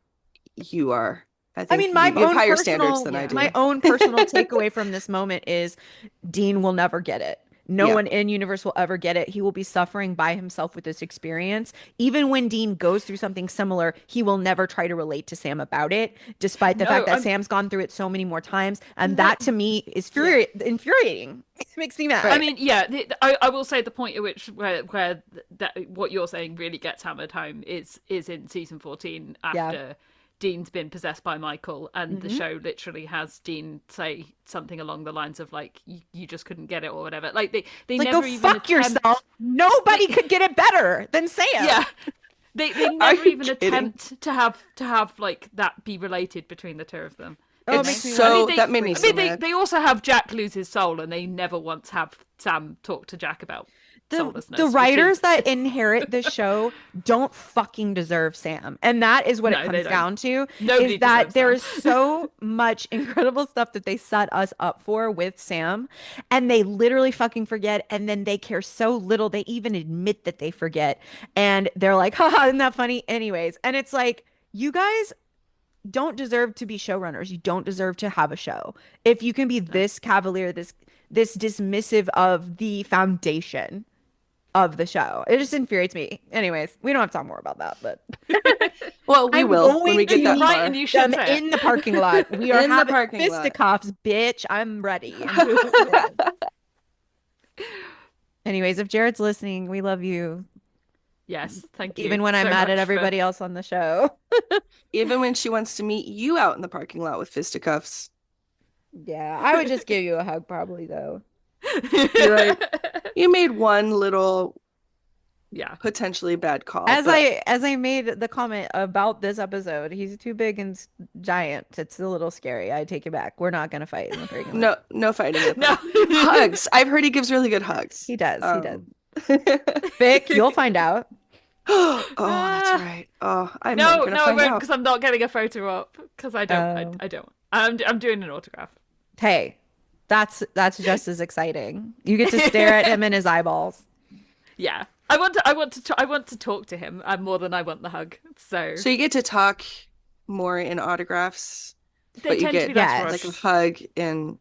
you are. I think mean, my you have own higher personal, standards than I do. My own personal takeaway from this moment is Dean will never get it. No one in universe will ever get it. He will be suffering by himself with this experience. Even when Dean goes through something similar, he will never try to relate to Sam about it, despite the fact that Sam's gone through it so many more times. And that to me is infuriating. It makes me mad. I mean, I will say the point at which where that what you're saying really gets hammered home is in season 14 after Dean's been possessed by Michael, and the show literally has Dean say something along the lines of like, "You just couldn't get it" or whatever. Like they like, never go even fuck yourself. Nobody could get it better than Sam. Yeah, they never even attempt to have like that be related between the two of them. Oh, that made me so mad. They also have Jack lose his soul, and they never once have Sam talk to Jack about the writers that inherit this show don't fucking deserve Sam, and that is what it comes down to. Nobody is that there is Sam. so much incredible stuff that they set us up for with Sam, and they literally fucking forget, and then they care so little they even admit that they forget, and they're like, haha, isn't that funny? Anyways, and it's like, you guys don't deserve to be showrunners. You don't deserve to have a show if you can be this cavalier, this dismissive of the foundation of the show. It just infuriates me. Anyways, we don't have to talk more about that, but well, we will when we get that far. And you should say in the parking lot. We are in having the parking fisticuffs, bitch. I'm ready. Anyways, if Jared's listening, we love you. Yes, thank you. Even when I'm mad at everybody else on the show. Even when she wants to meet you out in the parking lot with fisticuffs. Yeah, I would just give you a hug probably though. You're like, you made one little potentially bad call. As I made the comment about this episode, he's too big and giant. It's a little scary. I take it back. We're not gonna fight in the parking lot. No fighting. Hugs. I've heard he gives really good hugs. He does. He does. Vic, you'll find out. Oh, that's right. Oh, I'm no, gonna I find won't, out. because I'm not getting a photo up because I don't. I don't. I'm doing an autograph. Hey, that's just as exciting. You get to stare at him in his eyeballs. Yeah, I want to talk to him more than I want the hug. So you get to talk more in autographs, but you get like a hug in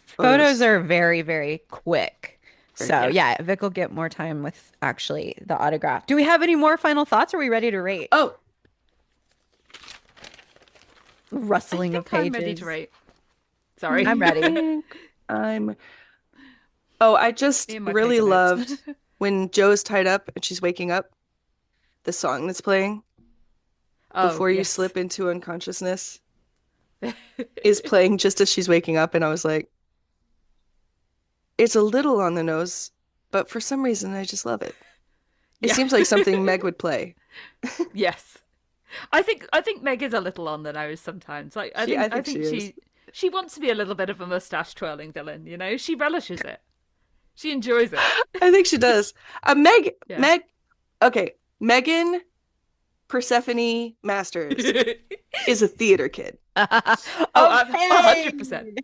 photos are very, very quick. So Vic will get more time with actually the autograph. Do we have any more final thoughts? Or are we ready to rate? Oh, rustling of pages. I'm ready to rate. Sorry, I'm ready. I just really loved when Joe's tied up and she's waking up. The song that's playing before you slip into unconsciousness is playing just as she's waking up, and I was like, it's a little on the nose, but for some reason I just love it. It seems like something Meg would play. Yes, I think Meg is a little on the nose sometimes. Like I think she wants to be a little bit of a mustache twirling villain. You know, she relishes it. She enjoys it. I think she does. Megan Persephone Masters is a theater kid. 100%.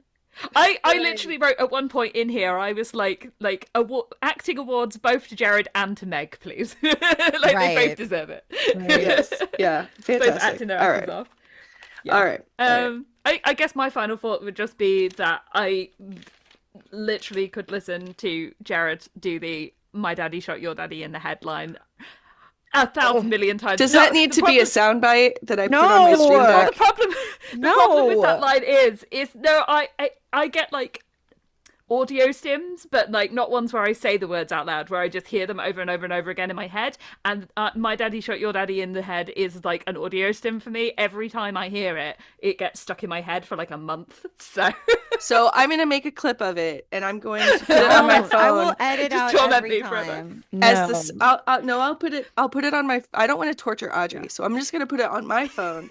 I literally wrote at one point in here, I was like acting awards both to Jared and to Meg, please. Like they both Right. deserve it. Right. Yes. Yeah. Both Fantastic. acting their All asses right. off. Yeah. All right. I guess my final thought would just be that I literally could listen to Jared do the "My daddy shot your daddy in the headline" 1,000 million times. Does No, that need the to be a problem- soundbite that I put on No. my stream Well, deck? the problem with that line is no, I get like audio stims, but like not ones where I say the words out loud, where I just hear them over and over and over again in my head. And "My daddy shot your daddy in the head" is like an audio stim for me. Every time I hear it, it gets stuck in my head for like a month. So I'm gonna make a clip of it, and I'm going to put it on my phone. I will edit Just out torment every me forever. time. As this, I'll put it on my. I don't want to torture Audrey, so I'm just gonna put it on my phone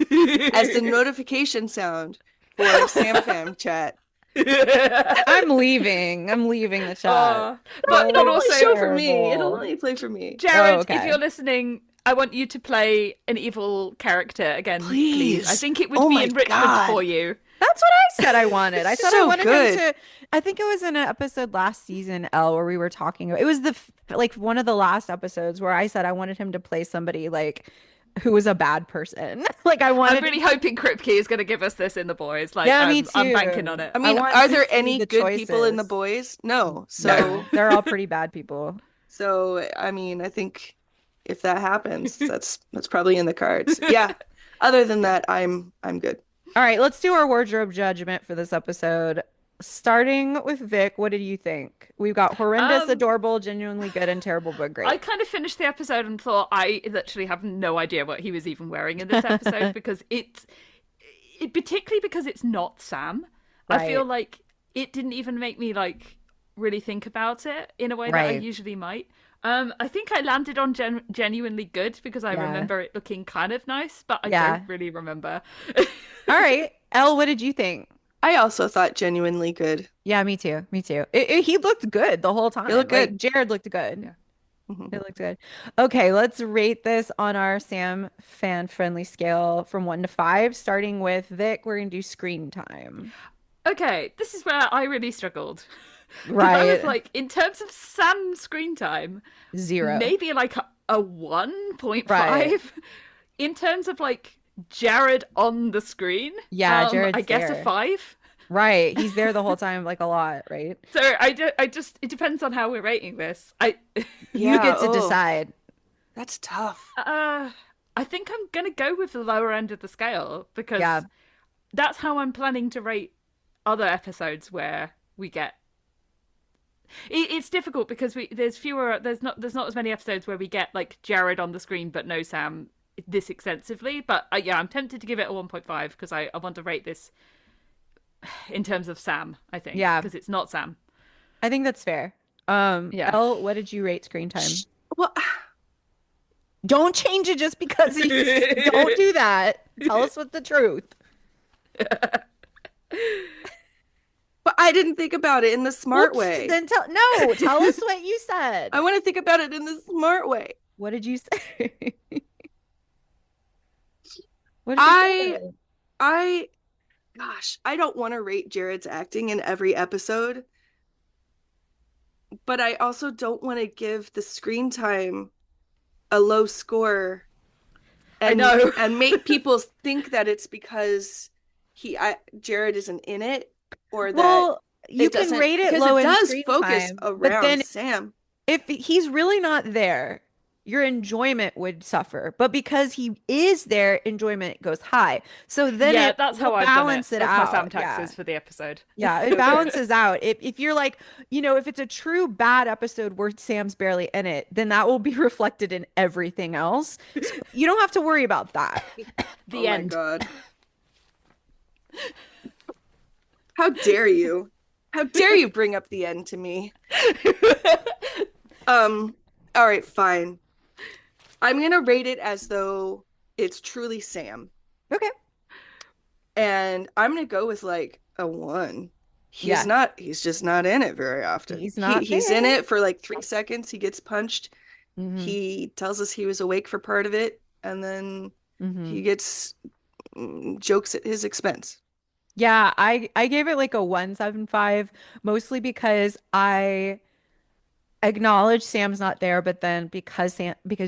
as the notification sound for SamFam chat. I'm leaving the chat. But It'll also, only show for me. terrible. It'll only play for me. Jared, Oh, okay. if you're listening, I want you to play an evil character again, please. I think it would Oh be my enrichment God. for you. That's what I said I wanted. I said I So wanted good. him to. I think it was in an episode last season, L, where we were talking. It was like one of the last episodes where I said I wanted him to play somebody like who was a bad person. Like I wanted. I'm really hoping Kripke is going to give us this in The Boys. Like, Yeah, me I'm too. banking on it. I mean, want are to there see any the good people in The choices. Boys? No. So, No, they're all pretty bad people. so I mean, I think if that happens, that's probably in the cards. Yeah. Other than that, I'm good. All right, let's do our wardrobe judgment for this episode. Starting with Vic, what did you think? We've got horrendous, adorable, genuinely good, and terrible but great. I kind of finished the episode and thought I literally have no idea what he was even wearing in this episode because it particularly because it's not Sam. I feel Right. like it didn't even make me like really think about it in a way that I Right. usually might. I think I landed on genuinely good because I Yeah. remember it looking kind of nice, but I Yeah. don't really remember. All right, Elle, what did you think? I also thought genuinely good. Yeah, me too. Me too. He looked good the whole time. He looked Like, good. Jared looked good. Yeah. Mhm. It looked good. Okay, let's rate this on our Sam fan friendly scale from 1 to 5. Starting with Vic, we're gonna do screen time. Okay, this is where I really struggled. 'Cause I was Right. like, in terms of Sam screen time, 0. maybe like a 1.5. Right. In terms of like Jared on the screen, Yeah, Jared's I guess there. a 5. Right. He's there the whole time, like a lot, right? So I just it depends on how we're rating this. You Yeah, get to oh. decide. That's tough. I think I'm gonna go with the lower end of the scale because Yeah. that's how I'm planning to rate other episodes where we get. It's difficult because there's not as many episodes where we get like Jared on the screen but no Sam this extensively. But yeah, I'm tempted to give it a 1.5 because I want to rate this in terms of Sam. I think Yeah. because it's not Sam. I think that's fair. Yeah. Elle, what did you rate screen time? Well, Don't change it just because don't do that. Tell us what the truth. but I didn't think about it in the smart Well, way. Then tell us what you said. I want to think about it in the smart way. What did you say? What did you say? Gosh, I don't want to rate Jared's acting in every episode, but I also don't want to give the screen time a low score I know. and make people think that it's because Jared isn't in it or that Well, you it can doesn't, rate it because low it in does screen focus time, around but then Sam. if he's really not there, your enjoyment would suffer. But because he is there, enjoyment goes high. So then Yeah, it that's how will I've done it. balance it That's out. my Sam Yeah. taxes for the episode. Yeah, it balances out. If you're like, if it's a true bad episode where Sam's barely in it, then that will be reflected in everything else. So you don't have to worry about that. The Oh my end. God. How dare you? How dare you bring up the end to me? All right, fine. I'm gonna rate it as though it's truly Sam. Okay. And I'm gonna go with like a 1. Yeah. He's just not in it very often. He's not he's in there. it for like 3 seconds, he gets punched. Mhm. He tells us he was awake for part of it, and then Mhm. he gets jokes at his expense. Yeah, I gave it like a 175, mostly because I acknowledge Sam's not there, but then because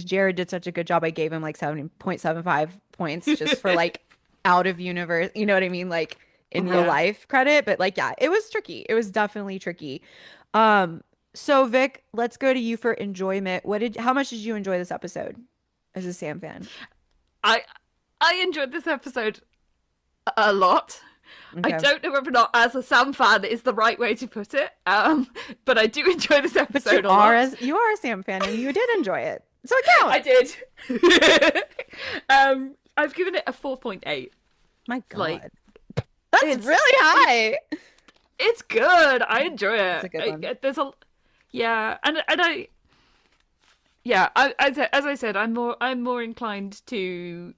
Jared did such a good job, I gave him like 7.75 points just for like out of universe, you know what I mean? Like in real Mhm. Yeah. life credit. But like yeah, it was tricky. It was definitely tricky. Um, so Vic, let's go to you for enjoyment. How much did you enjoy this episode as a Sam fan? I I enjoyed this episode a lot. I Okay. don't know whether or not as a Sam fan is the right way to put it. But I do enjoy this But you episode a are lot. as you are a Sam fan and you did enjoy it. So it I counts. did. I've given it a 4.8. My Like God. That's it's really high. it's good. I enjoy It's a it. good one. There's a yeah, and I yeah, as I said, I'm more inclined to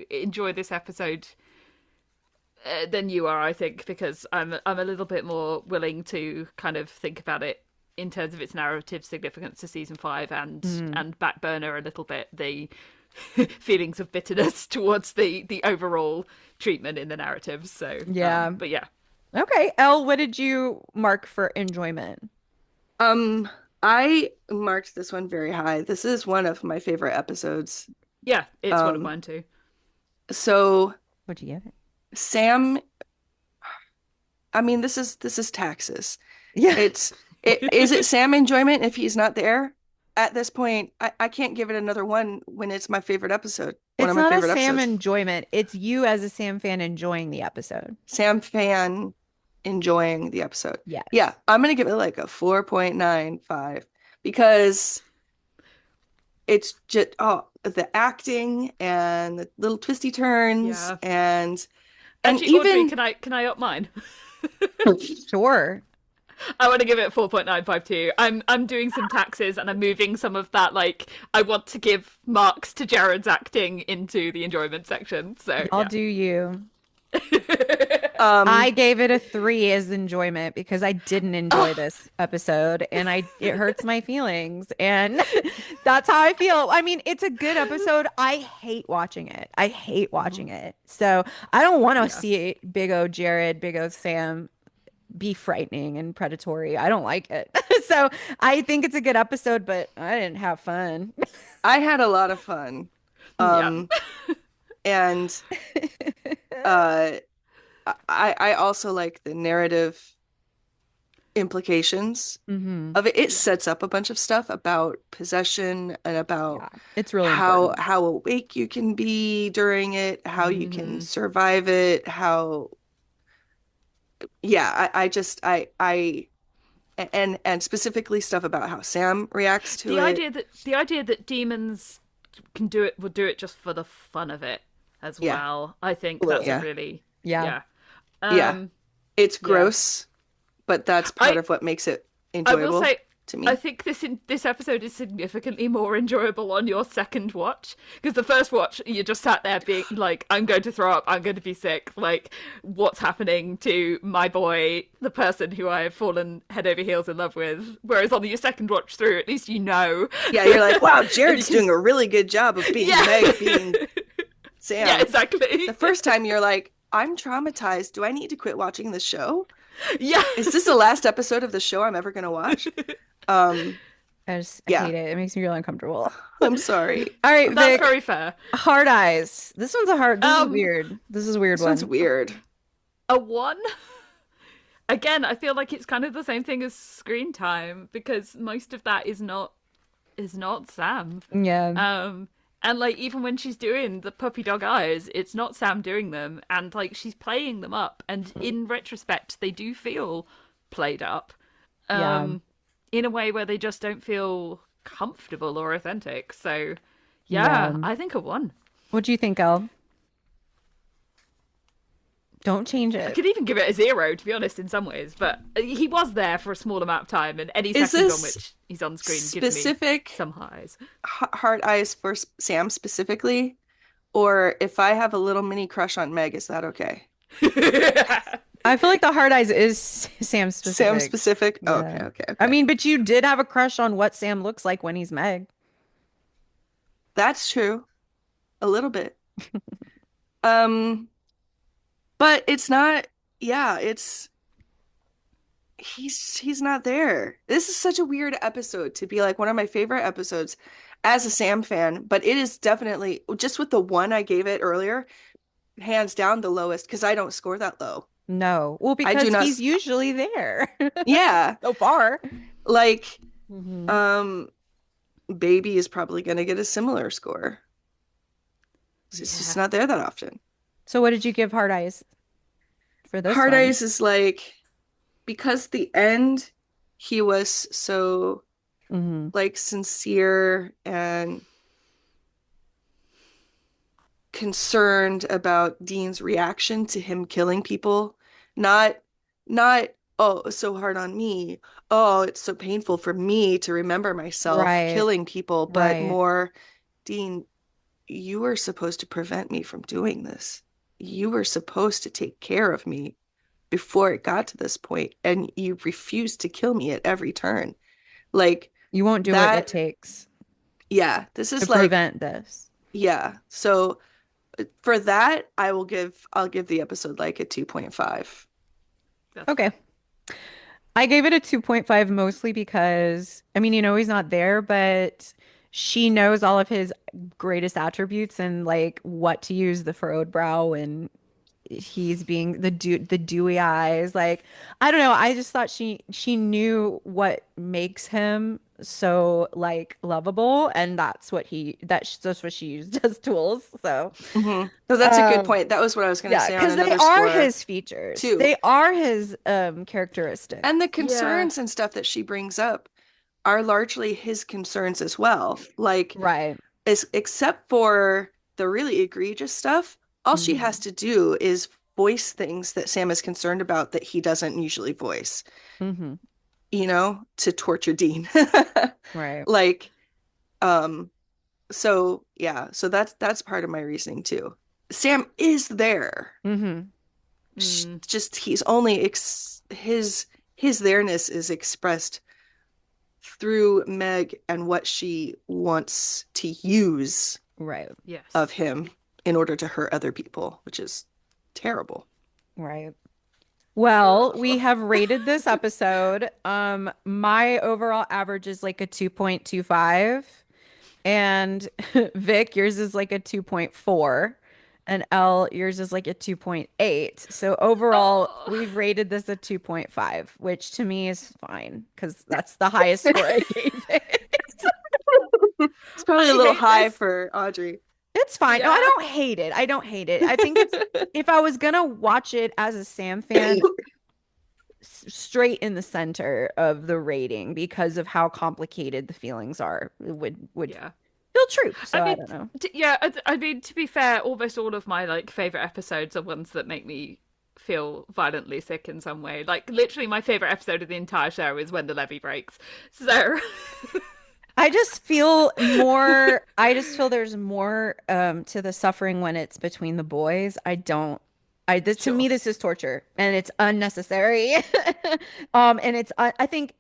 enjoy this episode than you are, I think, because I'm a little bit more willing to kind of think about it in terms of its narrative significance to season 5 Mm, and back burner a little bit the feelings of bitterness towards the overall treatment in the narrative. So, yeah. but yeah, Okay. Elle, what did you mark for enjoyment? Um, I marked this one very high. This is one of my favorite episodes. yeah, it's one of Um, mine too. so What'd you give it? Sam, I mean, this is taxes. Yeah. Is it Sam enjoyment if he's not there? At this point, I can't give it another one when it's my favorite episode. One It's of my not a favorite Sam episodes. enjoyment. It's you as a Sam fan enjoying the episode. Sam fan enjoying the episode. Yeah, Yes. I'm gonna give it like a 4.95 because it's just the acting and the little twisty turns Yeah. and Actually, Audrey, even can I up mine? Sure. I want to give it 4.952. I'm doing some taxes and I'm moving some of that like I want to give marks to Jared's acting into the enjoyment section. So I'll yeah. do you. I um gave it a 3 as enjoyment because I didn't enjoy Oh, this episode and it hurts my feelings and that's how I feel. I mean, it's a good episode. I hate watching it. I hate watching it. So I don't want to yeah. see Big O Jared, Big O Sam be frightening and predatory. I don't like it. So I think it's a good episode, but I didn't have fun. I had a lot of fun. Yeah. Um and uh I also like the narrative implications Hmm. of it. It Yeah. sets up a bunch of stuff about possession and about Yeah, it's really important. how awake you can be during it, how you can Hmm. survive it, how yeah, I just I and specifically stuff about how Sam reacts to it. The idea that demons can do it will do it just for the fun of it as Yeah. well. I think that's a Yeah. really Yeah. yeah. Yeah. Um It's yeah. gross, but that's part I of what makes it I will enjoyable say to I me. think this episode is significantly more enjoyable on your second watch because the first watch you just sat there being like, I'm going to throw up, I'm going to be sick, like what's happening to my boy, the person who I have fallen head over heels in love with. Whereas on your second watch through, at least you know, Yeah, you're like, wow, and you Jared's can doing a really good job of being yeah Meg, being yeah Sam. exactly The first time you're like, I'm traumatized. Do I need to quit watching this show? yeah. Is this the last episode of the show I'm ever gonna watch? Um, I just yeah, hate it. It makes me really uncomfortable. I'm sorry. All right, That's Vic, very fair. hard eyes. This is Um, weird. This is a weird This one's one. weird. a one. Again, I feel like it's kind of the same thing as screen time because most of that is not Sam. Yeah. And like even when she's doing the puppy dog eyes, it's not Sam doing them, and like she's playing them up, and in retrospect, they do feel played up, Yeah. um, in a way where they just don't feel comfortable or authentic. So, Yeah. yeah, I think a one. What do you think, Elle? Don't change I it. could even give it a 0, to be honest, in some ways. But he was there for a small amount of time, and any Is second on this which he's on screen gives me specific some highs. heart eyes for Sam specifically? Or if I have a little mini crush on Meg, is that okay? I feel like the hard eyes is Sam Sam specific. specific? Oh, okay, Yeah. okay, I okay. mean, but you did have a crush on what Sam looks like when he's Meg. That's true. A little bit. Um, But it's not, yeah, it's he's not there. This is such a weird episode to be like one of my favorite episodes as a Sam fan, but it is definitely just with the one I gave it earlier, hands down the lowest because I don't score that low. No. Well, I do because not, he's usually there yeah, so far. like Hmm. um Baby is probably gonna get a similar score. It's just Yeah. not there that often. So what did you give Hard Eyes for this Hard one? Eyes is like because the end he was so Hmm. like sincere and concerned about Dean's reaction to him killing people. Not not oh, it's so hard on me. Oh, it's so painful for me to remember myself Right. killing people, but Right. more Dean, you were supposed to prevent me from doing this. You were supposed to take care of me before it got to this point, and you refused to kill me at every turn. Like You won't do what it that, takes yeah, this to is like, prevent this. yeah. So for that, I'll give the episode like a 2.5. That's Okay. fair. I gave it a 2.5 mostly because, I mean, he's not there, but she knows all of his greatest attributes and like what to use the furrowed brow and he's being the dewy eyes. Like, I don't know. I just thought she knew what makes him so like lovable, and that's what she used as tools. So, So that's a good um, point. That was what I was going to yeah, say on because they another are score his features. too. They are his And the characteristics. Yeah. concerns and stuff that she brings up are largely his concerns as well. Like, Right. except for the really egregious stuff, all she has Hmm. to do is voice things that Sam is concerned about that he doesn't usually voice, Hmm. to torture Dean. Right. Like, um, so yeah, so that's part of my reasoning too. Sam is there. Hmm. Mm. Just he's only his there-ness is expressed through Meg and what she wants to use Right. of Yes. him in order to hurt other people, which is terrible. Right. Well, we have rated this episode. My overall average is like a 2.25, and Vic, yours is like a 2.4, and L, yours is like a 2.8. So overall, Oh. we've rated this a 2.5, which to me is fine because that's the highest score I gave it. It's probably a I little hate high this. for Audrey. It's fine. No, I Yeah. don't hate it. I don't hate it. I think it's if I was gonna watch it as a Sam fan, straight in the center of the rating because of how complicated the feelings are would Yeah. feel true. I So I mean, don't know. yeah. I mean, to be fair, almost all of my like favorite episodes are ones that make me feel violently sick in some way. Like literally, my favorite episode of the entire show is when the levee breaks. So, I just feel there's more to the suffering when it's between the boys. I don't I this to me sure. this is torture and it's unnecessary. And I think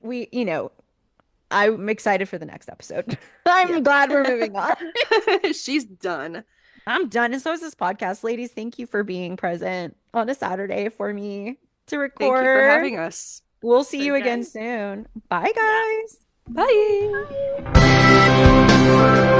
I'm excited for the next episode. Yeah. I'm glad we're moving on. She's done. I'm done. And so is this podcast. Ladies, thank you for being present on a Saturday for me to Thank you for record. having us. We'll see you again Okay. soon. Bye, Yeah. guys. Bye. Bye.